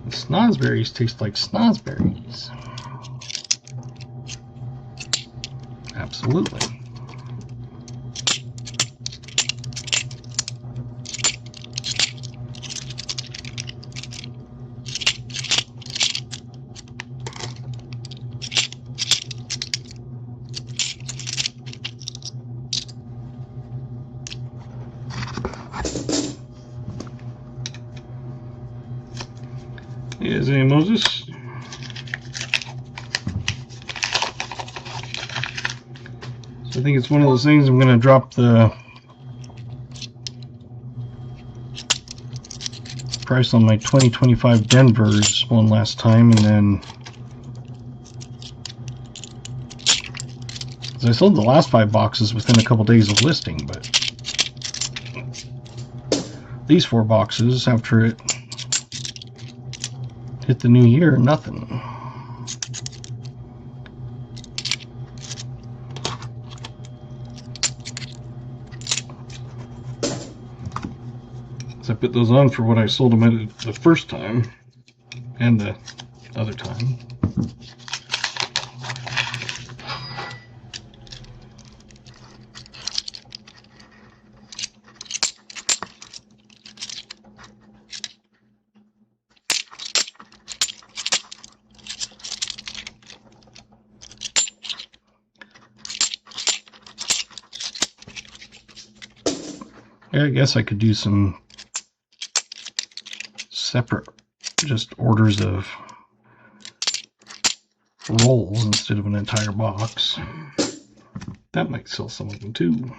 Snozzberries taste like snozzberries. Absolutely. Here's a Moses. So I think it's one of those things I'm going to drop the price on my 2025 Denvers one last time, and then I sold the last 5 boxes within a couple days of listing, but these 4 boxes after it hit the new year, nothing. So I put those on for what I sold them at the first time and the other time. I guess I could do some separate just orders of rolls instead of an entire box. That might sell some of them too.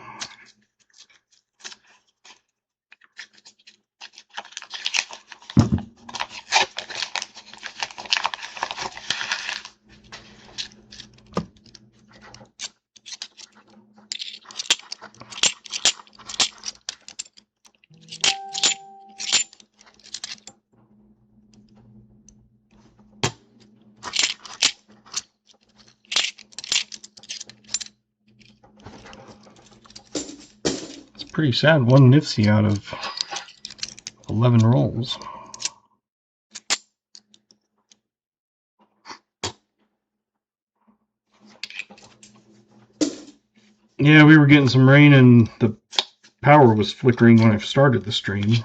Pretty sad, one Nifsy out of 11 rolls. Yeah, we were getting some rain and the power was flickering when I started the stream.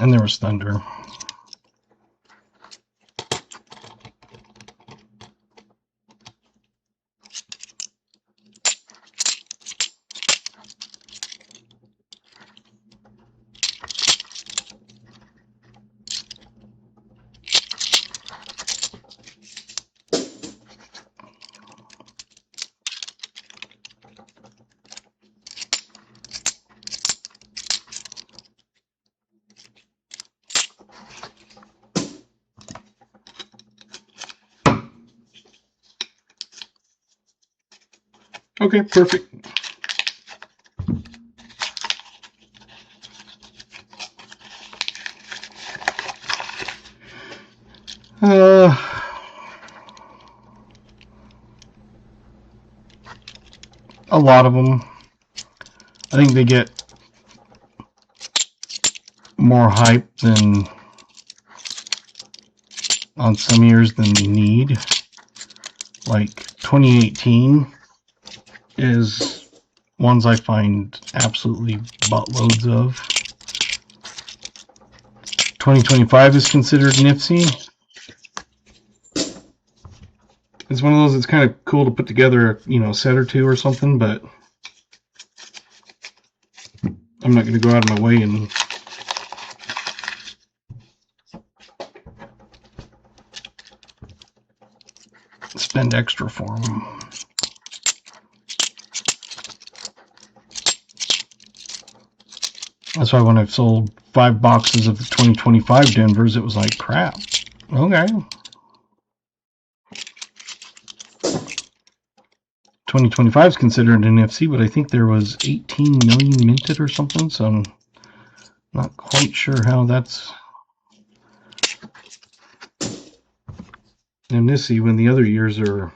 And there was thunder. Okay, perfect. A lot of them. I think they get more hype than on some years than they need. Like 2018 is ones I find absolutely buttloads of. 2025 is considered nifty. It's one of those that's kind of cool to put together, you know, a set or two or something, but I'm not going to go out of my way and spend extra for them. That's why when I've sold 5 boxes of the 2025 Denvers, it was like, crap. Okay. 2025 is considered an FC, but I think there was 18 million minted or something, so I'm not quite sure how that's in this, when the other years are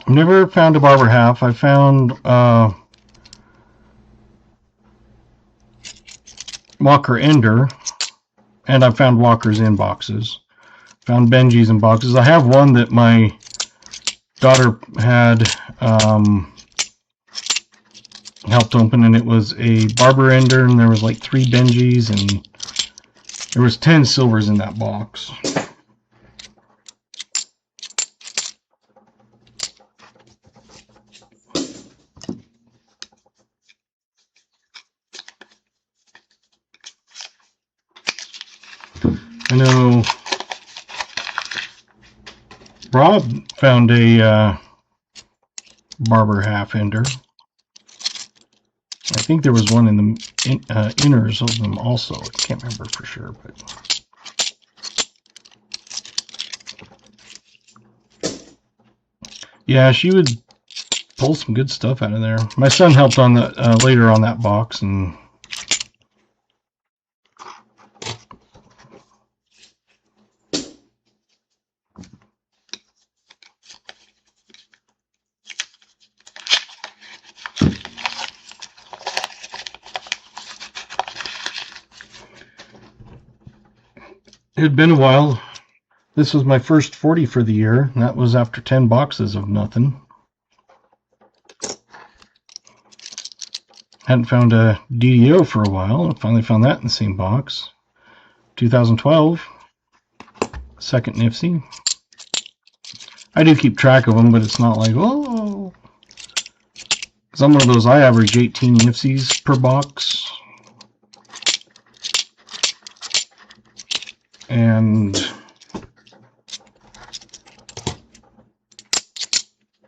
never found a barber half. I found Walker Ender, and I found Walkers in boxes. Found Benjis in boxes. I have one that my daughter had helped open, and it was a Barber Ender, and there was like 3 Benjis, and there was 10 silvers in that box. I know Rob found a Barber half ender. I think there was one in the inners of them also. I can't remember for sure, but yeah, she would pull some good stuff out of there. My son helped on that later on that box, and it had been a while. This was my first 40 for the year, and that was after 10 boxes of nothing. Hadn't found a DDO for a while. I finally found that in the same box. 2012. Second Nifsy. I do keep track of them, but it's not like, oh. Because I'm one of those, I average 18 Nifsies per box. And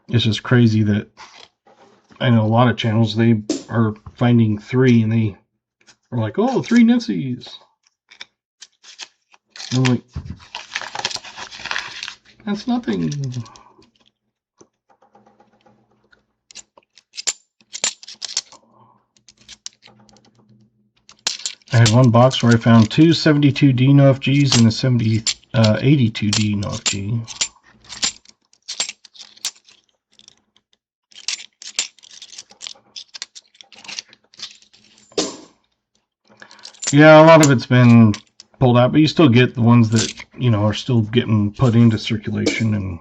it's just crazy that I know a lot of channels, they are finding 3 and they are like, oh, 3 Nifsies. And I'm like, that's nothing. I had one box where I found 2 72D NoFGs and a 82D NoFG. Yeah, a lot of it's been pulled out, but you still get the ones that, you know, are still getting put into circulation. And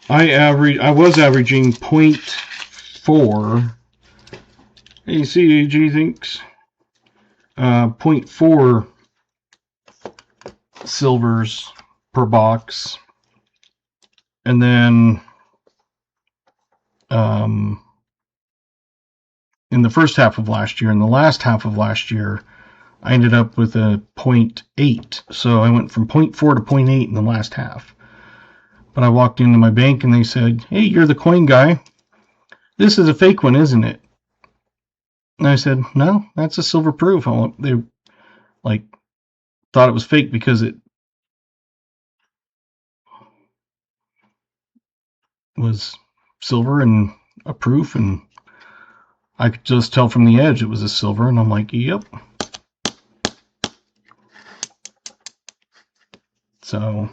I was averaging 0.4. Hey, CAG thinks 0.4 silvers per box, and then in the first half of last year and the last half of last year, I ended up with a 0.8. So I went from 0.4 to 0.8 in the last half. But I walked into my bank and they said, hey, you're the coin guy. This is a fake one, isn't it? And I said, no, that's a silver proof. They like thought it was fake because it was silver and a proof, and I could just tell from the edge it was a silver, and I'm like, yep. So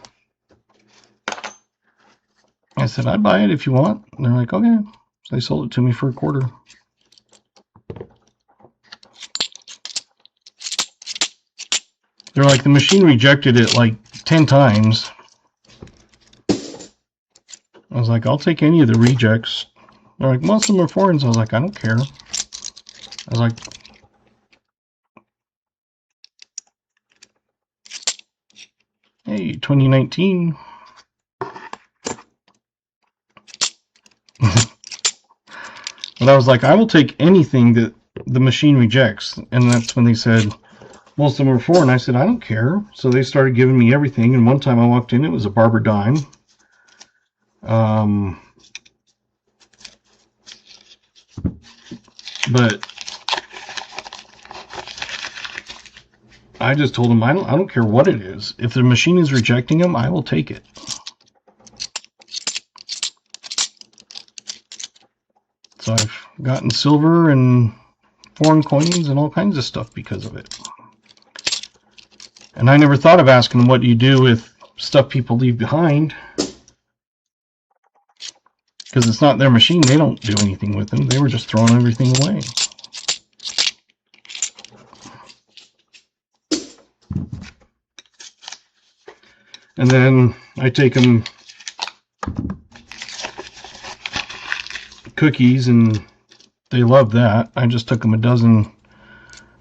I said, I'd buy it if you want. And they're like, okay. So they sold it to me for $0.25. They're like, the machine rejected it like 10 times. I was like, I'll take any of the rejects. They're like, most of them are foreigns. I was like, I don't care. I was like, hey, 2019. But I was like, I will take anything that the machine rejects. And that's when they said, most of them are foreign. I said, I don't care. So they started giving me everything. And one time I walked in, it was a Barber dime. But I just told them, I don't care what it is. If the machine is rejecting them, I will take it. So I've gotten silver and foreign coins and all kinds of stuff because of it. And I never thought of asking them, what do you do with stuff people leave behind? Because it's not their machine. They don't do anything with them. They were just throwing everything away. And then I take them cookies, and they love that. I just took them a dozen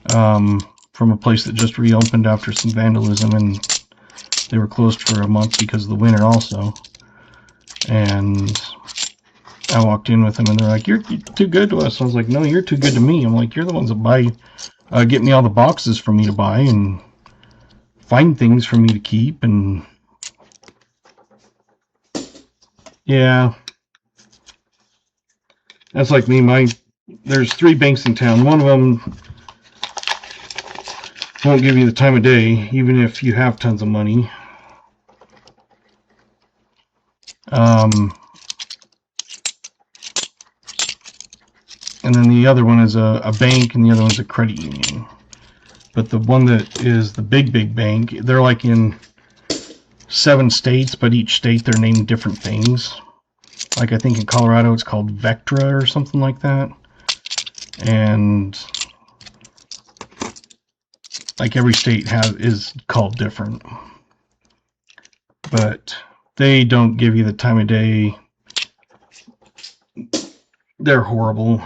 from a place that just reopened after some vandalism, and they were closed for a month because of the winter also. And I walked in with them, and they're like, you're too good to us. I was like, no, you're too good to me. I'm like, you're the ones that buy, get me all the boxes for me to buy and find things for me to keep. And yeah, that's like me. There's 3 banks in town. One of them won't give you the time of day, even if you have tons of money. And then the other one is a bank, and the other one's a credit union. But the one that is the big bank, they're like in 7 states, but each state they're named different things. Like I think in Colorado it's called Vectra or something like that. And like every state is called different. but they don't give you the time of day. They're horrible.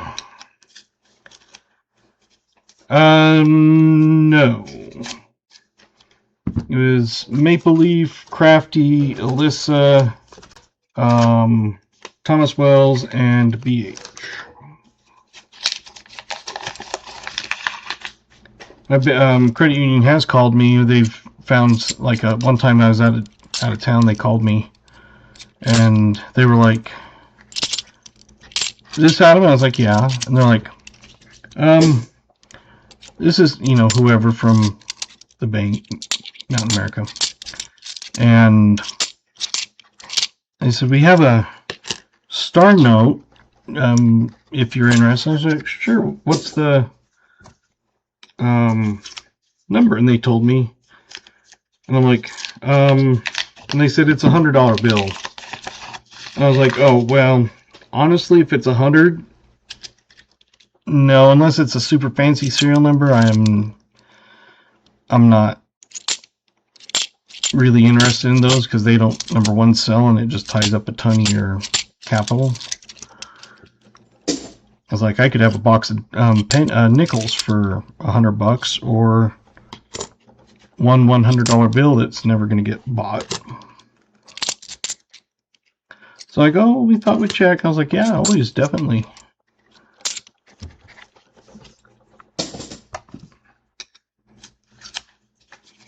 No. It was Maple Leaf, Crafty, Alyssa, Thomas Wells, and BH. Credit Union has called me. They've found, like, one time I was out of town, they called me, and they were like, "This Adam?" I was like, "Yeah." And they're like, this is, you know, whoever from the bank, Mountain America. And they said, "We have a star note, if you're interested." I was like, "Sure, what's the number?" And they told me. And I'm like, and they said it's $100 bill. And I was like, "Oh, well, honestly, if it's 100, no, unless it's a super fancy serial number, I'm not really interested in those, because they don't, number one, sell, and it just ties up a ton of your capital." I was like, I could have a box of nickels for $100, or one $100 bill that's never going to get bought. So I go, "We thought we'd check." I was like, "Yeah, always, definitely."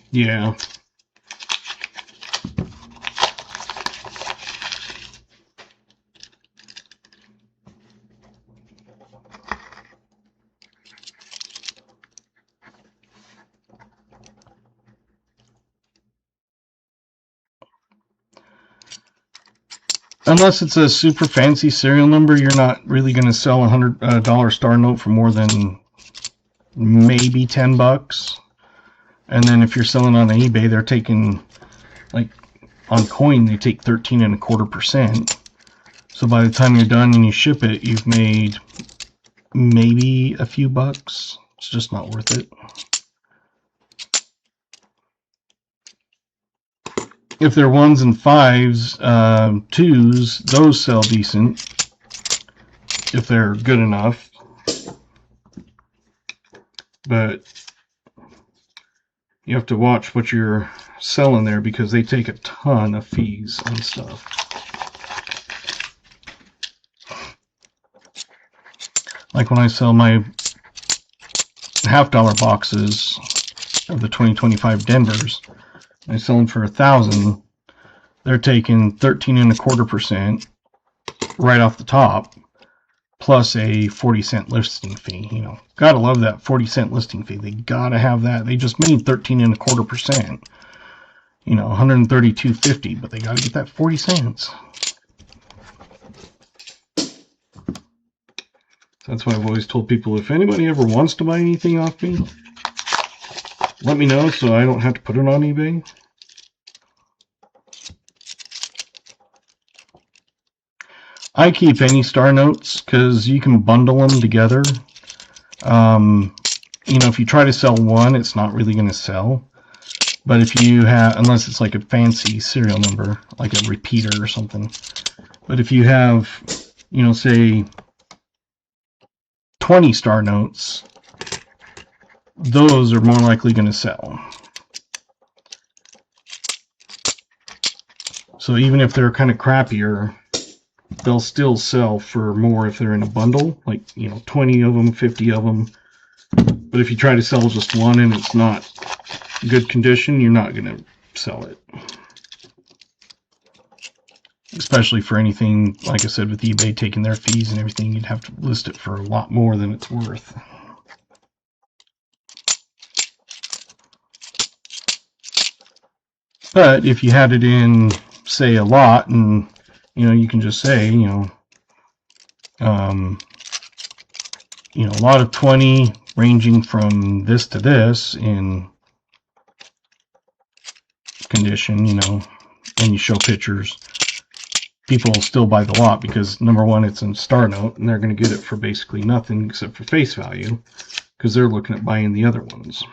Yeah. Unless it's a super fancy serial number, you're not really going to sell a $100 star note for more than maybe $10. And then if you're selling on eBay, they're taking, like, on coin, they take 13.25%. So by the time you're done and you ship it, you've made maybe a few bucks. It's just not worth it. If they're ones and fives, twos, those sell decent if they're good enough. But you have to watch what you're selling there, because they take a ton of fees on stuff. Like when I sell my $50 boxes of the 2025 Denvers, I sell them for $1,000. They're taking 13.25% right off the top, plus a 40-cent listing fee. You know, gotta love that 40-cent listing fee. They gotta have that. They just made 13.25%. You know, $132.50, but they gotta get that 40 cents. That's why I've always told people, if anybody ever wants to buy anything off me, let me know so I don't have to put it on eBay. I keep any star notes because you can bundle them together. You know, if you try to sell one, it's not really going to sell. But if you have, unless it's like a fancy serial number, like a repeater or something. But if you have, you know, say 20 star notes, those are more likely going to sell. So even if they're kind of crappier, they'll still sell for more if they're in a bundle, like, you know, 20 of them, 50 of them. But if you try to sell just one and it's not good condition, you're not going to sell it. Especially for anything, like I said, with eBay taking their fees and everything, you'd have to list it for a lot more than it's worth. But if you had it in, say, a lot, and, you know, you can just say, you know, a lot of 20 ranging from this to this in condition, you know, and you show pictures, people will still buy the lot because, number one, it's in star note, and they're going to get it for basically nothing except for face value, because they're looking at buying the other ones.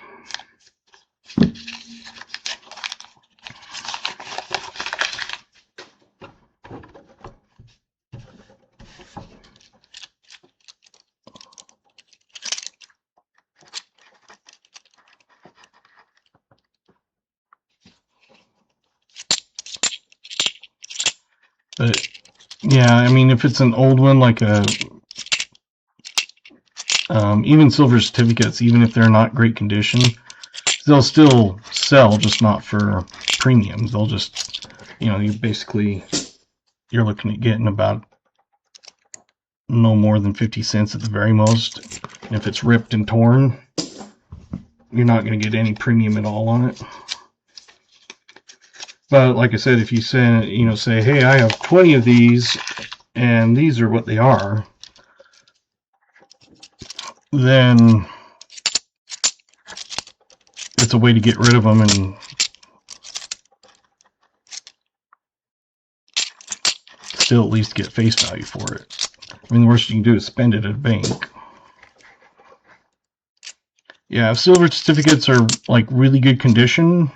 But yeah, I mean, if it's an old one, like a even silver certificates, even if they're not great condition, they'll still sell, just not for premiums. They'll just, you know, you're looking at getting about no more than 50 cents at the very most. And if it's ripped and torn, you're not going to get any premium at all on it. But like I said, if you say, hey, I have 20 of these and these are what they are, then it's a way to get rid of them and still at least get face value for it. I mean, the worst you can do is spend it at a bank. Yeah, if silver certificates are like really good condition,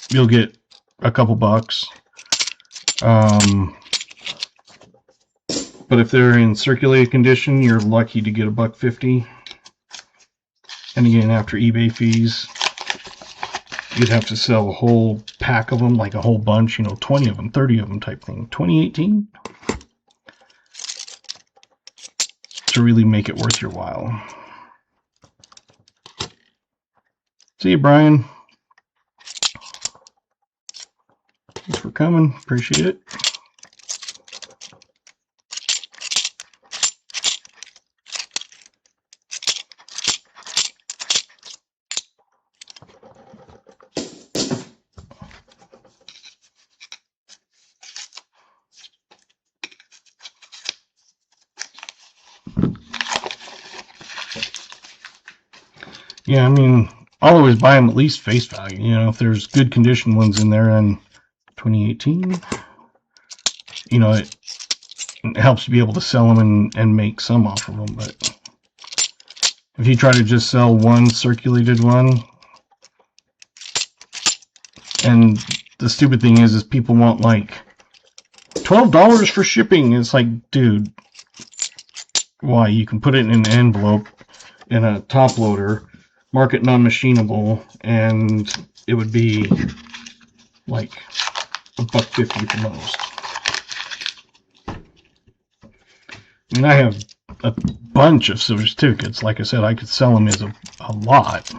you'll get a couple bucks. But if they're in circulated condition, you're lucky to get $1.50. And again, after eBay fees, you'd have to sell a whole pack of them, like a whole bunch, 20 of them, 30 of them type thing. 2018? To really make it worth your while. See you, Brian. Thanks for coming. Appreciate it. Yeah, I mean, I'll always buy them at least face value. If there's good condition ones in there in 2018, it helps to be able to sell them and make some off of them. But if you try to just sell one circulated one, and the stupid thing is people want like $12 for shipping. It's like, dude, why? You can put it in an envelope in a top loader, mark it non-machinable, and it would be like $1.50 at the most. I mean, I have a bunch of silver certificates. Like I said, I could sell them as a lot.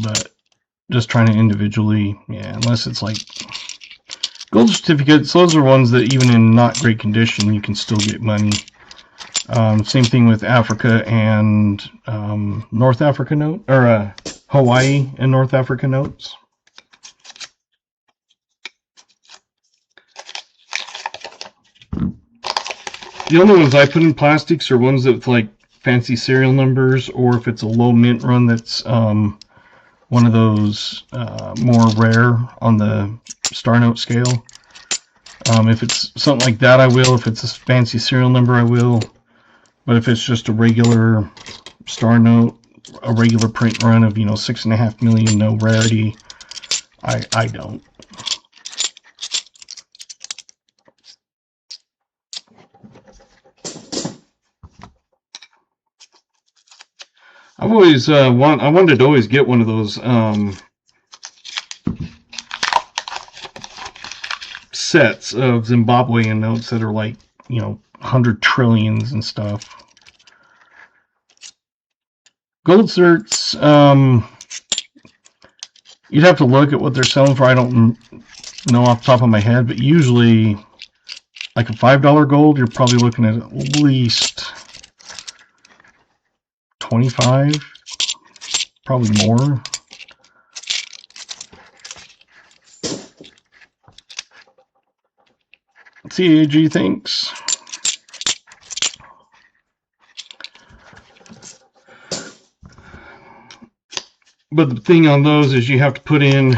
But just trying to individually, yeah, unless it's like gold certificates, those are ones that even in not great condition, you can still get money. Same thing with Africa and North Africa note, or Hawaii and North Africa notes. The only ones I put in plastics are ones that with like fancy serial numbers, or if it's a low mint run that's one of those more rare on the star note scale. If it's something like that, I will. If it's a fancy serial number, I will. But if it's just a regular star note, a regular print run of 6.5 million, no rarity, I don't. I've always I wanted to always get one of those sets of Zimbabwean notes that are like 100 trillions and stuff. Gold certs, you'd have to look at what they're selling for. I don't know off the top of my head, but usually like a $5 gold, you're probably looking at least 25, probably more. CAG thinks. But the thing on those is you have to put in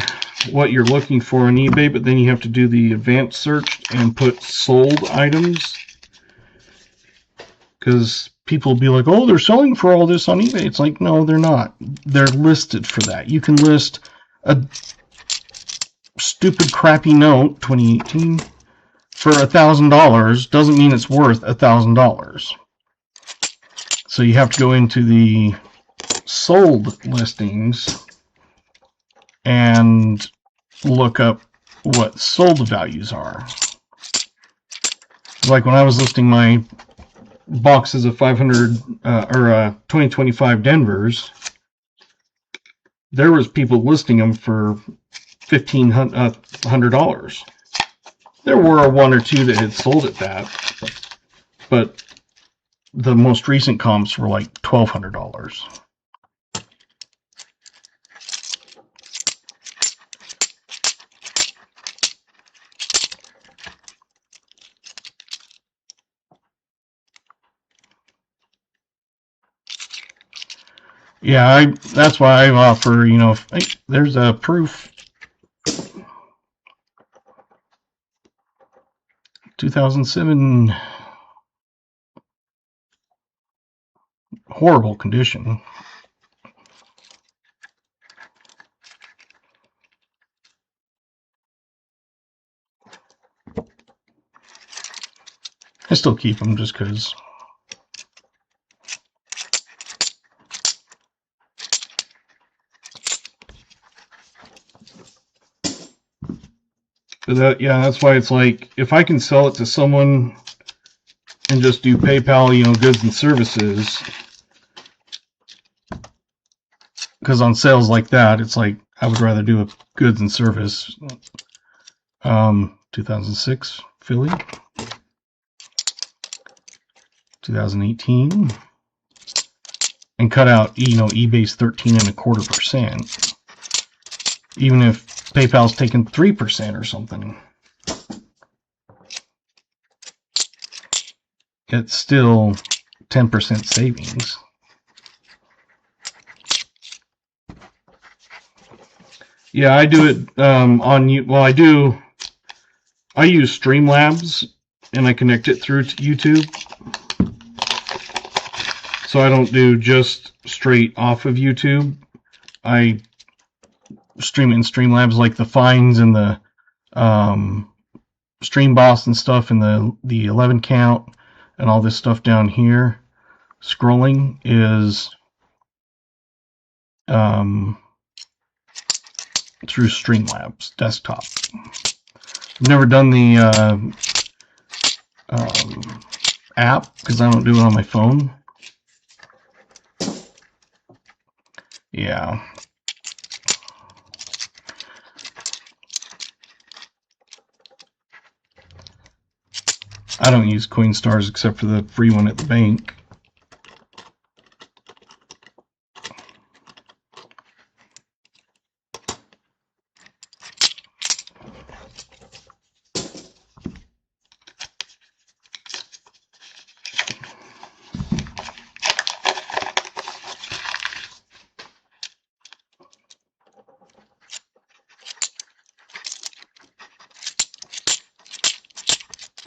what you're looking for on eBay, but then you have to do the advanced search and put sold items. Because people will be like, oh, they're selling for all this on eBay. It's like, no, they're not. They're listed for that. You can list a stupid, crappy note, 2018, for $1,000. Doesn't mean it's worth $1,000. So you have to go into the sold listings and look up what sold values are. Like when I was listing my boxes of 500 or 2025 Denvers, there was people listing them for $1,500. There were one or two that had sold at that, but the most recent comps were like $1,200. Yeah, that's why I offer, you know, if, there's a proof. 2007, horrible condition. I still keep them just because. Yeah, that's why it's like, if I can sell it to someone and just do PayPal, you know, goods and services, because on sales like that, it's like, I would rather do a goods and service. 2006 Philly, 2018, and cut out, you know, eBay's 13.25%. Even if PayPal's taken 3% or something, it's still 10% savings. Yeah, I do it well, I use Streamlabs and I connect it through to YouTube. So I don't do just straight off of YouTube. I stream it in Streamlabs, like the fines and the Stream Boss and stuff, and the 11 count and all this stuff down here. Scrolling is through Streamlabs desktop. I've never done the app because I don't do it on my phone. Yeah. I don't use Coinstars except for the free one at the bank.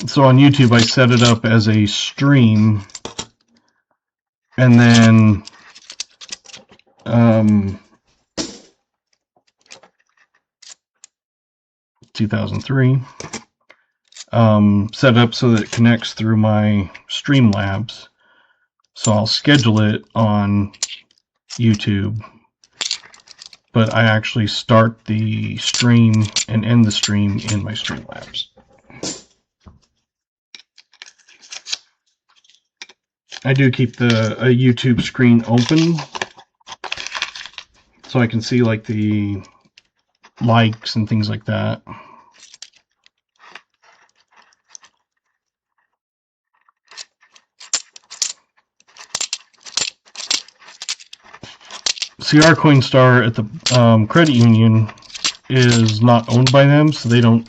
So on YouTube, I set it up as a stream, and then 2003, set it up so that it connects through my Streamlabs. So I'll schedule it on YouTube, but I actually start the stream and end the stream in my Streamlabs. I do keep a YouTube screen open so I can see like the likes and things like that. See, our Coinstar at the credit union is not owned by them, so they don't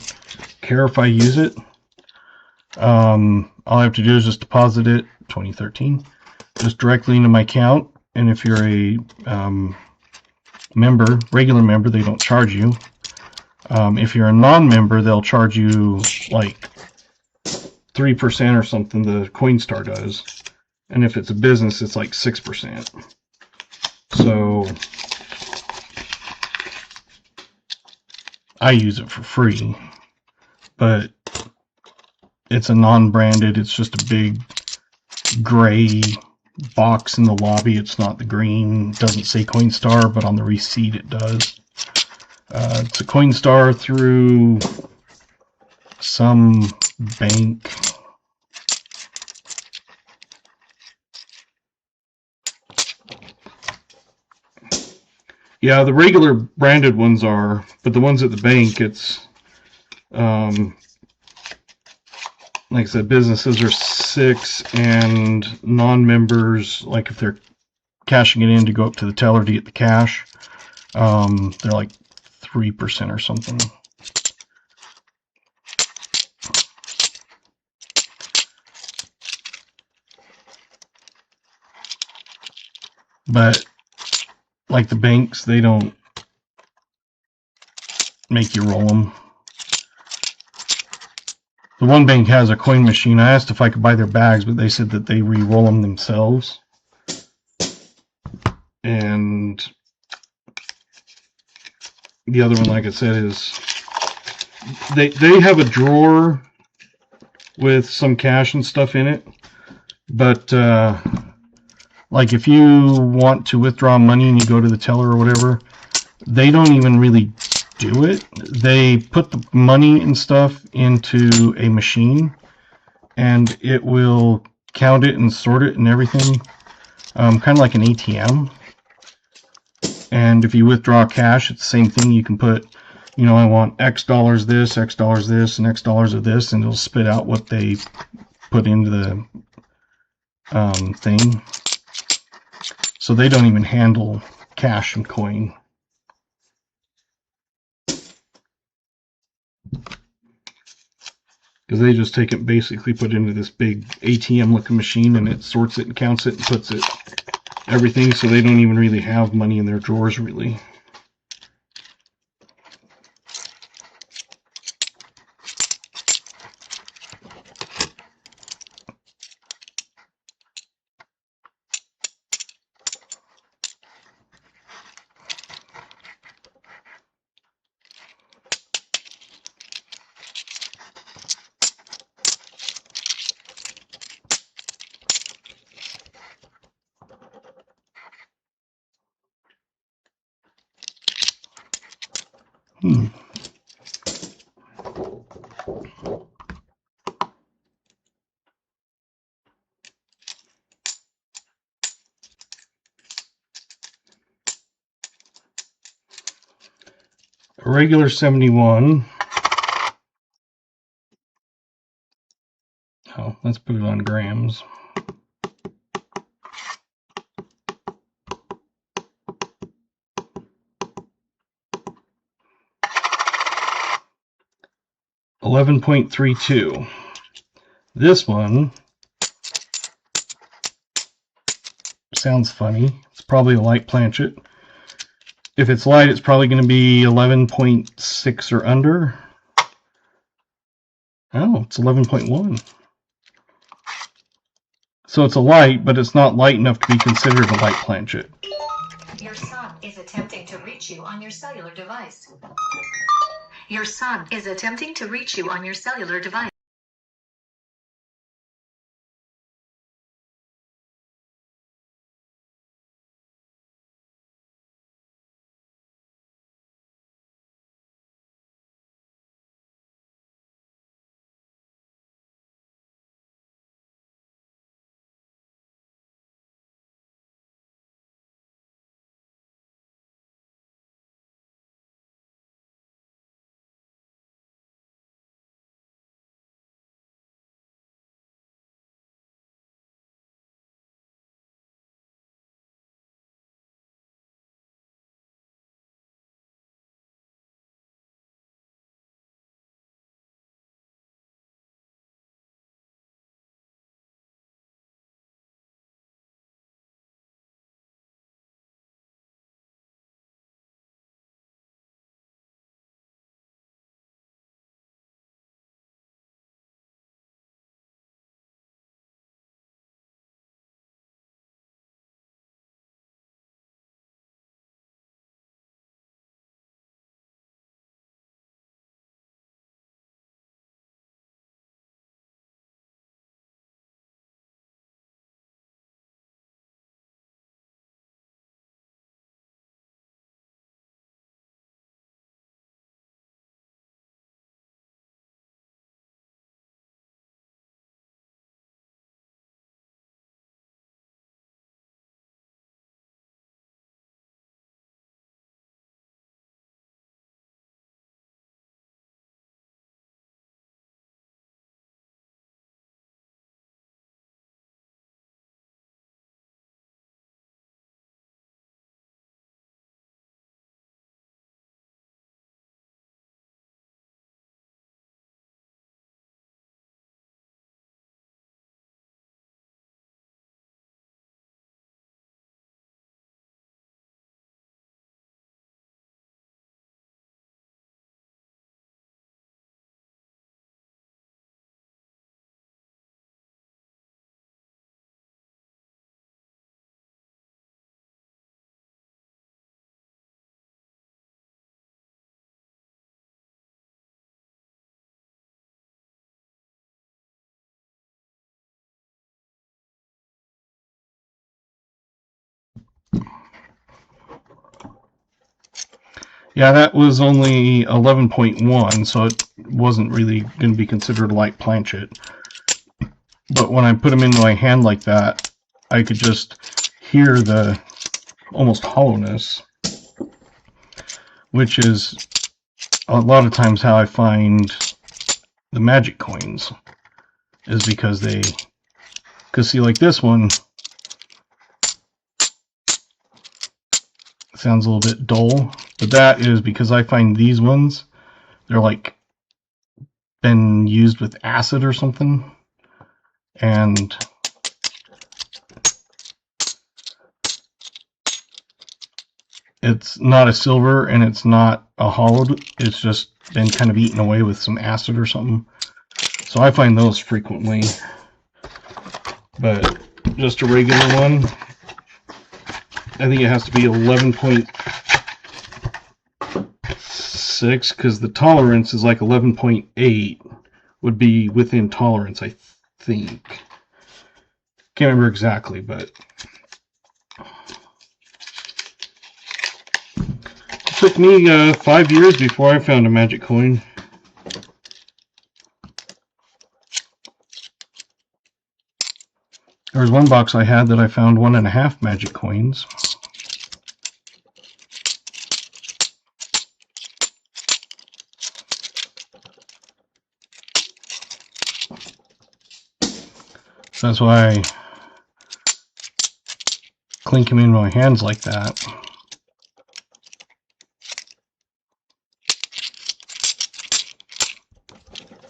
care if I use it. All I have to do is just deposit it, 2013, just directly into my account. And if you're a member, regular member, they don't charge you. If you're a non-member, they'll charge you like 3% or something, the Coinstar does. And if it's a business, it's like 6%. So I use it for free, but it's a non-branded, it's just a big gray box in the lobby. It's not the green, it doesn't say Coinstar, but on the receipt it does. It's a Coinstar through some bank. Yeah, the regular branded ones are, but the ones at the bank, it's, like I said, businesses are 6, and non-members, like if they're cashing it in to go up to the teller to get the cash, they're like 3% or something. But like the banks, they don't make you roll them. The one bank has a coin machine. I asked if I could buy their bags, but they said that they re-roll them themselves. And the other one, like I said, is they have a drawer with some cash and stuff in it. But like if you want to withdraw money and you go to the teller or whatever, they don't even really do it. They put the money and stuff into a machine, and it will count it and sort it and everything, kind of like an ATM. And if you withdraw cash, it's the same thing. You can put, you know, I want X dollars this, X dollars this, and X dollars of this, and it'll spit out what they put into the thing. So they don't even handle cash and coin. Because they just take it, basically put it into this big ATM looking machine, and it sorts it and counts it and puts it everything, so they don't even really have money in their drawers really. A regular 71. Oh, let's put it on grams. $11.32. This one sounds funny. It's probably a light planchet. If it's light, it's probably going to be 11.6 or under. Oh, it's 11.1. So it's a light, but it's not light enough to be considered a light planchet. Your son is attempting to reach you on your cellular device. Your son is attempting to reach you on your cellular device. Yeah, that was only 11.1, so it wasn't really going to be considered a light planchet. But when I put them into my hand like that, I could just hear the almost hollowness, which is a lot of times how I find the magic coins, is because see, like this one sounds a little bit dull, but that is because I find these ones, they're like been used with acid or something, and it's not a silver and it's not a hollowed, it's just been kind of eaten away with some acid or something. So I find those frequently, but just a regular one, I think it has to be 11.6 because the tolerance is like 11.8 would be within tolerance, I think. Can't remember exactly, but it took me 5 years before I found a magic coin. There was one box I had that I found 1.5 magic coins. So that's why I clink them in my hands like that.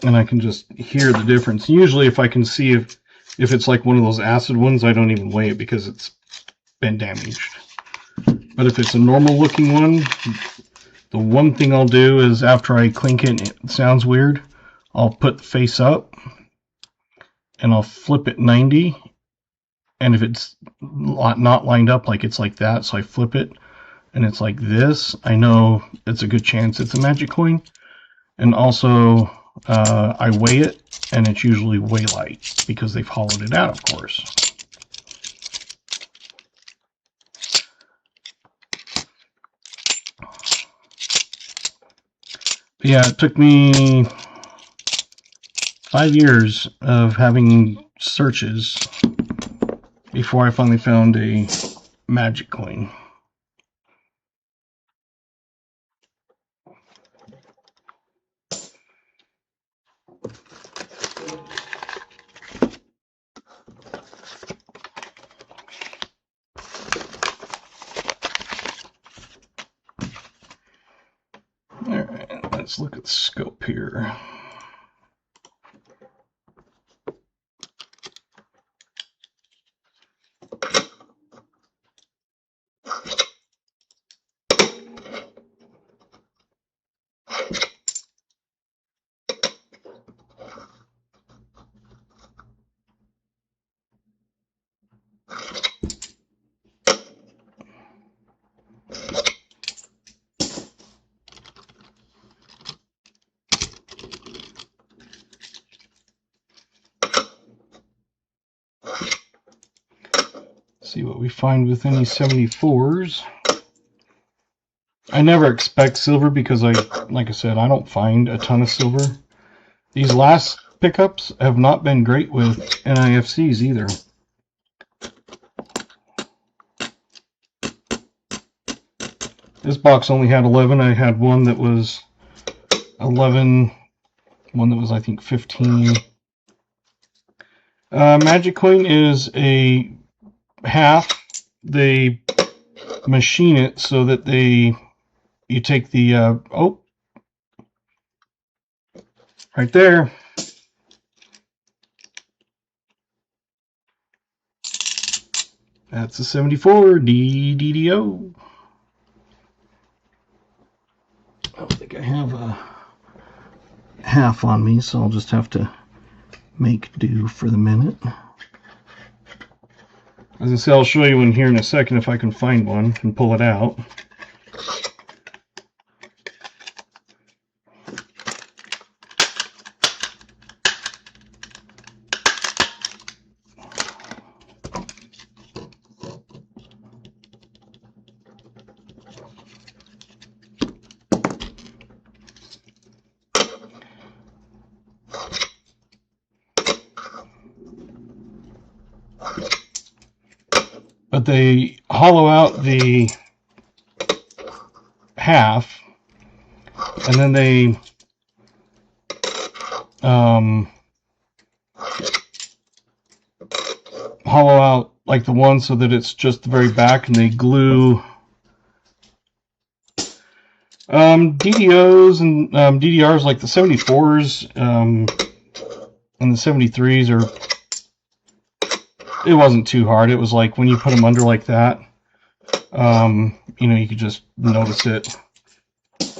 And I can just hear the difference. Usually if I can see if it's like one of those acid ones, I don't even weigh it because it's been damaged. But if it's a normal looking one, the one thing I'll do is after I clink it and it sounds weird, I'll put the face up and I'll flip it 90. And if it's not lined up, like it's like that, so I flip it and it's like this, I know it's a good chance it's a magic coin. And also I weigh it, and it's usually way light because they've hollowed it out, of course. But yeah, it took me 5 years of having searches before I finally found a magic coin. Alright, let's look at the scope here. See what we find with any 74s. I never expect silver because like I said, I don't find a ton of silver. These last pickups have not been great with NIFCs either. This box only had 11. I had one that was 11, one that was I think 15. Magic coin is a half. They machine it so that you take the oh, right there. That's a 74 DDO. I don't think I have a half on me, so I'll just have to make do for the minute. As I say, I'll show you one here in a second if I can find one and pull it out. But they hollow out the half, and then they hollow out like the one so that it's just the very back, and they glue DDOs and DDRs like the 74s and the 73s are. It wasn't too hard. It was like when you put them under like that, you could just notice it.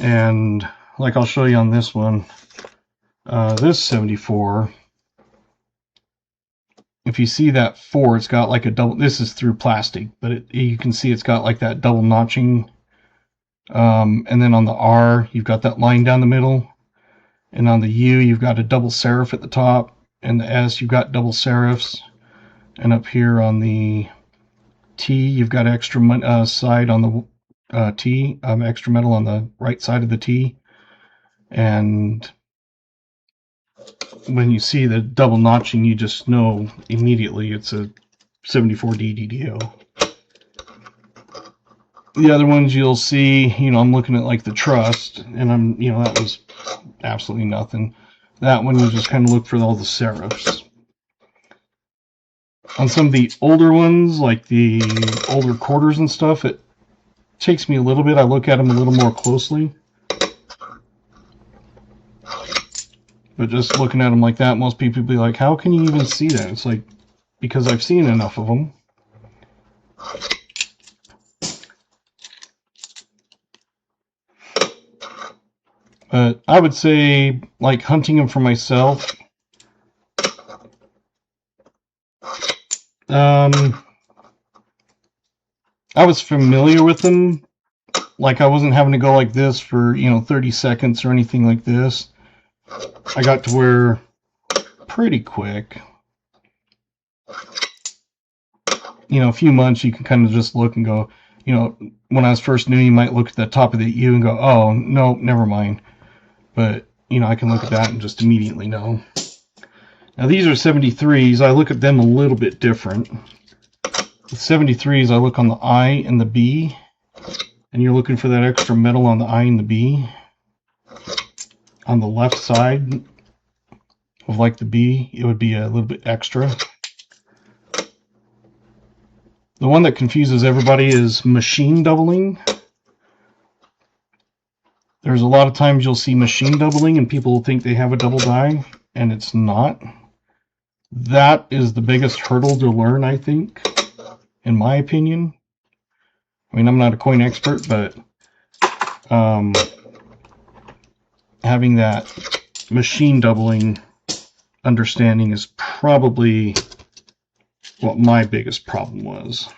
And like I'll show you on this one, this 74. If you see that 4, it's got like a double. This is through plastic, but you can see it's got like that double notching. And then on the R, you've got that line down the middle. And on the U, you've got a double serif at the top. And the S, you've got double serifs. And up here on the T, you've got extra side on the T, extra metal on the right side of the T. And when you see the double notching, you just know immediately it's a 74D DDO. The other ones you'll see, I'm looking at like the Trust, and that was absolutely nothing. That one you just kind of look for all the serifs. On some of the older ones, like the older quarters and stuff, it takes me a little bit. I look at them a little more closely. But just looking at them like that, most people be like, how can you even see that? It's like, because I've seen enough of them. But I would say, like, hunting them for myself, I was familiar with them. Like, I wasn't having to go like this for, 30 seconds or anything like this. I got to where pretty quick. A few months you can kind of just look and go, when I was first new, you might look at the top of the U and go, oh, no, never mind. But, I can look at that and just immediately know. Now, these are 73s. I look at them a little bit different. With 73s, I look on the I and the B, and you're looking for that extra metal on the I and the B. On the left side of like the B, it would be a little bit extra. The one that confuses everybody is machine doubling. There's a lot of times you'll see machine doubling and people think they have a double die, and it's not. That is the biggest hurdle to learn, I think, in my opinion. I mean, I'm not a coin expert, but having that machine doubling understanding is probably what my biggest problem was.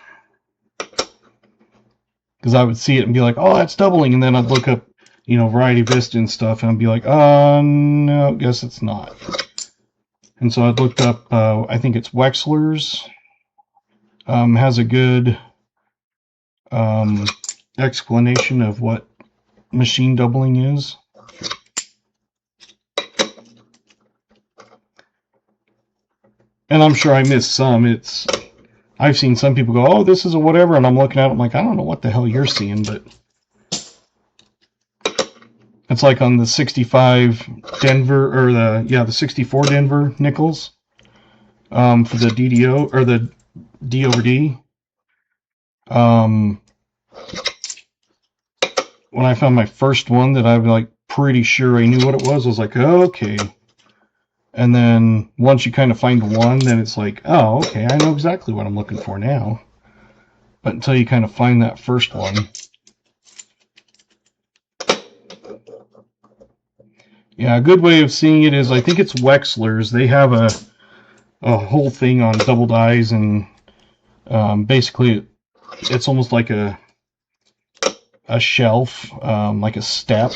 Because I would see it and be like, oh, that's doubling, and then I'd look up, Variety Vista and stuff, and I'd be like, no, guess it's not. And so I'd looked up, I think it's Wexler's, has a good explanation of what machine doubling is. And I'm sure I missed some. I've seen some people go, oh, this is a whatever, and I'm looking at it, I'm like, I don't know what the hell you're seeing, but it's like on the 65 Denver, or the 64 Denver nickels, for the DDO, or the D over D. When I found my first one that I was like pretty sure I knew what it was, I was like, oh, okay. And then once you kind of find one, then it's like, oh, okay, I know exactly what I'm looking for now. But until you kind of find that first one. Yeah, a good way of seeing it is, I think it's Wexler's. They have a whole thing on double dies, and basically it's almost like a shelf, like a step.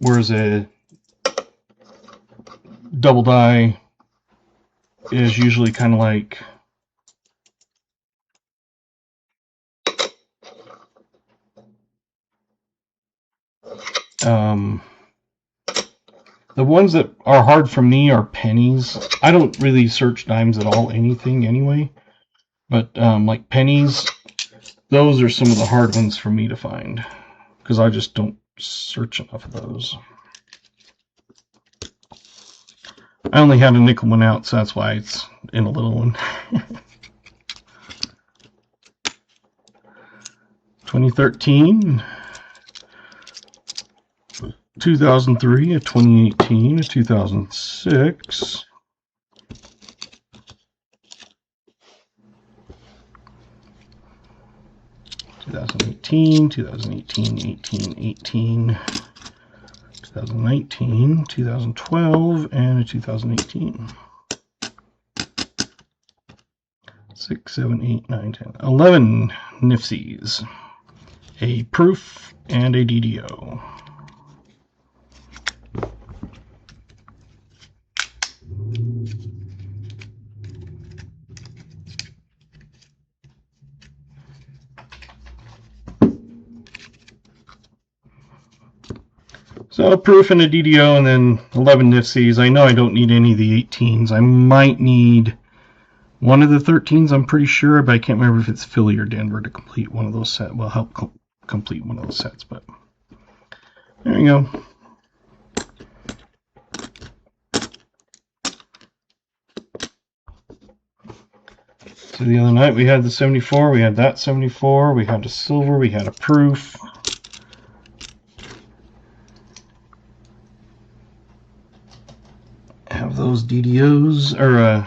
Whereas a double die is usually kind of like The ones that are hard for me are pennies. I don't really search dimes at all, anything anyway. But like pennies, those are some of the hard ones for me to find because I just don't search enough of those. I only had a nickel one out, so that's why it's in a little one. 2013, 2003, a 2018, a 2006, 2018, 2018, 18, 18, 2019, 2012, and a 2018. 6, 7, 8, 9, 10, 11 NIFCs, a proof, and a DDO. So a proof and a DDO, and then 11 NIFCs. I know I don't need any of the 18s. I might need one of the 13s, I'm pretty sure, but I can't remember if it's Philly or Denver to complete one of those sets. Well, help complete one of those sets, but there you go. So the other night we had the 74, we had that 74, we had a silver, we had a proof. Have those DDOs, or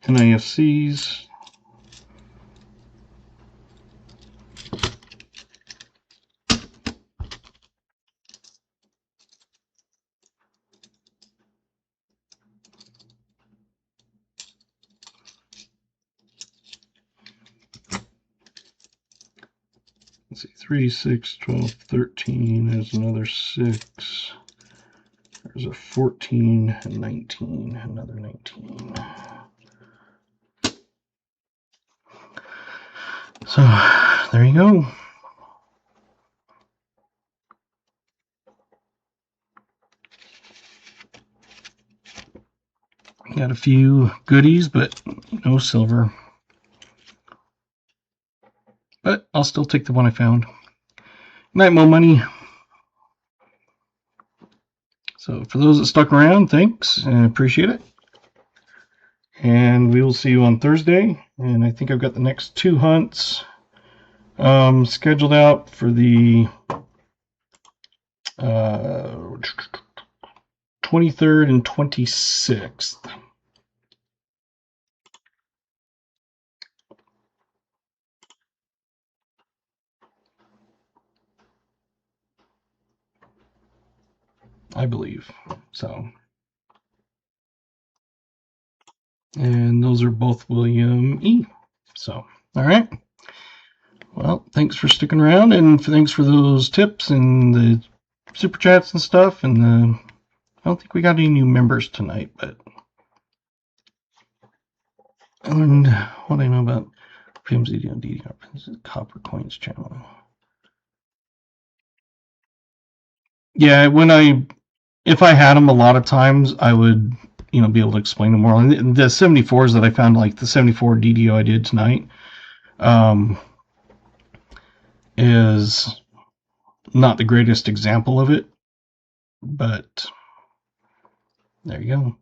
NIFCs. Let's see, 3, 6, 12, 13, there's another 6. There's a 14, and 19, another 19. So, there you go. Got a few goodies, but no silver. But I'll still take the one I found. Night, Mo Money. So for those that stuck around, thanks. I appreciate it. And we will see you on Thursday. And I think I've got the next 2 hunts scheduled out for the 23rd and 26th. I believe. So, and those are both William E. So, all right. Well, thanks for sticking around, and thanks for those tips and the super chats and stuff. And I don't think we got any new members tonight, but and what I know about PMZD and DDR, Copper Coins channel. Yeah, if I had them a lot of times, I would, be able to explain them more. And the 74s that I found, like the 74 DDO I did tonight, is not the greatest example of it, but there you go.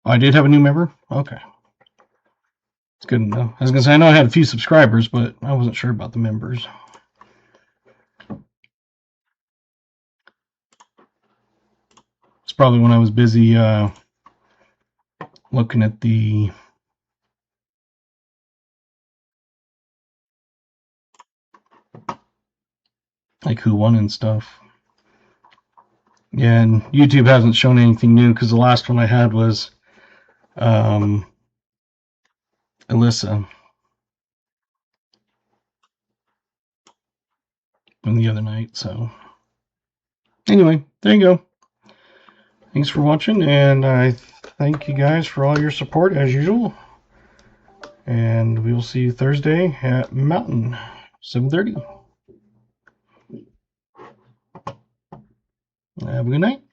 Oh, I did have a new member? Okay. It's good to know. I was going to say, I know I had a few subscribers, but I wasn't sure about the members. It's probably when I was busy looking at the like who won and stuff. Yeah, and YouTube hasn't shown anything new because the last one I had was Alyssa from the other night. So anyway, there you go. Thanks for watching, and I thank you guys for all your support as usual. And we will see you Thursday at Mountain, 7:30. Have a good night.